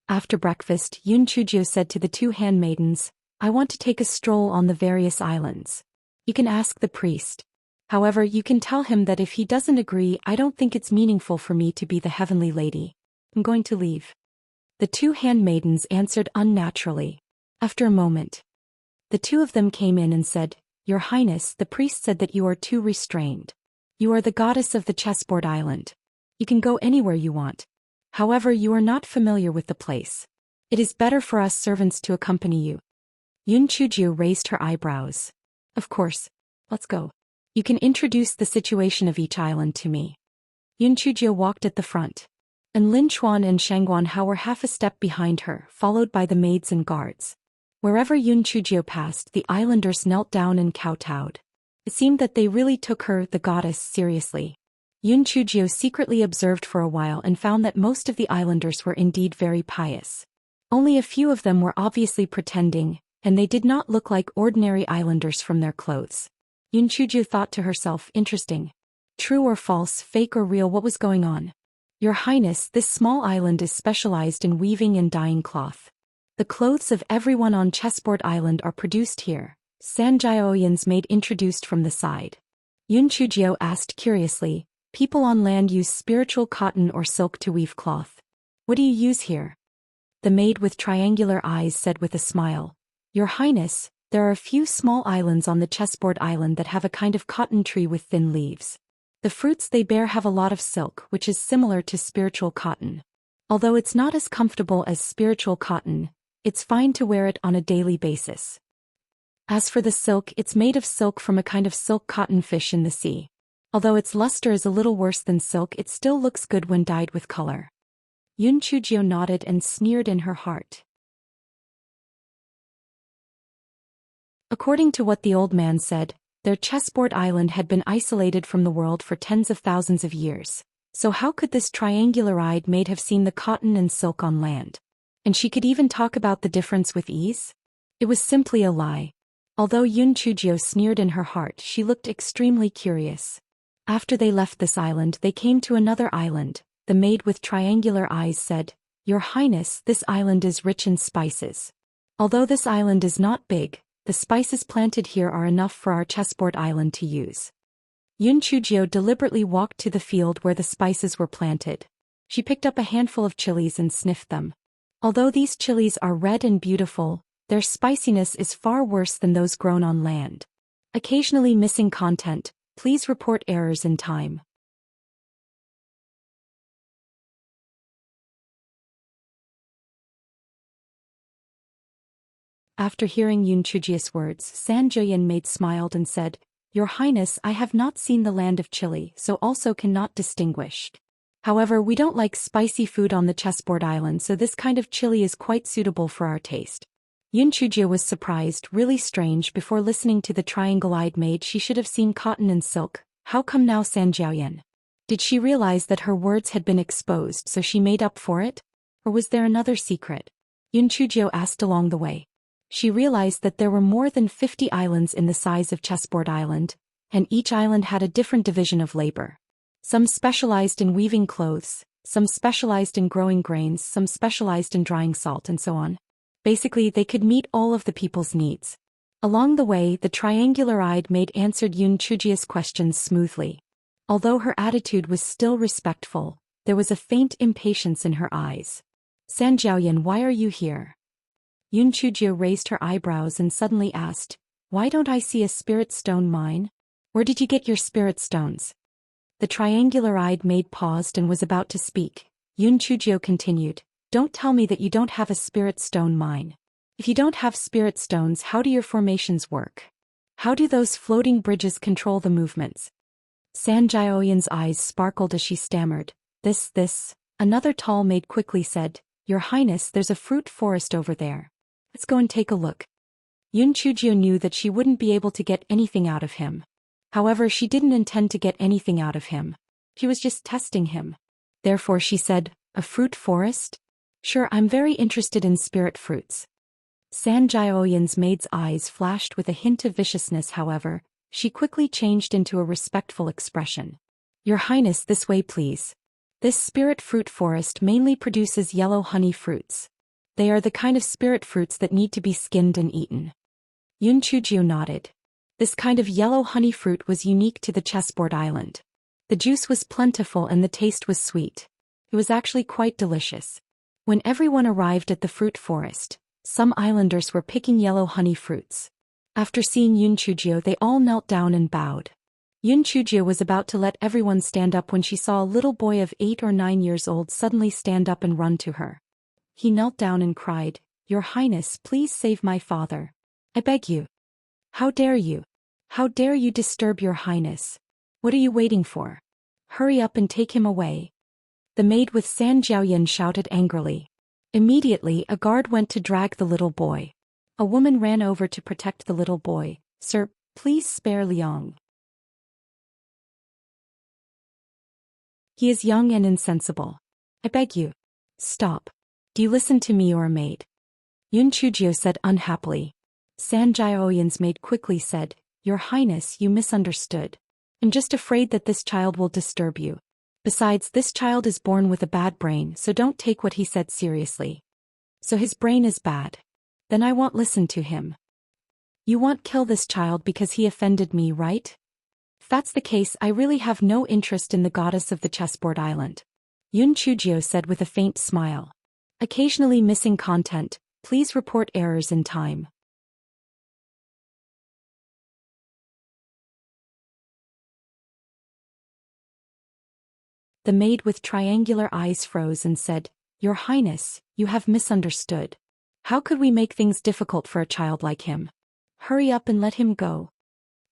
After breakfast, Yun Chujio said to the two handmaidens, I want to take a stroll on the various islands. You can ask the priest. However, you can tell him that if he doesn't agree, I don't think it's meaningful for me to be the heavenly lady. I'm going to leave. The two handmaidens answered unnaturally. After a moment, the two of them came in and said, Your Highness, the priest said that you are too restrained. You are the goddess of the chessboard island. You can go anywhere you want. However, you are not familiar with the place. It is better for us servants to accompany you. Yun Chujio raised her eyebrows. Of course. Let's go. You can introduce the situation of each island to me. Yun Chujio walked at the front. And Lin Chuan and Shangguan Hao were half a step behind her, followed by the maids and guards. Wherever Yun Chujio passed, the islanders knelt down and kowtowed. It seemed that they really took her, the goddess, seriously. Yun Chujio secretly observed for a while and found that most of the islanders were indeed very pious. Only a few of them were obviously pretending, and they did not look like ordinary islanders from their clothes. Yun Chujio thought to herself, interesting. True or false, fake or real, what was going on? Your Highness, this small island is specialized in weaving and dyeing cloth. The clothes of everyone on Chessboard Island are produced here. San Jiaoyan's maid introduced from the side. Yun Chujio asked curiously, people on land use spiritual cotton or silk to weave cloth. What do you use here? The maid with triangular eyes said with a smile, Your Highness, there are a few small islands on the Chessboard Island that have a kind of cotton tree with thin leaves. The fruits they bear have a lot of silk, which is similar to spiritual cotton. Although it's not as comfortable as spiritual cotton, it's fine to wear it on a daily basis. As for the silk, it's made of silk from a kind of silk cotton fish in the sea. Although its luster is a little worse than silk, it still looks good when dyed with color. Yun Chujio nodded and sneered in her heart. According to what the old man said, their chessboard island had been isolated from the world for tens of thousands of years. So how could this triangular-eyed maid have seen the cotton and silk on land? And she could even talk about the difference with ease? It was simply a lie. Although Yun Chujio sneered in her heart, she looked extremely curious. After they left this island, they came to another island. The maid with triangular eyes said, Your Highness, this island is rich in spices. Although this island is not big, the spices planted here are enough for our chessboard island to use. Yun Chujio deliberately walked to the field where the spices were planted. She picked up a handful of chilies and sniffed them. Although these chilies are red and beautiful, their spiciness is far worse than those grown on land. Occasionally missing content, please report errors in time. After hearing Yun Chujio's words, San Jiaoyan maid smiled and said, Your Highness, I have not seen the land of Chile, so also cannot distinguish. However, we don't like spicy food on the chessboard island, so this kind of chili is quite suitable for our taste. Yun Chujio was surprised, really strange. Before listening to the triangle-eyed maid, she should have seen cotton and silk. How come now San Jiaoyan? Did she realize that her words had been exposed, so she made up for it? Or was there another secret? Yun Chujio asked along the way. She realized that there were more than 50 islands in the size of Chessboard Island, and each island had a different division of labor. Some specialized in weaving clothes, some specialized in growing grains, some specialized in drying salt, and so on. Basically, they could meet all of the people's needs. Along the way, the triangular-eyed maid answered Yun Chujio's questions smoothly. Although her attitude was still respectful, there was a faint impatience in her eyes. San Jiaoyan, why are you here? Yun Chujio raised her eyebrows and suddenly asked, why don't I see a spirit stone mine? Where did you get your spirit stones? The triangular-eyed maid paused and was about to speak. Yun Chujio continued, don't tell me that you don't have a spirit stone mine. If you don't have spirit stones, how do your formations work? How do those floating bridges control the movements? San Jiaoyan's eyes sparkled as she stammered, this. Another tall maid quickly said, Your Highness, there's a fruit forest over there. Let's go and take a look. Yun Chujio knew that she wouldn't be able to get anything out of him. However, she didn't intend to get anything out of him. She was just testing him. Therefore she said, a fruit forest? Sure, I'm very interested in spirit fruits. San Jiaoyan's maid's eyes flashed with a hint of viciousness. However, she quickly changed into a respectful expression. Your Highness, this way please. This spirit fruit forest mainly produces yellow honey fruits. They are the kind of spirit fruits that need to be skinned and eaten. Yun Chujio nodded. This kind of yellow honey fruit was unique to the chessboard island. The juice was plentiful and the taste was sweet. It was actually quite delicious. When everyone arrived at the fruit forest, some islanders were picking yellow honey fruits. After seeing Yun Chujio, they all knelt down and bowed. Yun Chujio was about to let everyone stand up when she saw a little boy of 8 or 9 years old suddenly stand up and run to her. He knelt down and cried, Your Highness, please save my father. I beg you. How dare you? How dare you disturb Your Highness? What are you waiting for? Hurry up and take him away. The maid with San Jiaoyan shouted angrily. Immediately, a guard went to drag the little boy. A woman ran over to protect the little boy. Sir, please spare Liang. He is young and insensible. I beg you. Stop. Do you listen to me or a maid? Yun Chujio said unhappily. San Jiaoyan's maid quickly said, Your Highness, you misunderstood. I'm just afraid that this child will disturb you. Besides, this child is born with a bad brain, so don't take what he said seriously. So his brain is bad. Then I won't listen to him. You won't kill this child because he offended me, right? If that's the case, I really have no interest in the goddess of the chessboard island. Yun Chujio said with a faint smile. Occasionally missing content, please report errors in time. The maid with triangular eyes froze and said, Your Highness, you have misunderstood. How could we make things difficult for a child like him? Hurry up and let him go.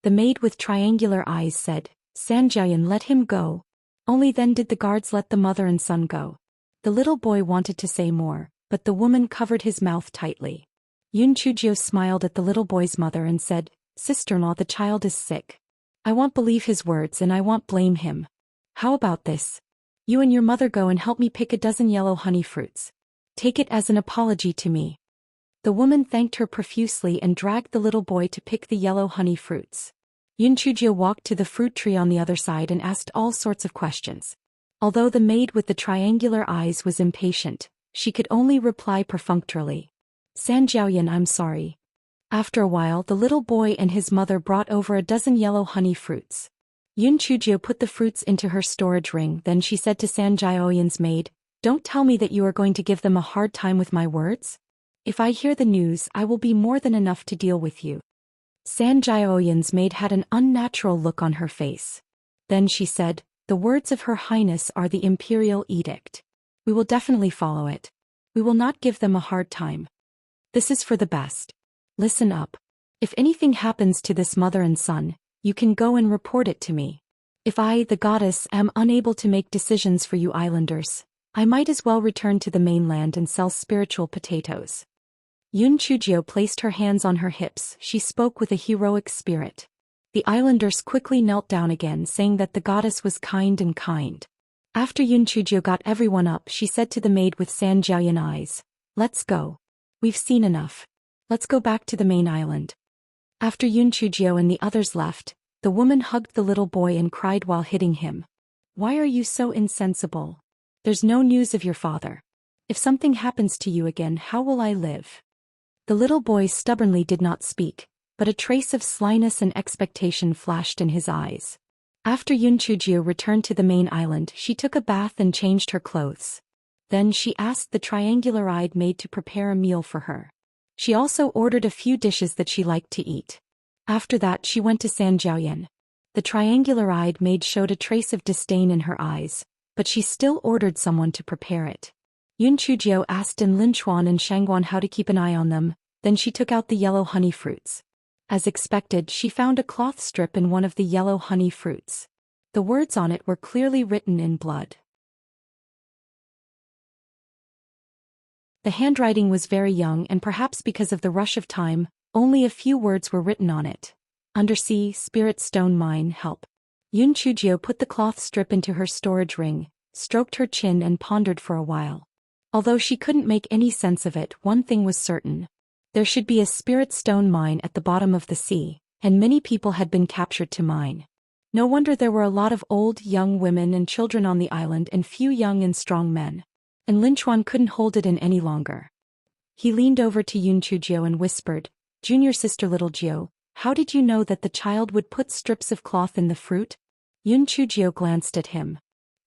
The maid with triangular eyes said, San Jiaoyan, let him go. Only then did the guards let the mother and son go. The little boy wanted to say more, but the woman covered his mouth tightly. Yun Chujio smiled at the little boy's mother and said, Sister-in-law, the child is sick. I won't believe his words and I won't blame him. How about this? You and your mother go and help me pick a dozen yellow honey fruits. Take it as an apology to me. The woman thanked her profusely and dragged the little boy to pick the yellow honey fruits. Yun Chujio walked to the fruit tree on the other side and asked all sorts of questions. Although the maid with the triangular eyes was impatient, she could only reply perfunctorily. San Jiaoyan, I'm sorry. After a while, the little boy and his mother brought over a dozen yellow honey fruits. Yun Chujio put the fruits into her storage ring, then she said to San Jiaoyan's maid, Don't tell me that you are going to give them a hard time with my words. If I hear the news, I will be more than enough to deal with you. San Jiaoyan's maid had an unnatural look on her face. Then she said, The words of Her Highness are the imperial edict. We will definitely follow it. We will not give them a hard time. This is for the best. Listen up. If anything happens to this mother and son, you can go and report it to me. If I, the goddess, am unable to make decisions for you islanders, I might as well return to the mainland and sell spiritual potatoes. Yun Chujio placed her hands on her hips. She spoke with a heroic spirit. The islanders quickly knelt down again, saying that the goddess was kind and kind. After Yun Chujio got everyone up, she said to the maid with San Jiaoyan eyes, Let's go. We've seen enough. Let's go back to the main island. After Yun Chujio and the others left, the woman hugged the little boy and cried while hitting him. Why are you so insensible? There's no news of your father. If something happens to you again, how will I live? The little boy stubbornly did not speak, but a trace of slyness and expectation flashed in his eyes. After Yun Chujio returned to the main island, she took a bath and changed her clothes. Then she asked the triangular-eyed maid to prepare a meal for her. She also ordered a few dishes that she liked to eat. After that she went to San Jiaoyan. The triangular-eyed maid showed a trace of disdain in her eyes, but she still ordered someone to prepare it. Yun Chujio asked in Linchuan and Shangguan how to keep an eye on them, then she took out the yellow honey fruits. As expected, she found a cloth strip in one of the yellow honey fruits. The words on it were clearly written in blood. The handwriting was very young, and perhaps because of the rush of time, only a few words were written on it. Undersea, Spirit Stone Mine, help. Yun Chujio put the cloth strip into her storage ring, stroked her chin and pondered for a while. Although she couldn't make any sense of it, one thing was certain. There should be a spirit stone mine at the bottom of the sea, and many people had been captured to mine. No wonder there were a lot of old, young women and children on the island and few young and strong men. And Linchuan couldn't hold it in any longer. He leaned over to Yun Chujio and whispered, "Junior sister little Jio, how did you know that the child would put strips of cloth in the fruit?" Yun Chujio glanced at him.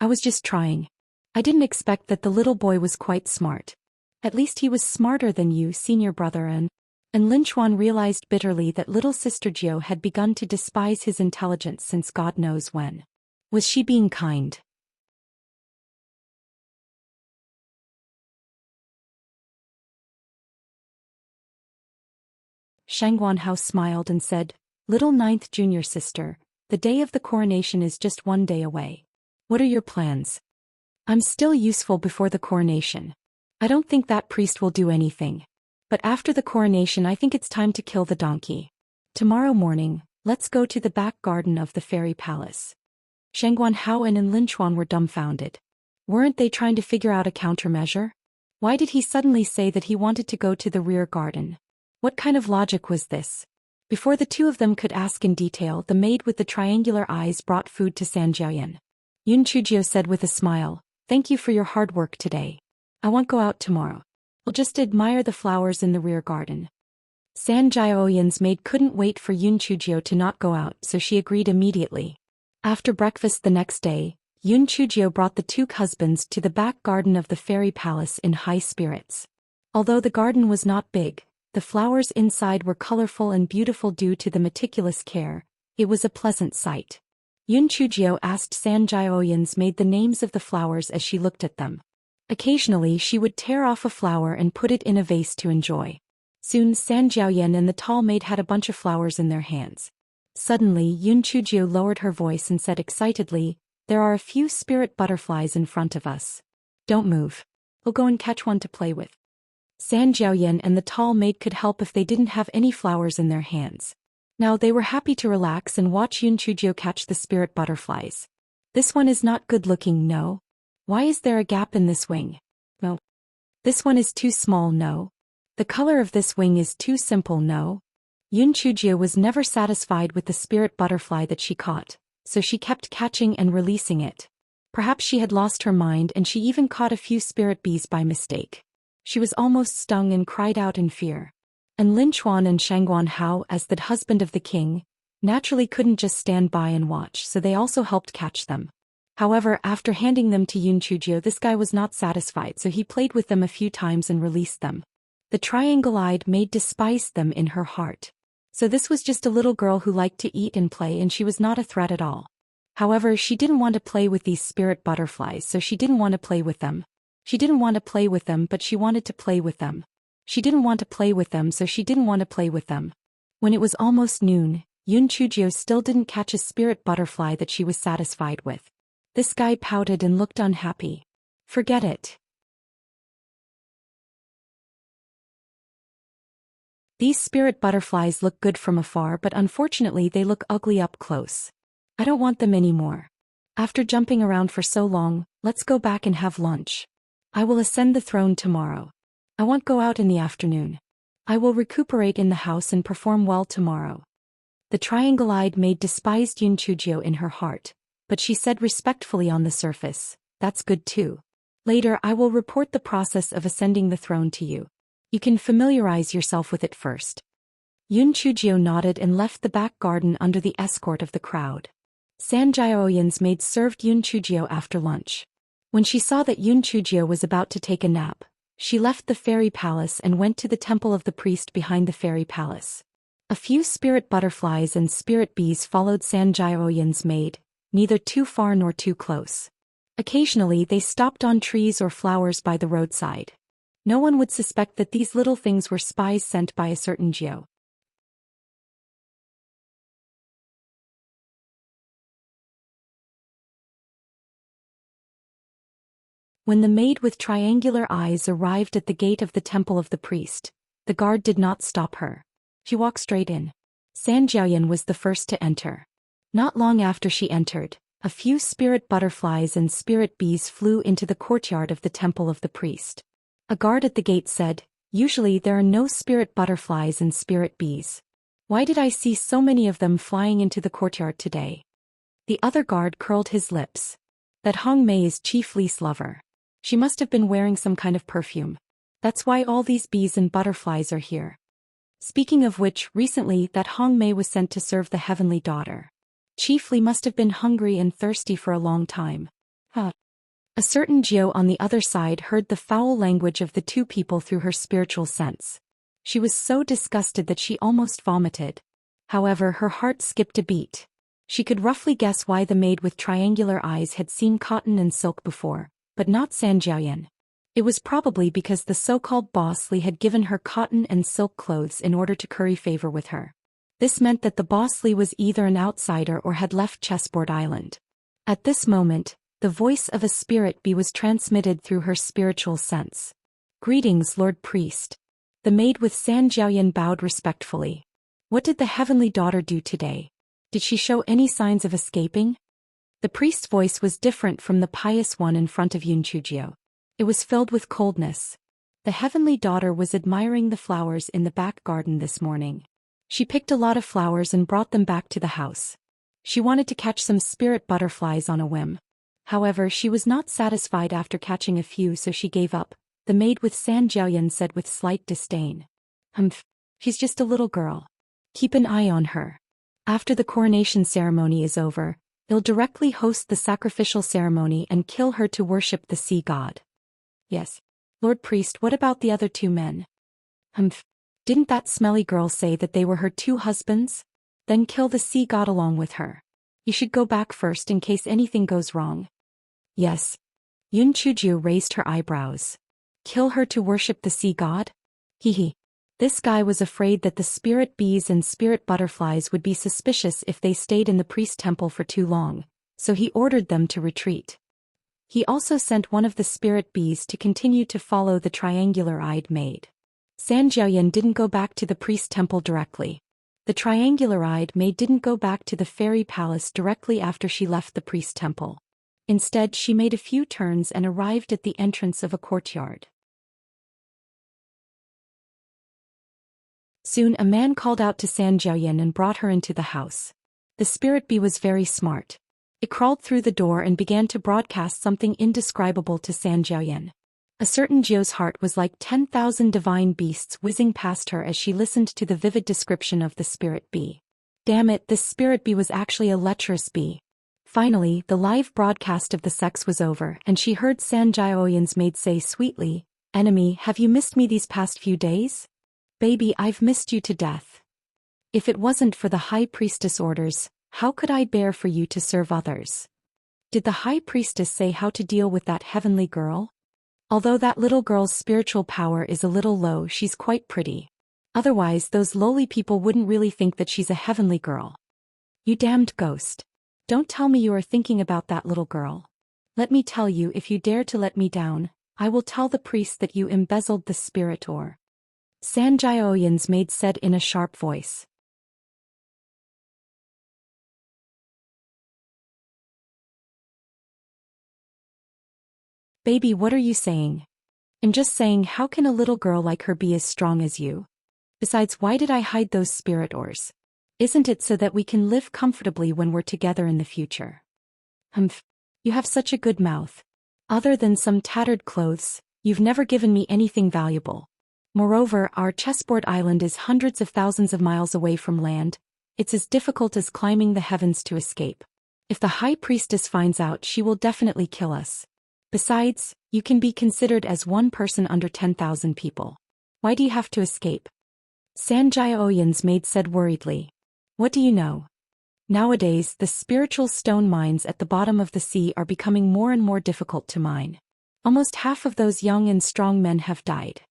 "I was just trying. I didn't expect that the little boy was quite smart. At least he was smarter than you, senior brother." And Linchuan realized bitterly that little sister Jio had begun to despise his intelligence since God knows when. Was she being kind? Shangguan Hao smiled and said, "Little ninth junior sister, the day of the coronation is just one day away. What are your plans?" "I'm still useful before the coronation. I don't think that priest will do anything. But after the coronation I think it's time to kill the donkey. Tomorrow morning, let's go to the back garden of the fairy palace." Shangguan Hao and Linchuan were dumbfounded. Weren't they trying to figure out a countermeasure? Why did he suddenly say that he wanted to go to the rear garden? What kind of logic was this? Before the two of them could ask in detail, the maid with the triangular eyes brought food to San Jiaoyan. Yun Chujio said with a smile, "Thank you for your hard work today. I won't go out tomorrow. I'll just admire the flowers in the rear garden." San Jiaoyan's maid couldn't wait for Yun Chujio to not go out, so she agreed immediately. After breakfast the next day, Yun Chujio brought the two husbands to the back garden of the fairy palace in high spirits. Although the garden was not big, the flowers inside were colorful and beautiful due to the meticulous care. It was a pleasant sight. Yun Chujio asked San Jiaoyan's maid the names of the flowers as she looked at them. Occasionally she would tear off a flower and put it in a vase to enjoy. Soon San Jiaoyan and the tall maid had a bunch of flowers in their hands. Suddenly Yun Chujio lowered her voice and said excitedly, "There are a few spirit butterflies in front of us. Don't move. We'll go and catch one to play with." San Jiaoyan and the tall maid could help if they didn't have any flowers in their hands. Now they were happy to relax and watch Yun Chujio catch the spirit butterflies. "This one is not good looking, no? Why is there a gap in this wing? No. This one is too small, no? The color of this wing is too simple, no?" Yun Chujio was never satisfied with the spirit butterfly that she caught, so she kept catching and releasing it. Perhaps she had lost her mind and she even caught a few spirit bees by mistake. She was almost stung and cried out in fear. And Linchuan and Shangguan Hao, as the husband of the king, naturally couldn't just stand by and watch, so they also helped catch them. However, after handing them to Yun Chujio, this guy was not satisfied, so he played with them a few times and released them. The triangle-eyed maid despised them in her heart. So this was just a little girl who liked to eat and play, and she was not a threat at all. However, she didn't want to play with these spirit butterflies, so she didn't want to play with them. She didn't want to play with them, but she wanted to play with them. She didn't want to play with them, so she didn't want to play with them. When it was almost noon, Yun Chujio still didn't catch a spirit butterfly that she was satisfied with. This guy pouted and looked unhappy. "Forget it. These spirit butterflies look good from afar, but unfortunately they look ugly up close. I don't want them anymore. After jumping around for so long, let's go back and have lunch. I will ascend the throne tomorrow. I won't go out in the afternoon. I will recuperate in the house and perform well tomorrow." The triangle-eyed maid despised Yun Chujio in her heart, but she said respectfully on the surface, "That's good too. Later I will report the process of ascending the throne to you. You can familiarize yourself with it first." Yun Chujio nodded and left the back garden under the escort of the crowd. Sanjaoyan's maid served Yun Chujio after lunch. When she saw that Yun Chujio was about to take a nap, she left the fairy palace and went to the temple of the priest behind the fairy palace. A few spirit butterflies and spirit bees followed Sanjaoyan's maid, neither too far nor too close. Occasionally they stopped on trees or flowers by the roadside. No one would suspect that these little things were spies sent by a certain Jiao. When the maid with triangular eyes arrived at the gate of the temple of the priest, the guard did not stop her. She walked straight in. Sanjiaoyan was the first to enter. Not long after she entered, a few spirit butterflies and spirit bees flew into the courtyard of the temple of the priest. A guard at the gate said, "Usually there are no spirit butterflies and spirit bees. Why did I see so many of them flying into the courtyard today?" The other guard curled his lips. That Hong Mei is Chief Li's lover. She must have been wearing some kind of perfume. That's why all these bees and butterflies are here. Speaking of which, recently that Hong Mei was sent to serve the heavenly daughter. Chief Li must have been hungry and thirsty for a long time. A certain Jiao on the other side heard the foul language of the two people through her spiritual sense. She was so disgusted that she almost vomited. However, her heart skipped a beat. She could roughly guess why the maid with triangular eyes had seen cotton and silk before, but not Sanjiaoyan. It was probably because the so-called boss Li had given her cotton and silk clothes in order to curry favor with her. This meant that the boss Li was either an outsider or had left Chessboard Island. At this moment, the voice of a spirit bee was transmitted through her spiritual sense. "Greetings, Lord Priest." The maid with Sanjiaoyan bowed respectfully. What did the heavenly daughter do today? Did she show any signs of escaping? The priest's voice was different from the pious one in front of Yun Chujio. It was filled with coldness. The heavenly daughter was admiring the flowers in the back garden this morning. She picked a lot of flowers and brought them back to the house. She wanted to catch some spirit butterflies on a whim. However, she was not satisfied after catching a few, so she gave up, the maid with Sanjiaoyan said with slight disdain. She's just a little girl. Keep an eye on her. After the coronation ceremony is over, they'll directly host the sacrificial ceremony and kill her to worship the sea god. Yes. Lord Priest, what about the other two men? Didn't that smelly girl say that they were her two husbands? Then kill the sea god along with her. You should go back first in case anything goes wrong. Yes. Yun Chujio raised her eyebrows. Kill her to worship the sea god? Hehe. This guy was afraid that the spirit bees and spirit butterflies would be suspicious if they stayed in the priest temple for too long, so he ordered them to retreat. He also sent one of the spirit bees to continue to follow the triangular-eyed maid. Sanjiaoyan didn't go back to the priest temple directly. The triangular-eyed maid didn't go back to the fairy palace directly after she left the priest temple. Instead, she made a few turns and arrived at the entrance of a courtyard. Soon a man called out to Sanjiaoyan and brought her into the house. The spirit bee was very smart. It crawled through the door and began to broadcast something indescribable to Sanjiaoyan. A certain Jiao's heart was like 10,000 divine beasts whizzing past her as she listened to the vivid description of the spirit bee. Damn it, this spirit bee was actually a lecherous bee. Finally, the live broadcast of the sex was over and she heard Sanjiaoyan's maid say sweetly, "Enemy, have you missed me these past few days? Baby, I've missed you to death. If it wasn't for the high priestess orders, how could I bear for you to serve others?" Did the high priestess say how to deal with that heavenly girl? Although that little girl's spiritual power is a little low, she's quite pretty. Otherwise, those lowly people wouldn't really think that she's a heavenly girl. You damned ghost. Don't tell me you are thinking about that little girl. Let me tell you, if you dare to let me down, I will tell the priest that you embezzled the spirit ore. Sanjiaoyan's maid said in a sharp voice. Baby, what are you saying? I'm just saying, how can a little girl like her be as strong as you? Besides, why did I hide those spirit ores? Isn't it so that we can live comfortably when we're together in the future? You have such a good mouth. Other than some tattered clothes, you've never given me anything valuable. Moreover, our chessboard island is hundreds of thousands of miles away from land. It's as difficult as climbing the heavens to escape. If the high priestess finds out, she will definitely kill us. Besides, you can be considered as one person under 10,000 people. Why do you have to escape? Sanjayaoyan's maid said worriedly. What do you know? Nowadays, the spiritual stone mines at the bottom of the sea are becoming more and more difficult to mine. Almost half of those young and strong men have died.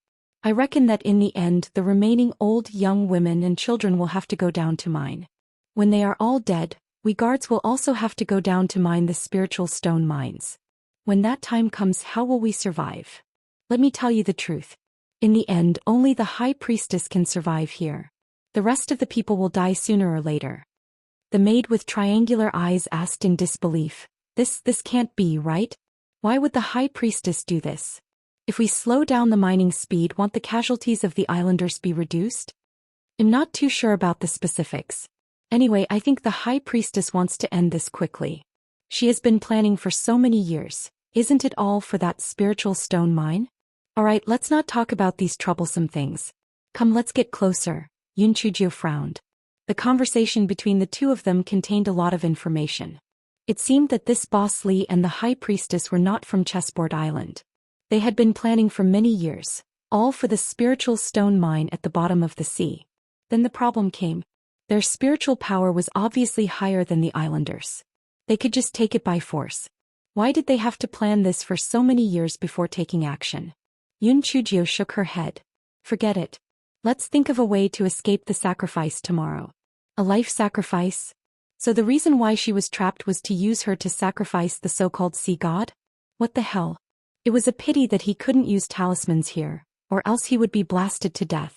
I reckon that in the end the remaining old, young women and children will have to go down to mine. When they are all dead, we guards will also have to go down to mine the spiritual stone mines. When that time comes, how will we survive? Let me tell you the truth. In the end, only the high priestess can survive here. The rest of the people will die sooner or later. The maid with triangular eyes asked in disbelief. This can't be, right? Why would the high priestess do this? If we slow down the mining speed, won't the casualties of the islanders be reduced? I'm not too sure about the specifics. Anyway, I think the high priestess wants to end this quickly. She has been planning for so many years. Isn't it all for that spiritual stone mine? Alright, let's not talk about these troublesome things. Come, let's get closer. Yun Chujio frowned. The conversation between the two of them contained a lot of information. It seemed that this boss Li and the high priestess were not from Chessboard Island. They had been planning for many years, all for the spiritual stone mine at the bottom of the sea. Then the problem came. Their spiritual power was obviously higher than the islanders. They could just take it by force. Why did they have to plan this for so many years before taking action? Yun Chujio shook her head. Forget it. Let's think of a way to escape the sacrifice tomorrow. A life sacrifice? So the reason why she was trapped was to use her to sacrifice the so-called sea god? What the hell? It was a pity that he couldn't use talismans here, or else he would be blasted to death.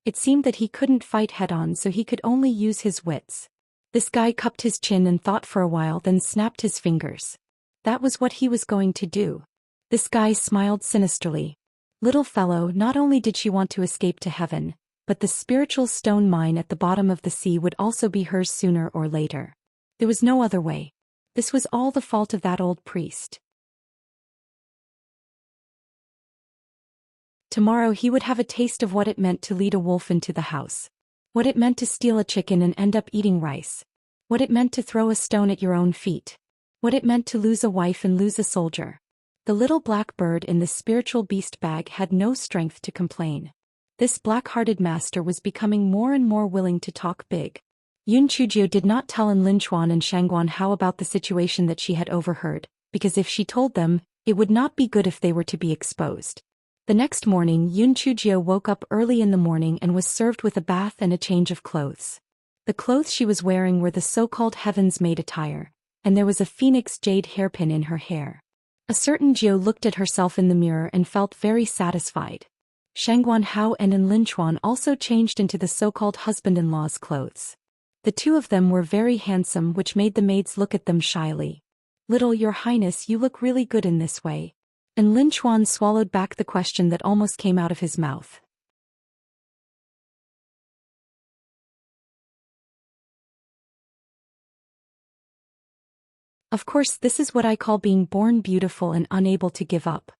It seemed that he couldn't fight head-on, so he could only use his wits. This guy cupped his chin and thought for a while, then snapped his fingers. That was what he was going to do. This guy smiled sinisterly. Little fellow, not only did she want to escape to heaven, but the spiritual stone mine at the bottom of the sea would also be hers sooner or later. There was no other way. This was all the fault of that old priest. Tomorrow he would have a taste of what it meant to lead a wolf into the house. What it meant to steal a chicken and end up eating rice. What it meant to throw a stone at your own feet. What it meant to lose a wife and lose a soldier. The little black bird in the spiritual beast bag had no strength to complain. This black-hearted master was becoming more and more willing to talk big. Yun Chujio did not tell Enlinchuan and Shangguan how about the situation that she had overheard, because if she told them, it would not be good if they were to be exposed. The next morning, Yun Chujio woke up early in the morning and was served with a bath and a change of clothes. The clothes she was wearing were the so-called heavens-made attire, and there was a phoenix jade hairpin in her hair. A certain Jiu looked at herself in the mirror and felt very satisfied. Shangguan Hao and Enlinchuan also changed into the so-called husband-in-law's clothes. The two of them were very handsome, which made the maids look at them shyly. "Little Your Highness, you look really good in this way." Enlinchuan swallowed back the question that almost came out of his mouth. Of course, this is what I call being born beautiful and unable to give up.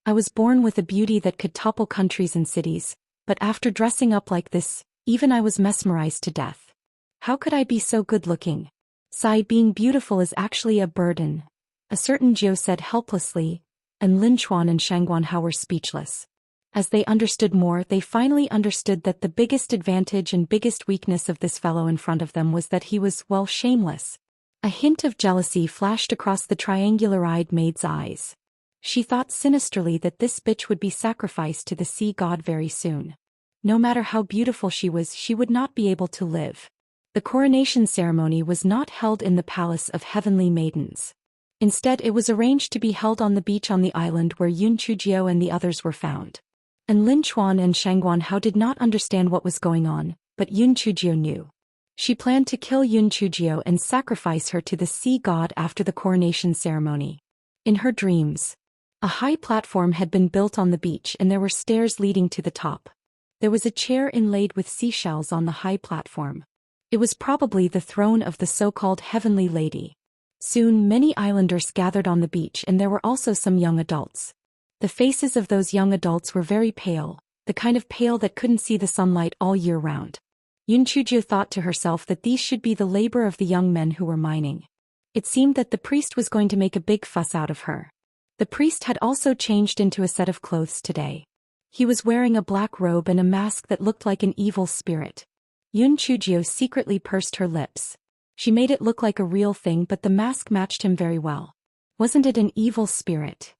I was born with a beauty that could topple countries and cities, but after dressing up like this, even I was mesmerized to death. How could I be so good-looking? Sai, being beautiful is actually a burden, a certain Jiu said helplessly, and Linchuan and Shangguan Hao were speechless. As they understood more, they finally understood that the biggest advantage and biggest weakness of this fellow in front of them was that he was, well, shameless. A hint of jealousy flashed across the triangular-eyed maid's eyes. She thought sinisterly that this bitch would be sacrificed to the sea god very soon. No matter how beautiful she was, she would not be able to live. The coronation ceremony was not held in the palace of heavenly maidens. Instead, it was arranged to be held on the beach on the island where Yun Chujio and the others were found. And Linchuan and Shangguan Hao did not understand what was going on, but Yun Chujio knew. She planned to kill Yun Chujio and sacrifice her to the sea god after the coronation ceremony. In her dreams, a high platform had been built on the beach and there were stairs leading to the top. There was a chair inlaid with seashells on the high platform. It was probably the throne of the so-called heavenly lady. Soon many islanders gathered on the beach and there were also some young adults. The faces of those young adults were very pale, the kind of pale that couldn't see the sunlight all year round. Yun Chujio thought to herself that these should be the labor of the young men who were mining. It seemed that the priest was going to make a big fuss out of her. The priest had also changed into a set of clothes today. He was wearing a black robe and a mask that looked like an evil spirit. Yun Chujio secretly pursed her lips. She made it look like a real thing, but the mask matched him very well. Wasn't it an evil spirit?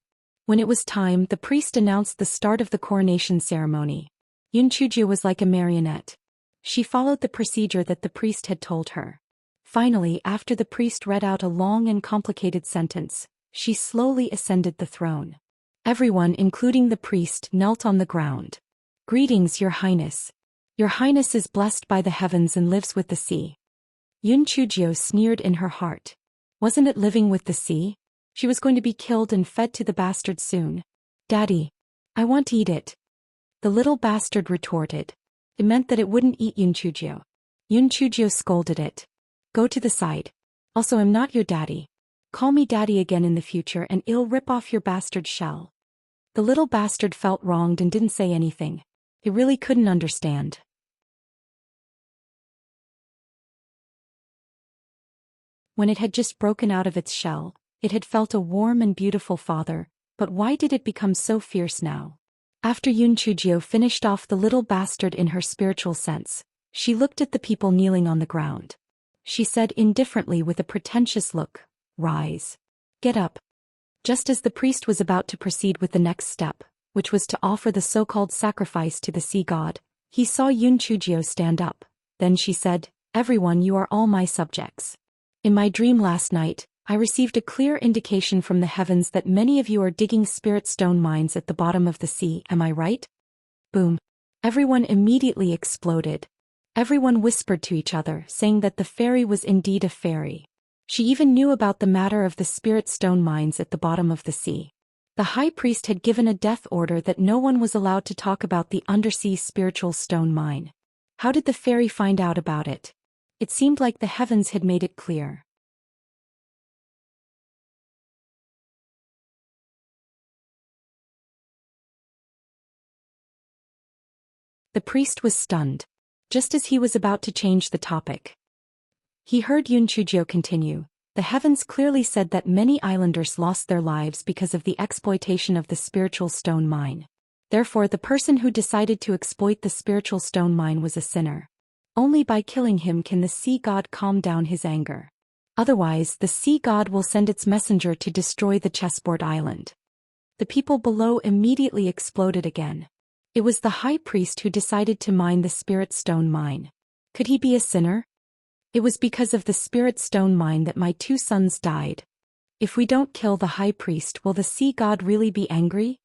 When it was time, the priest announced the start of the coronation ceremony. Yun Chujio was like a marionette. She followed the procedure that the priest had told her. Finally, after the priest read out a long and complicated sentence, she slowly ascended the throne. Everyone, including the priest, knelt on the ground. "Greetings, Your Highness. Your Highness is blessed by the heavens and lives with the sea." Yun Chujio sneered in her heart. Wasn't it living with the sea? She was going to be killed and fed to the bastard soon. "Daddy, I want to eat it." The little bastard retorted. It meant that it wouldn't eat Yun Chujio. Yun Chujio scolded it. "Go to the side. Also, I'm not your daddy. Call me daddy again in the future and I'll rip off your bastard shell." The little bastard felt wronged and didn't say anything. He really couldn't understand. When it had just broken out of its shell, it had felt a warm and beautiful father, but why did it become so fierce now? After Yun Chujio finished off the little bastard in her spiritual sense, she looked at the people kneeling on the ground. She said indifferently with a pretentious look, "Rise. Get up." Just as the priest was about to proceed with the next step, which was to offer the so-called sacrifice to the sea god, he saw Yun Chujio stand up. Then she said, "Everyone, you are all my subjects. In my dream last night, I received a clear indication from the heavens that many of you are digging spirit stone mines at the bottom of the sea, am I right?" Boom. Everyone immediately exploded. Everyone whispered to each other, saying that the fairy was indeed a fairy. She even knew about the matter of the spirit stone mines at the bottom of the sea. The high priest had given a death order that no one was allowed to talk about the undersea spiritual stone mine. How did the fairy find out about it? It seemed like the heavens had made it clear. The priest was stunned. Just as he was about to change the topic, he heard Yun Chujio continue. "The heavens clearly said that many islanders lost their lives because of the exploitation of the spiritual stone mine. Therefore, the person who decided to exploit the spiritual stone mine was a sinner. Only by killing him can the sea god calm down his anger. Otherwise, the sea god will send its messenger to destroy the chessboard island." The people below immediately exploded again. It was the high priest who decided to mine the spirit stone mine. Could he be a sinner? "It was because of the spirit stone mine that my 2 sons died. If we don't kill the high priest, will the sea god really be angry?"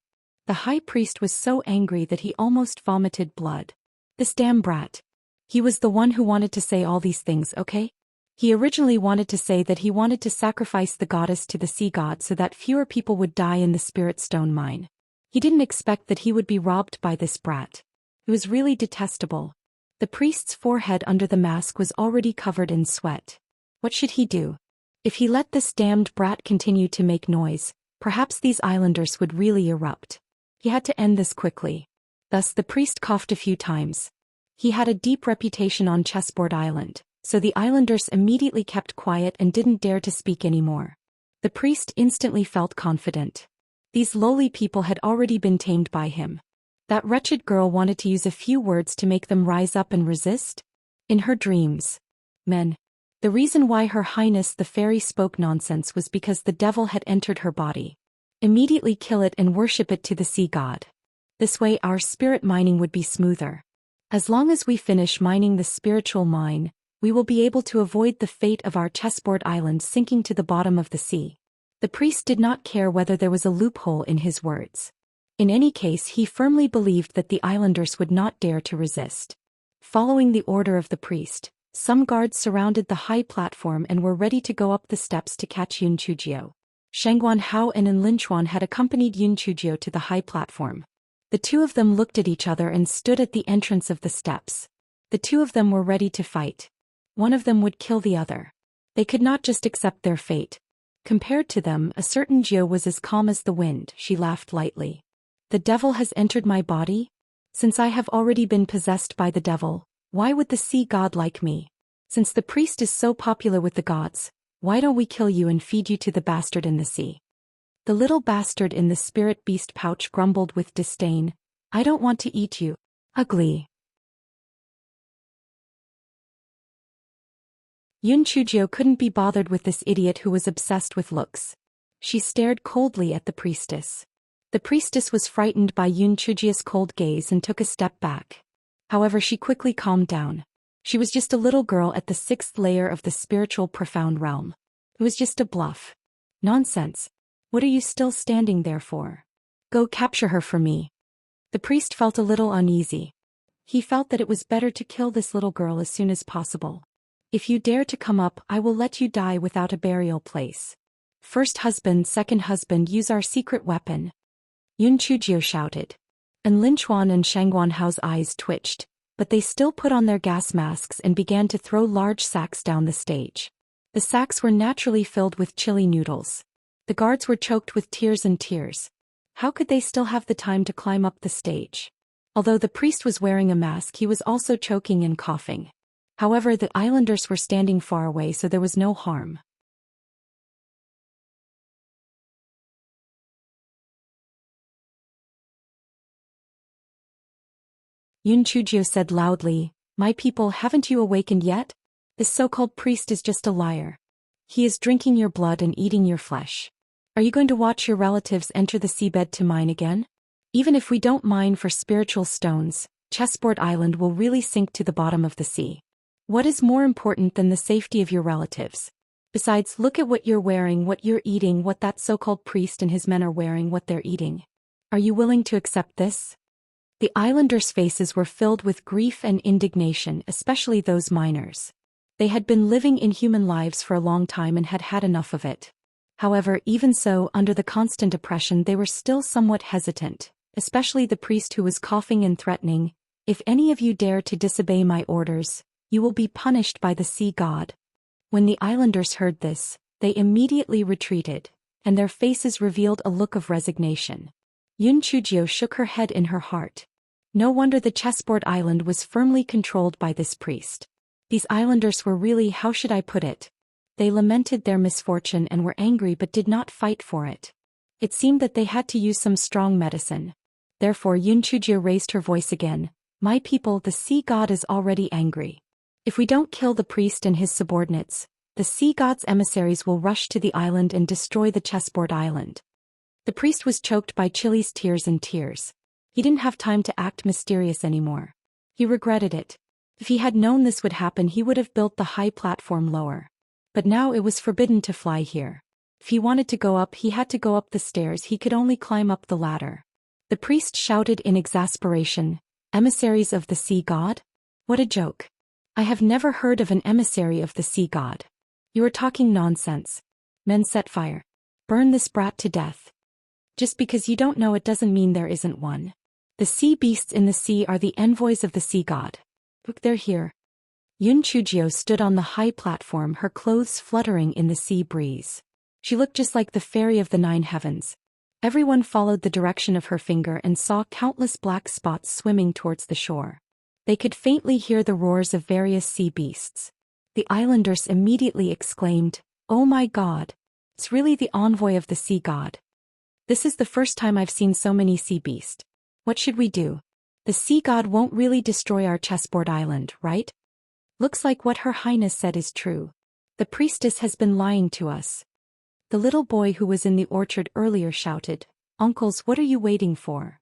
The high priest was so angry that he almost vomited blood. This damn brat. He was the one who wanted to say all these things, okay? He originally wanted to say that he wanted to sacrifice the goddess to the sea god so that fewer people would die in the spirit stone mine. He didn't expect that he would be robbed by this brat. It was really detestable. The priest's forehead under the mask was already covered in sweat. What should he do? If he let this damned brat continue to make noise, perhaps these islanders would really erupt. He had to end this quickly. Thus the priest coughed a few times. He had a deep reputation on Chessboard Island, so the islanders immediately kept quiet and didn't dare to speak anymore. The priest instantly felt confident. These lowly people had already been tamed by him. That wretched girl wanted to use a few words to make them rise up and resist? In her dreams. Men. The reason why Her Highness the Fairy spoke nonsense was because the devil had entered her body. Immediately kill it and worship it to the sea god. This way our spirit mining would be smoother. As long as we finish mining the spiritual mine, we will be able to avoid the fate of our chessboard island sinking to the bottom of the sea. The priest did not care whether there was a loophole in his words. In any case, he firmly believed that the islanders would not dare to resist. Following the order of the priest, some guards surrounded the high platform and were ready to go up the steps to catch Yun Chujio. Shangguan Hao and Enlinchuan had accompanied Yun Chujio to the high platform. The two of them looked at each other and stood at the entrance of the steps. The two of them were ready to fight. One of them would kill the other. They could not just accept their fate. Compared to them, a certain Jiao was as calm as the wind. She laughed lightly. The devil has entered my body? Since I have already been possessed by the devil, why would the sea god like me? Since the priest is so popular with the gods, Why don't we kill you and feed you to the bastard in the sea? The little bastard in the spirit beast pouch grumbled with disdain. I don't want to eat you. Ugly. Yun Chujio couldn't be bothered with this idiot who was obsessed with looks. She stared coldly at the priestess. The priestess was frightened by Yun Chujio's cold gaze and took a step back. However, she quickly calmed down. She was just a little girl at the 6th layer of the spiritual profound realm. It was just a bluff. Nonsense. What are you still standing there for? Go capture her for me. The priest felt a little uneasy. He felt that it was better to kill this little girl as soon as possible. If you dare to come up, I will let you die without a burial place. First husband, second husband, use our secret weapon. Yun Chujio shouted. And Lin Chuan and Shangguan Hao's eyes twitched, but they still put on their gas masks and began to throw large sacks down the stage. The sacks were naturally filled with chili noodles. The guards were choked with tears and tears. How could they still have the time to climb up the stage? Although the priest was wearing a mask, he was also choking and coughing. However, the islanders were standing far away, so there was no harm. Yun Chujio said loudly, My people, haven't you awakened yet? This so-called priest is just a liar. He is drinking your blood and eating your flesh. Are you going to watch your relatives enter the seabed to mine again? Even if we don't mine for spiritual stones, Chessboard Island will really sink to the bottom of the sea. What is more important than the safety of your relatives? Besides, look at what you're wearing, what you're eating, what that so-called priest and his men are wearing, what they're eating. Are you willing to accept this? The islanders' faces were filled with grief and indignation, especially those miners. They had been living inhuman lives for a long time and had had enough of it. However, even so, under the constant oppression, they were still somewhat hesitant, especially the priest who was coughing and threatening, If any of you dare to disobey my orders, you will be punished by the sea god. When the islanders heard this, they immediately retreated, and their faces revealed a look of resignation. Yun Chujio shook her head in her heart. No wonder the chessboard island was firmly controlled by this priest. These islanders were really, how should I put it? They lamented their misfortune and were angry but did not fight for it. It seemed that they had to use some strong medicine. Therefore Yun Chujio raised her voice again. My people, the sea god is already angry. If we don't kill the priest and his subordinates, the sea god's emissaries will rush to the island and destroy the chessboard island. The priest was choked by Chili's tears and tears. He didn't have time to act mysterious anymore. He regretted it. If he had known this would happen, he would have built the high platform lower. But now it was forbidden to fly here. If he wanted to go up, he had to go up the stairs. He could only climb up the ladder. The priest shouted in exasperation, Emissaries of the sea god? What a joke. I have never heard of an emissary of the sea god. You are talking nonsense. Men, set fire. Burn this brat to death. Just because you don't know it doesn't mean there isn't one. The sea beasts in the sea are the envoys of the sea god. Look, they're here. Yun Chujio stood on the high platform, her clothes fluttering in the sea breeze. She looked just like the fairy of the 9 heavens. Everyone followed the direction of her finger and saw countless black spots swimming towards the shore. They could faintly hear the roars of various sea beasts. The islanders immediately exclaimed, Oh my god! It's really the envoy of the sea god. This is the first time I've seen so many sea beasts. What should we do? The sea god won't really destroy our chessboard island, right? Looks like what Her Highness said is true. The priestess has been lying to us. The little boy who was in the orchard earlier shouted, Uncles, what are you waiting for?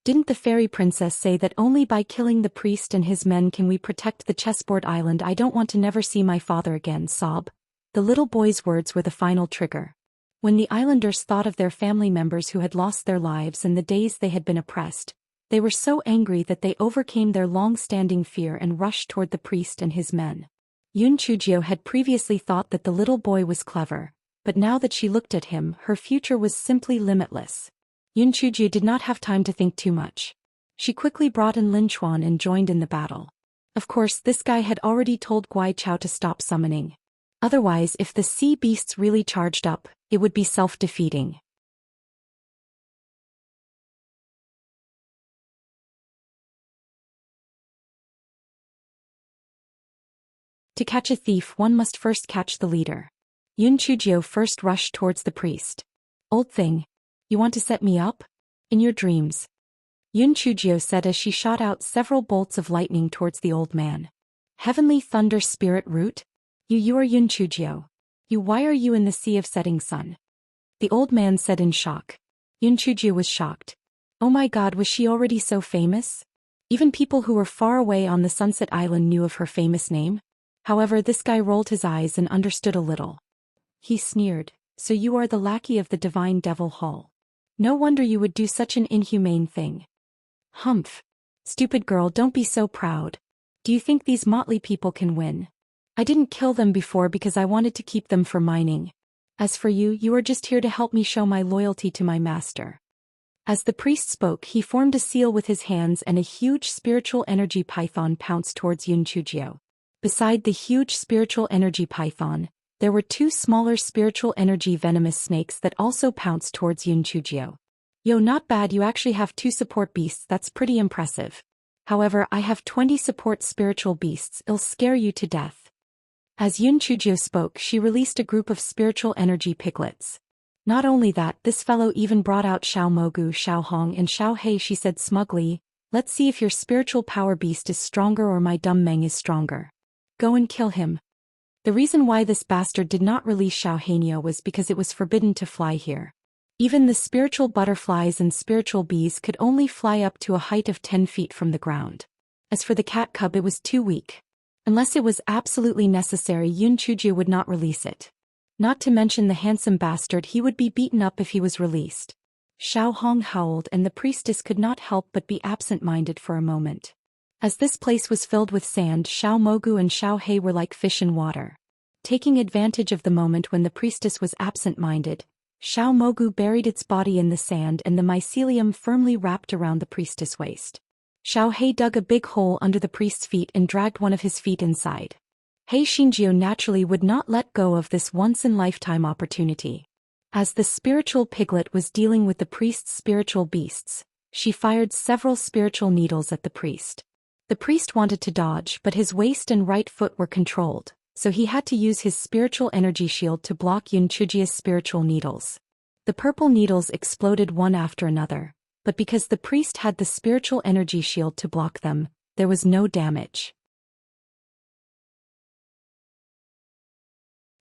Didn't the fairy princess say that only by killing the priest and his men can we protect the chessboard island? I don't want to never see my father again, sob. The little boy's words were the final trigger. When the islanders thought of their family members who had lost their lives and the days they had been oppressed, they were so angry that they overcame their long-standing fear and rushed toward the priest and his men. Yun Chujio had previously thought that the little boy was clever, but now that she looked at him, her future was simply limitless. Yun Chujio did not have time to think too much. She quickly brought in Lin Chuan and joined in the battle. Of course, this guy had already told Guai Chao to stop summoning. Otherwise, if the sea beasts really charged up, it would be self-defeating. To catch a thief, one must first catch the leader. Yun Chujio first rushed towards the priest. Old thing. You want to set me up? In your dreams. Yun Chujio said as she shot out several bolts of lightning towards the old man. Heavenly thunder spirit root? You are Yun Chujio. Why are you in the sea of setting sun? The old man said in shock. Yun Chujio was shocked. Oh my god, was she already so famous? Even people who were far away on the Sunset Island knew of her famous name. However, this guy rolled his eyes and understood a little. He sneered, so you are the lackey of the divine devil Hall. No wonder you would do such an inhumane thing. Humph. Stupid girl, don't be so proud. Do you think these motley people can win? I didn't kill them before because I wanted to keep them for mining. As for you, you are just here to help me show my loyalty to my master. As the priest spoke, he formed a seal with his hands and a huge spiritual energy python pounced towards Yun Chujio. Beside the huge spiritual energy python, there were two smaller spiritual energy venomous snakes that also pounced towards Yun Chujio. Yo, not bad, you actually have 2 support beasts, that's pretty impressive. However, I have 20 support spiritual beasts, it'll scare you to death. As Yun Chujio spoke, she released a group of spiritual energy piglets. Not only that, this fellow even brought out Xiao Mogu, Xiao Hong and Xiao Hei. She said smugly, let's see if your spiritual power beast is stronger or my dumb Meng is stronger. Go and kill him. The reason why this bastard did not release Xiao Hanyo was because it was forbidden to fly here. Even the spiritual butterflies and spiritual bees could only fly up to a height of 10 feet from the ground. As for the cat cub, it was too weak. Unless it was absolutely necessary, Yun Chujio would not release it. Not to mention the handsome bastard, he would be beaten up if he was released. Xiao Hong howled and the priestess could not help but be absent-minded for a moment. As this place was filled with sand, Xiao Mogu and Xiao Hei were like fish in water. Taking advantage of the moment when the priestess was absent-minded, Xiao Mogu buried its body in the sand and the mycelium firmly wrapped around the priestess' waist. Xiao Hei dug a big hole under the priest's feet and dragged one of his feet inside. Hei Xinjiu naturally would not let go of this once-in-lifetime opportunity. As the spiritual piglet was dealing with the priest's spiritual beasts, she fired several spiritual needles at the priest. The priest wanted to dodge, but his waist and right foot were controlled, so he had to use his spiritual energy shield to block Yun Chujio's spiritual needles. The purple needles exploded one after another, but because the priest had the spiritual energy shield to block them, there was no damage.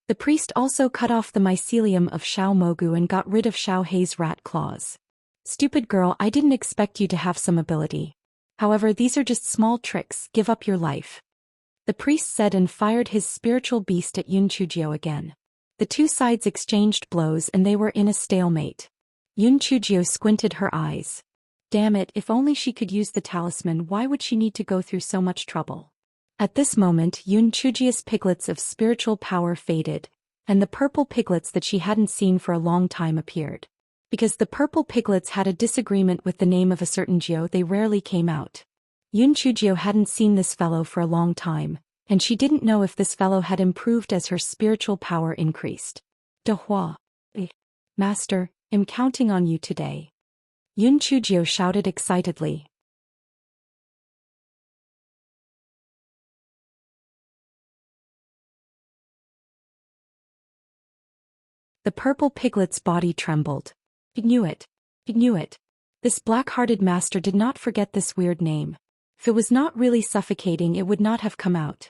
The priest also cut off the mycelium of Xiao Mogu and got rid of Xiao Hei's rat claws. Stupid girl, I didn't expect you to have some ability. However, these are just small tricks, give up your life. The priest said and fired his spiritual beast at Yun Chujio again. The two sides exchanged blows and they were in a stalemate. Yun Chujio squinted her eyes. Damn it, if only she could use the talisman, why would she need to go through so much trouble? At this moment, Yun Chujio's piglets of spiritual power faded, and the purple piglets that she hadn't seen for a long time appeared. Because the purple piglets had a disagreement with the name of a certain Jiao, they rarely came out. Yun Chujio hadn't seen this fellow for a long time, and she didn't know if this fellow had improved as her spiritual power increased. Dehua. Master, I'm counting on you today. Yun Chujio shouted excitedly. The purple piglet's body trembled. He knew it. He knew it. This black-hearted master did not forget this weird name. If it was not really suffocating, it would not have come out.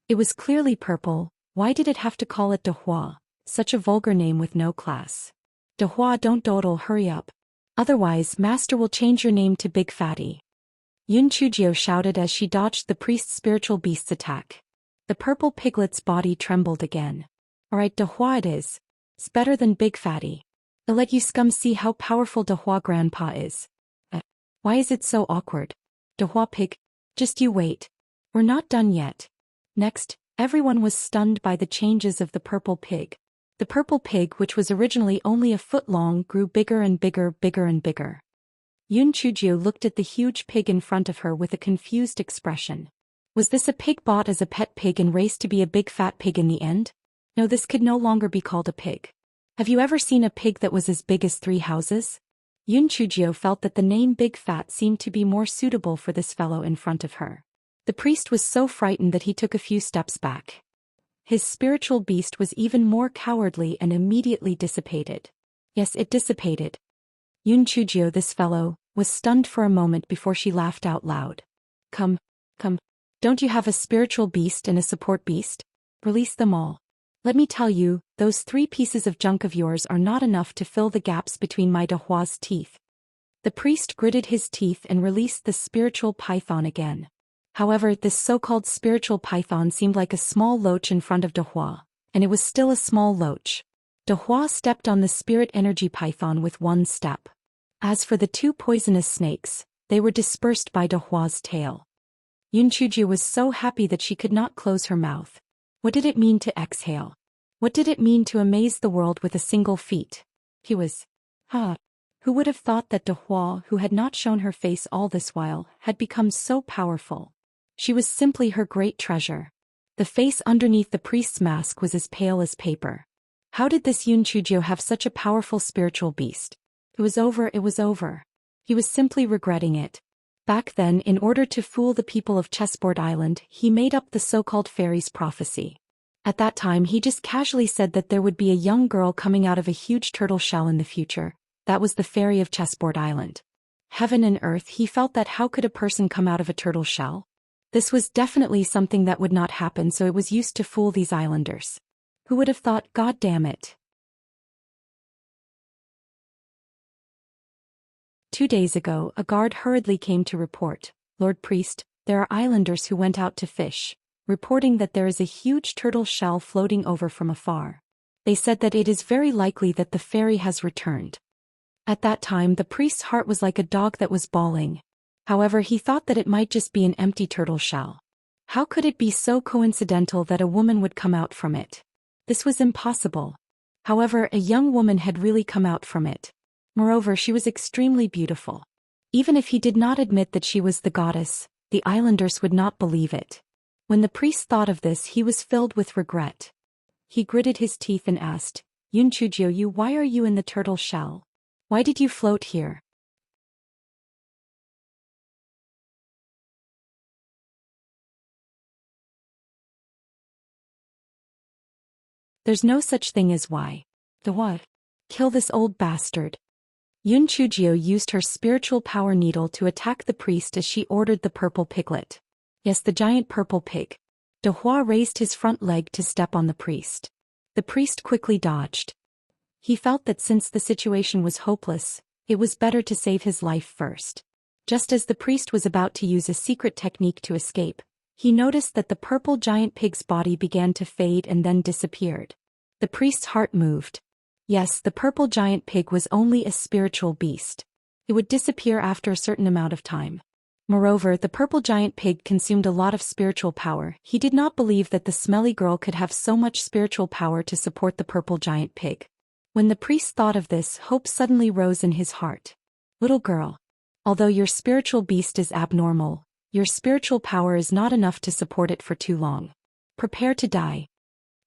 It was clearly purple, why did it have to call it Dehua, such a vulgar name with no class? Dehua, don't dawdle, hurry up. Otherwise, master will change your name to Big Fatty. Yun Chujio shouted as she dodged the priest's spiritual beast's attack. The purple piglet's body trembled again. Alright, Dehua it is. It's better than Big Fatty. I'll let you scum see how powerful Dehua Grandpa is. Why is it so awkward? Dehua Pig, just you wait. We're not done yet. Next, everyone was stunned by the changes of the purple pig. The purple pig, which was originally only a foot long, grew bigger and bigger, bigger and bigger. Yun Chujio looked at the huge pig in front of her with a confused expression. Was this a pig bought as a pet pig and raised to be a big fat pig in the end? No, this could no longer be called a pig. Have you ever seen a pig that was as big as 3 houses? Yun Chujio felt that the name Big Fat seemed to be more suitable for this fellow in front of her. The priest was so frightened that he took a few steps back. His spiritual beast was even more cowardly and immediately dissipated. Yes, it dissipated. Yun Chujio, this fellow, was stunned for a moment before she laughed out loud. Come. Don't you have a spiritual beast and a support beast? Release them all. Let me tell you, those 3 pieces of junk of yours are not enough to fill the gaps between my Dehua's teeth. The priest gritted his teeth and released the spiritual python again. However, this so-called spiritual python seemed like a small loach in front of Dehua, and it was still a small loach. Dehua stepped on the spirit energy python with one step. As for the 2 poisonous snakes, they were dispersed by Dehua's tail. Yun Chuju was so happy that she could not close her mouth. What did it mean to exhale? What did it mean to amaze the world with a single feat? He was. Who would have thought that Dehua, who had not shown her face all this while, had become so powerful? She was simply her great treasure. The face underneath the priest's mask was as pale as paper. How did this Yun Chujio have such a powerful spiritual beast? It was over. He was simply regretting it. Back then, in order to fool the people of Chessboard Island, he made up the so-called fairy's prophecy. At that time he just casually said that there would be a young girl coming out of a huge turtle shell in the future. That was the fairy of Chessboard Island. Heaven and earth, he felt that how could a person come out of a turtle shell? This was definitely something that would not happen, so it was used to fool these islanders. Who would have thought, god damn it. 2 days ago, a guard hurriedly came to report, Lord Priest, there are islanders who went out to fish, reporting that there is a huge turtle shell floating over from afar. They said that it is very likely that the fairy has returned. At that time the priest's heart was like a dog that was bawling. However, he thought that it might just be an empty turtle shell. How could it be so coincidental that a woman would come out from it? This was impossible. However, a young woman had really come out from it. Moreover, she was extremely beautiful. Even if he did not admit that she was the goddess, the islanders would not believe it. When the priest thought of this, he was filled with regret. He gritted his teeth and asked, Yun Chujio, why are you in the turtle shell? Why did you float here? There's no such thing as why. The what? Kill this old bastard. Yun Chujio used her spiritual power needle to attack the priest as she ordered the purple piglet. Yes, the giant purple pig. Dehua raised his front leg to step on the priest. The priest quickly dodged. He felt that since the situation was hopeless, it was better to save his life first. Just as the priest was about to use a secret technique to escape, he noticed that the purple giant pig's body began to fade and then disappeared. The priest's heart moved. Yes, the purple giant pig was only a spiritual beast. It would disappear after a certain amount of time. Moreover, the purple giant pig consumed a lot of spiritual power. He did not believe that the smelly girl could have so much spiritual power to support the purple giant pig. When the priest thought of this, hope suddenly rose in his heart. Little girl. Although your spiritual beast is abnormal, your spiritual power is not enough to support it for too long. Prepare to die.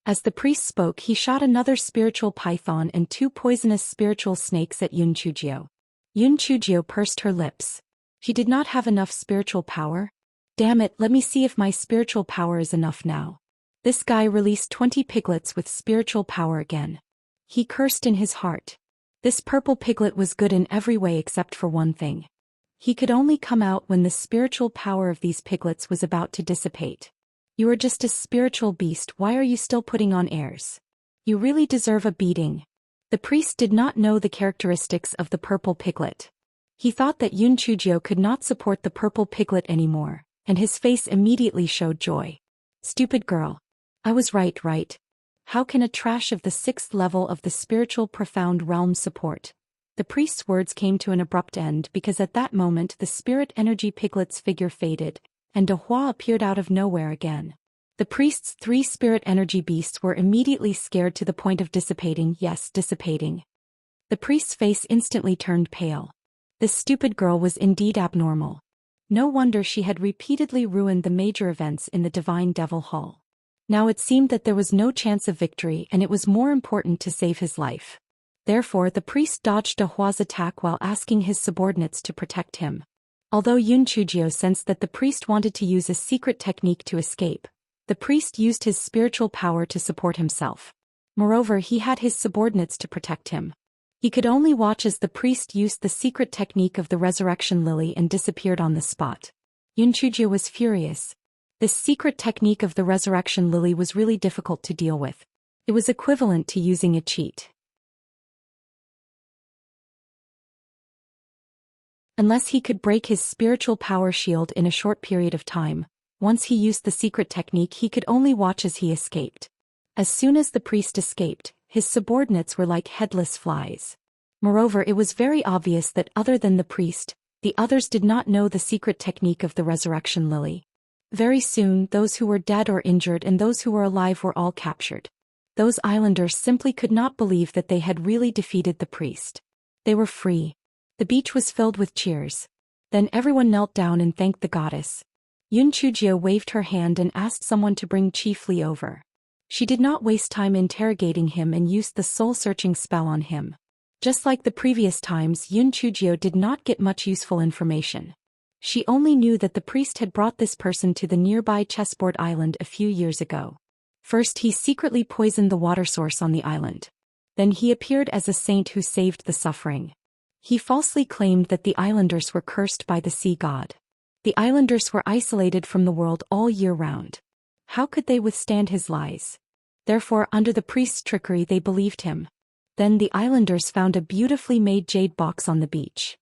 As the priest spoke, he shot another spiritual python and 2 poisonous spiritual snakes at Yun Chujio. Yun Chujio pursed her lips. She did not have enough spiritual power? Damn it, let me see if my spiritual power is enough now. This guy released 20 piglets with spiritual power again. He cursed in his heart. This purple piglet was good in every way except for one thing. He could only come out when the spiritual power of these piglets was about to dissipate. You are just a spiritual beast, why are you still putting on airs? You really deserve a beating. The priest did not know the characteristics of the purple piglet. He thought that Yun Chujio could not support the purple piglet anymore, and his face immediately showed joy. Stupid girl. I was right. How can a trash of the 6th level of the spiritual profound realm support? The priest's words came to an abrupt end because at that moment the spirit energy piglet's figure faded, and Dehua appeared out of nowhere again. The priest's 3 spirit energy beasts were immediately scared to the point of dissipating. Yes, dissipating. The priest's face instantly turned pale. This stupid girl was indeed abnormal. No wonder she had repeatedly ruined the major events in the Divine Devil Hall. Now it seemed that there was no chance of victory and it was more important to save his life. Therefore the priest dodged Dehua's attack while asking his subordinates to protect him. Although Yun Chujio sensed that the priest wanted to use a secret technique to escape, the priest used his spiritual power to support himself. Moreover, he had his subordinates to protect him. He could only watch as the priest used the secret technique of the resurrection lily and disappeared on the spot. Yun Chujio was furious. This secret technique of the resurrection lily was really difficult to deal with. It was equivalent to using a cheat. Unless he could break his spiritual power shield in a short period of time, once he used the secret technique he could only watch as he escaped. As soon as the priest escaped, his subordinates were like headless flies. Moreover, it was very obvious that other than the priest, the others did not know the secret technique of the resurrection lily. Very soon, those who were dead or injured and those who were alive were all captured. Those islanders simply could not believe that they had really defeated the priest. They were free. The beach was filled with cheers. Then everyone knelt down and thanked the goddess. Yun Chujio waved her hand and asked someone to bring Chief Li over. She did not waste time interrogating him and used the soul-searching spell on him. Just like the previous times, Yun Chujio did not get much useful information. She only knew that the priest had brought this person to the nearby chessboard island a few years ago. First, he secretly poisoned the water source on the island. Then he appeared as a saint who saved the suffering. He falsely claimed that the islanders were cursed by the sea god. The islanders were isolated from the world all year round. How could they withstand his lies? Therefore, under the priest's trickery they believed him. Then the islanders found a beautifully made jade box on the beach.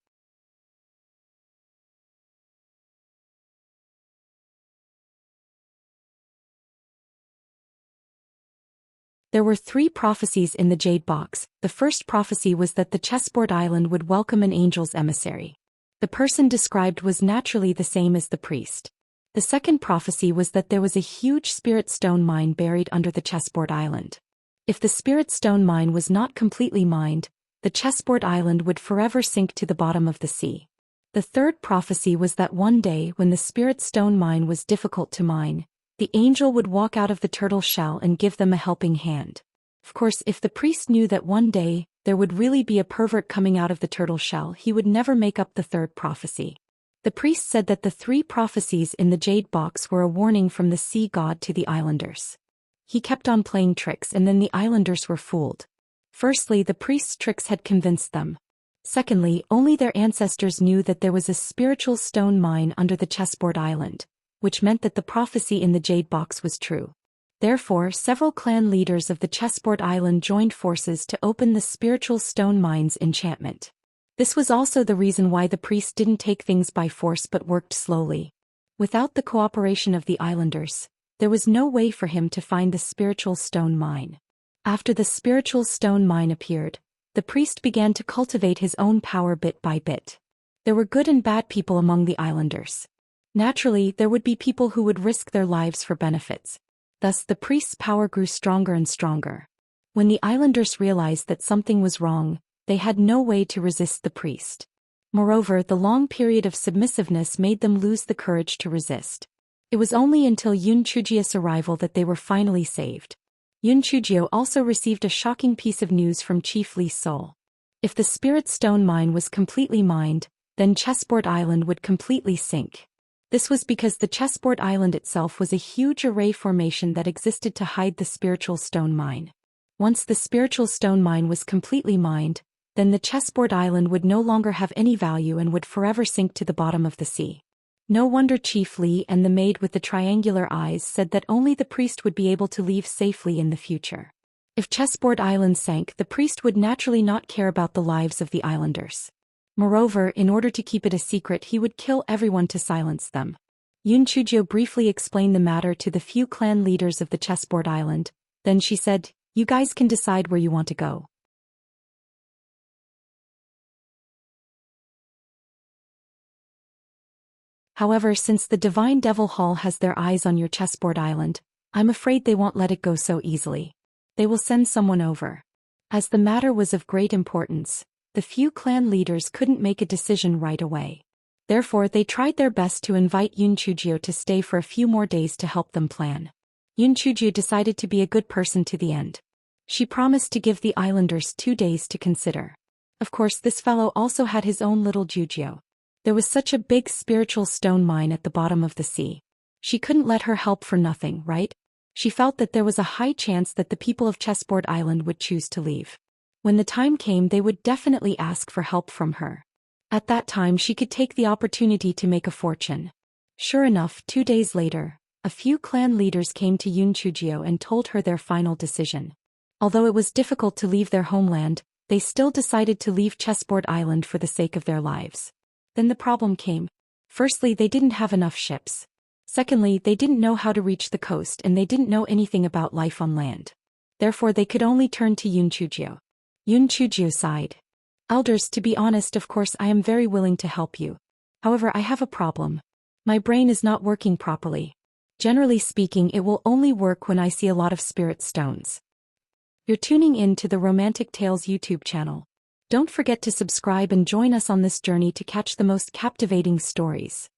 There were 3 prophecies in the jade box. The first prophecy was that the chessboard island would welcome an angel's emissary. The person described was naturally the same as the priest. The second prophecy was that there was a huge spirit stone mine buried under the chessboard island. If the spirit stone mine was not completely mined, the chessboard island would forever sink to the bottom of the sea. The third prophecy was that one day when the spirit stone mine was difficult to mine, the angel would walk out of the turtle shell and give them a helping hand. Of course, if the priest knew that one day there would really be a pervert coming out of the turtle shell, he would never make up the third prophecy. The priest said that the 3 prophecies in the jade box were a warning from the sea god to the islanders. He kept on playing tricks and then the islanders were fooled. Firstly, the priest's tricks had convinced them. Secondly, only their ancestors knew that there was a spiritual stone mine under the chessboard island, which meant that the prophecy in the jade box was true. Therefore, several clan leaders of the chessboard island joined forces to open the spiritual stone mine's enchantment. This was also the reason why the priest didn't take things by force but worked slowly. Without the cooperation of the islanders, there was no way for him to find the spiritual stone mine. After the spiritual stone mine appeared, the priest began to cultivate his own power bit by bit. There were good and bad people among the islanders. Naturally, there would be people who would risk their lives for benefits. Thus, the priest's power grew stronger and stronger. When the islanders realized that something was wrong, they had no way to resist the priest. Moreover, the long period of submissiveness made them lose the courage to resist. It was only until Yun Chujio's arrival that they were finally saved. Yun Chujio also received a shocking piece of news from Chief Li's soul. If the spirit stone mine was completely mined, then chessboard island would completely sink. This was because the chessboard island itself was a huge array formation that existed to hide the spiritual stone mine. Once the spiritual stone mine was completely mined, then the chessboard island would no longer have any value and would forever sink to the bottom of the sea. No wonder Chief Li and the maid with the triangular eyes said that only the priest would be able to leave safely in the future. If chessboard island sank, the priest would naturally not care about the lives of the islanders. Moreover, in order to keep it a secret, he would kill everyone to silence them. Yun Chujio briefly explained the matter to the few clan leaders of the chessboard island. Then she said, "You guys can decide where you want to go." However, since the Divine Devil Hall has their eyes on your chessboard island, I'm afraid they won't let it go so easily. They will send someone over. As the matter was of great importance, the few clan leaders couldn't make a decision right away. Therefore, they tried their best to invite Yun Chujio to stay for a few more days to help them plan. Yun Chujio decided to be a good person to the end. She promised to give the islanders 2 days to consider. Of course, this fellow also had his own little Jujio. There was such a big spiritual stone mine at the bottom of the sea. She couldn't let her help for nothing, right? She felt that there was a high chance that the people of Chessboard Island would choose to leave. When the time came, they would definitely ask for help from her. At that time, she could take the opportunity to make a fortune. Sure enough, 2 days later, a few clan leaders came to Yunchujio and told her their final decision. Although it was difficult to leave their homeland, they still decided to leave Chessboard Island for the sake of their lives. Then the problem came. Firstly, they didn't have enough ships. Secondly, they didn't know how to reach the coast and they didn't know anything about life on land. Therefore, they could only turn to Yunchujio. Yunchujio sighed. Elders, to be honest, of course I am very willing to help you. However, I have a problem. My brain is not working properly. Generally speaking, it will only work when I see a lot of spirit stones. You're tuning in to the Romantic Tales YouTube channel. Don't forget to subscribe and join us on this journey to catch the most captivating stories.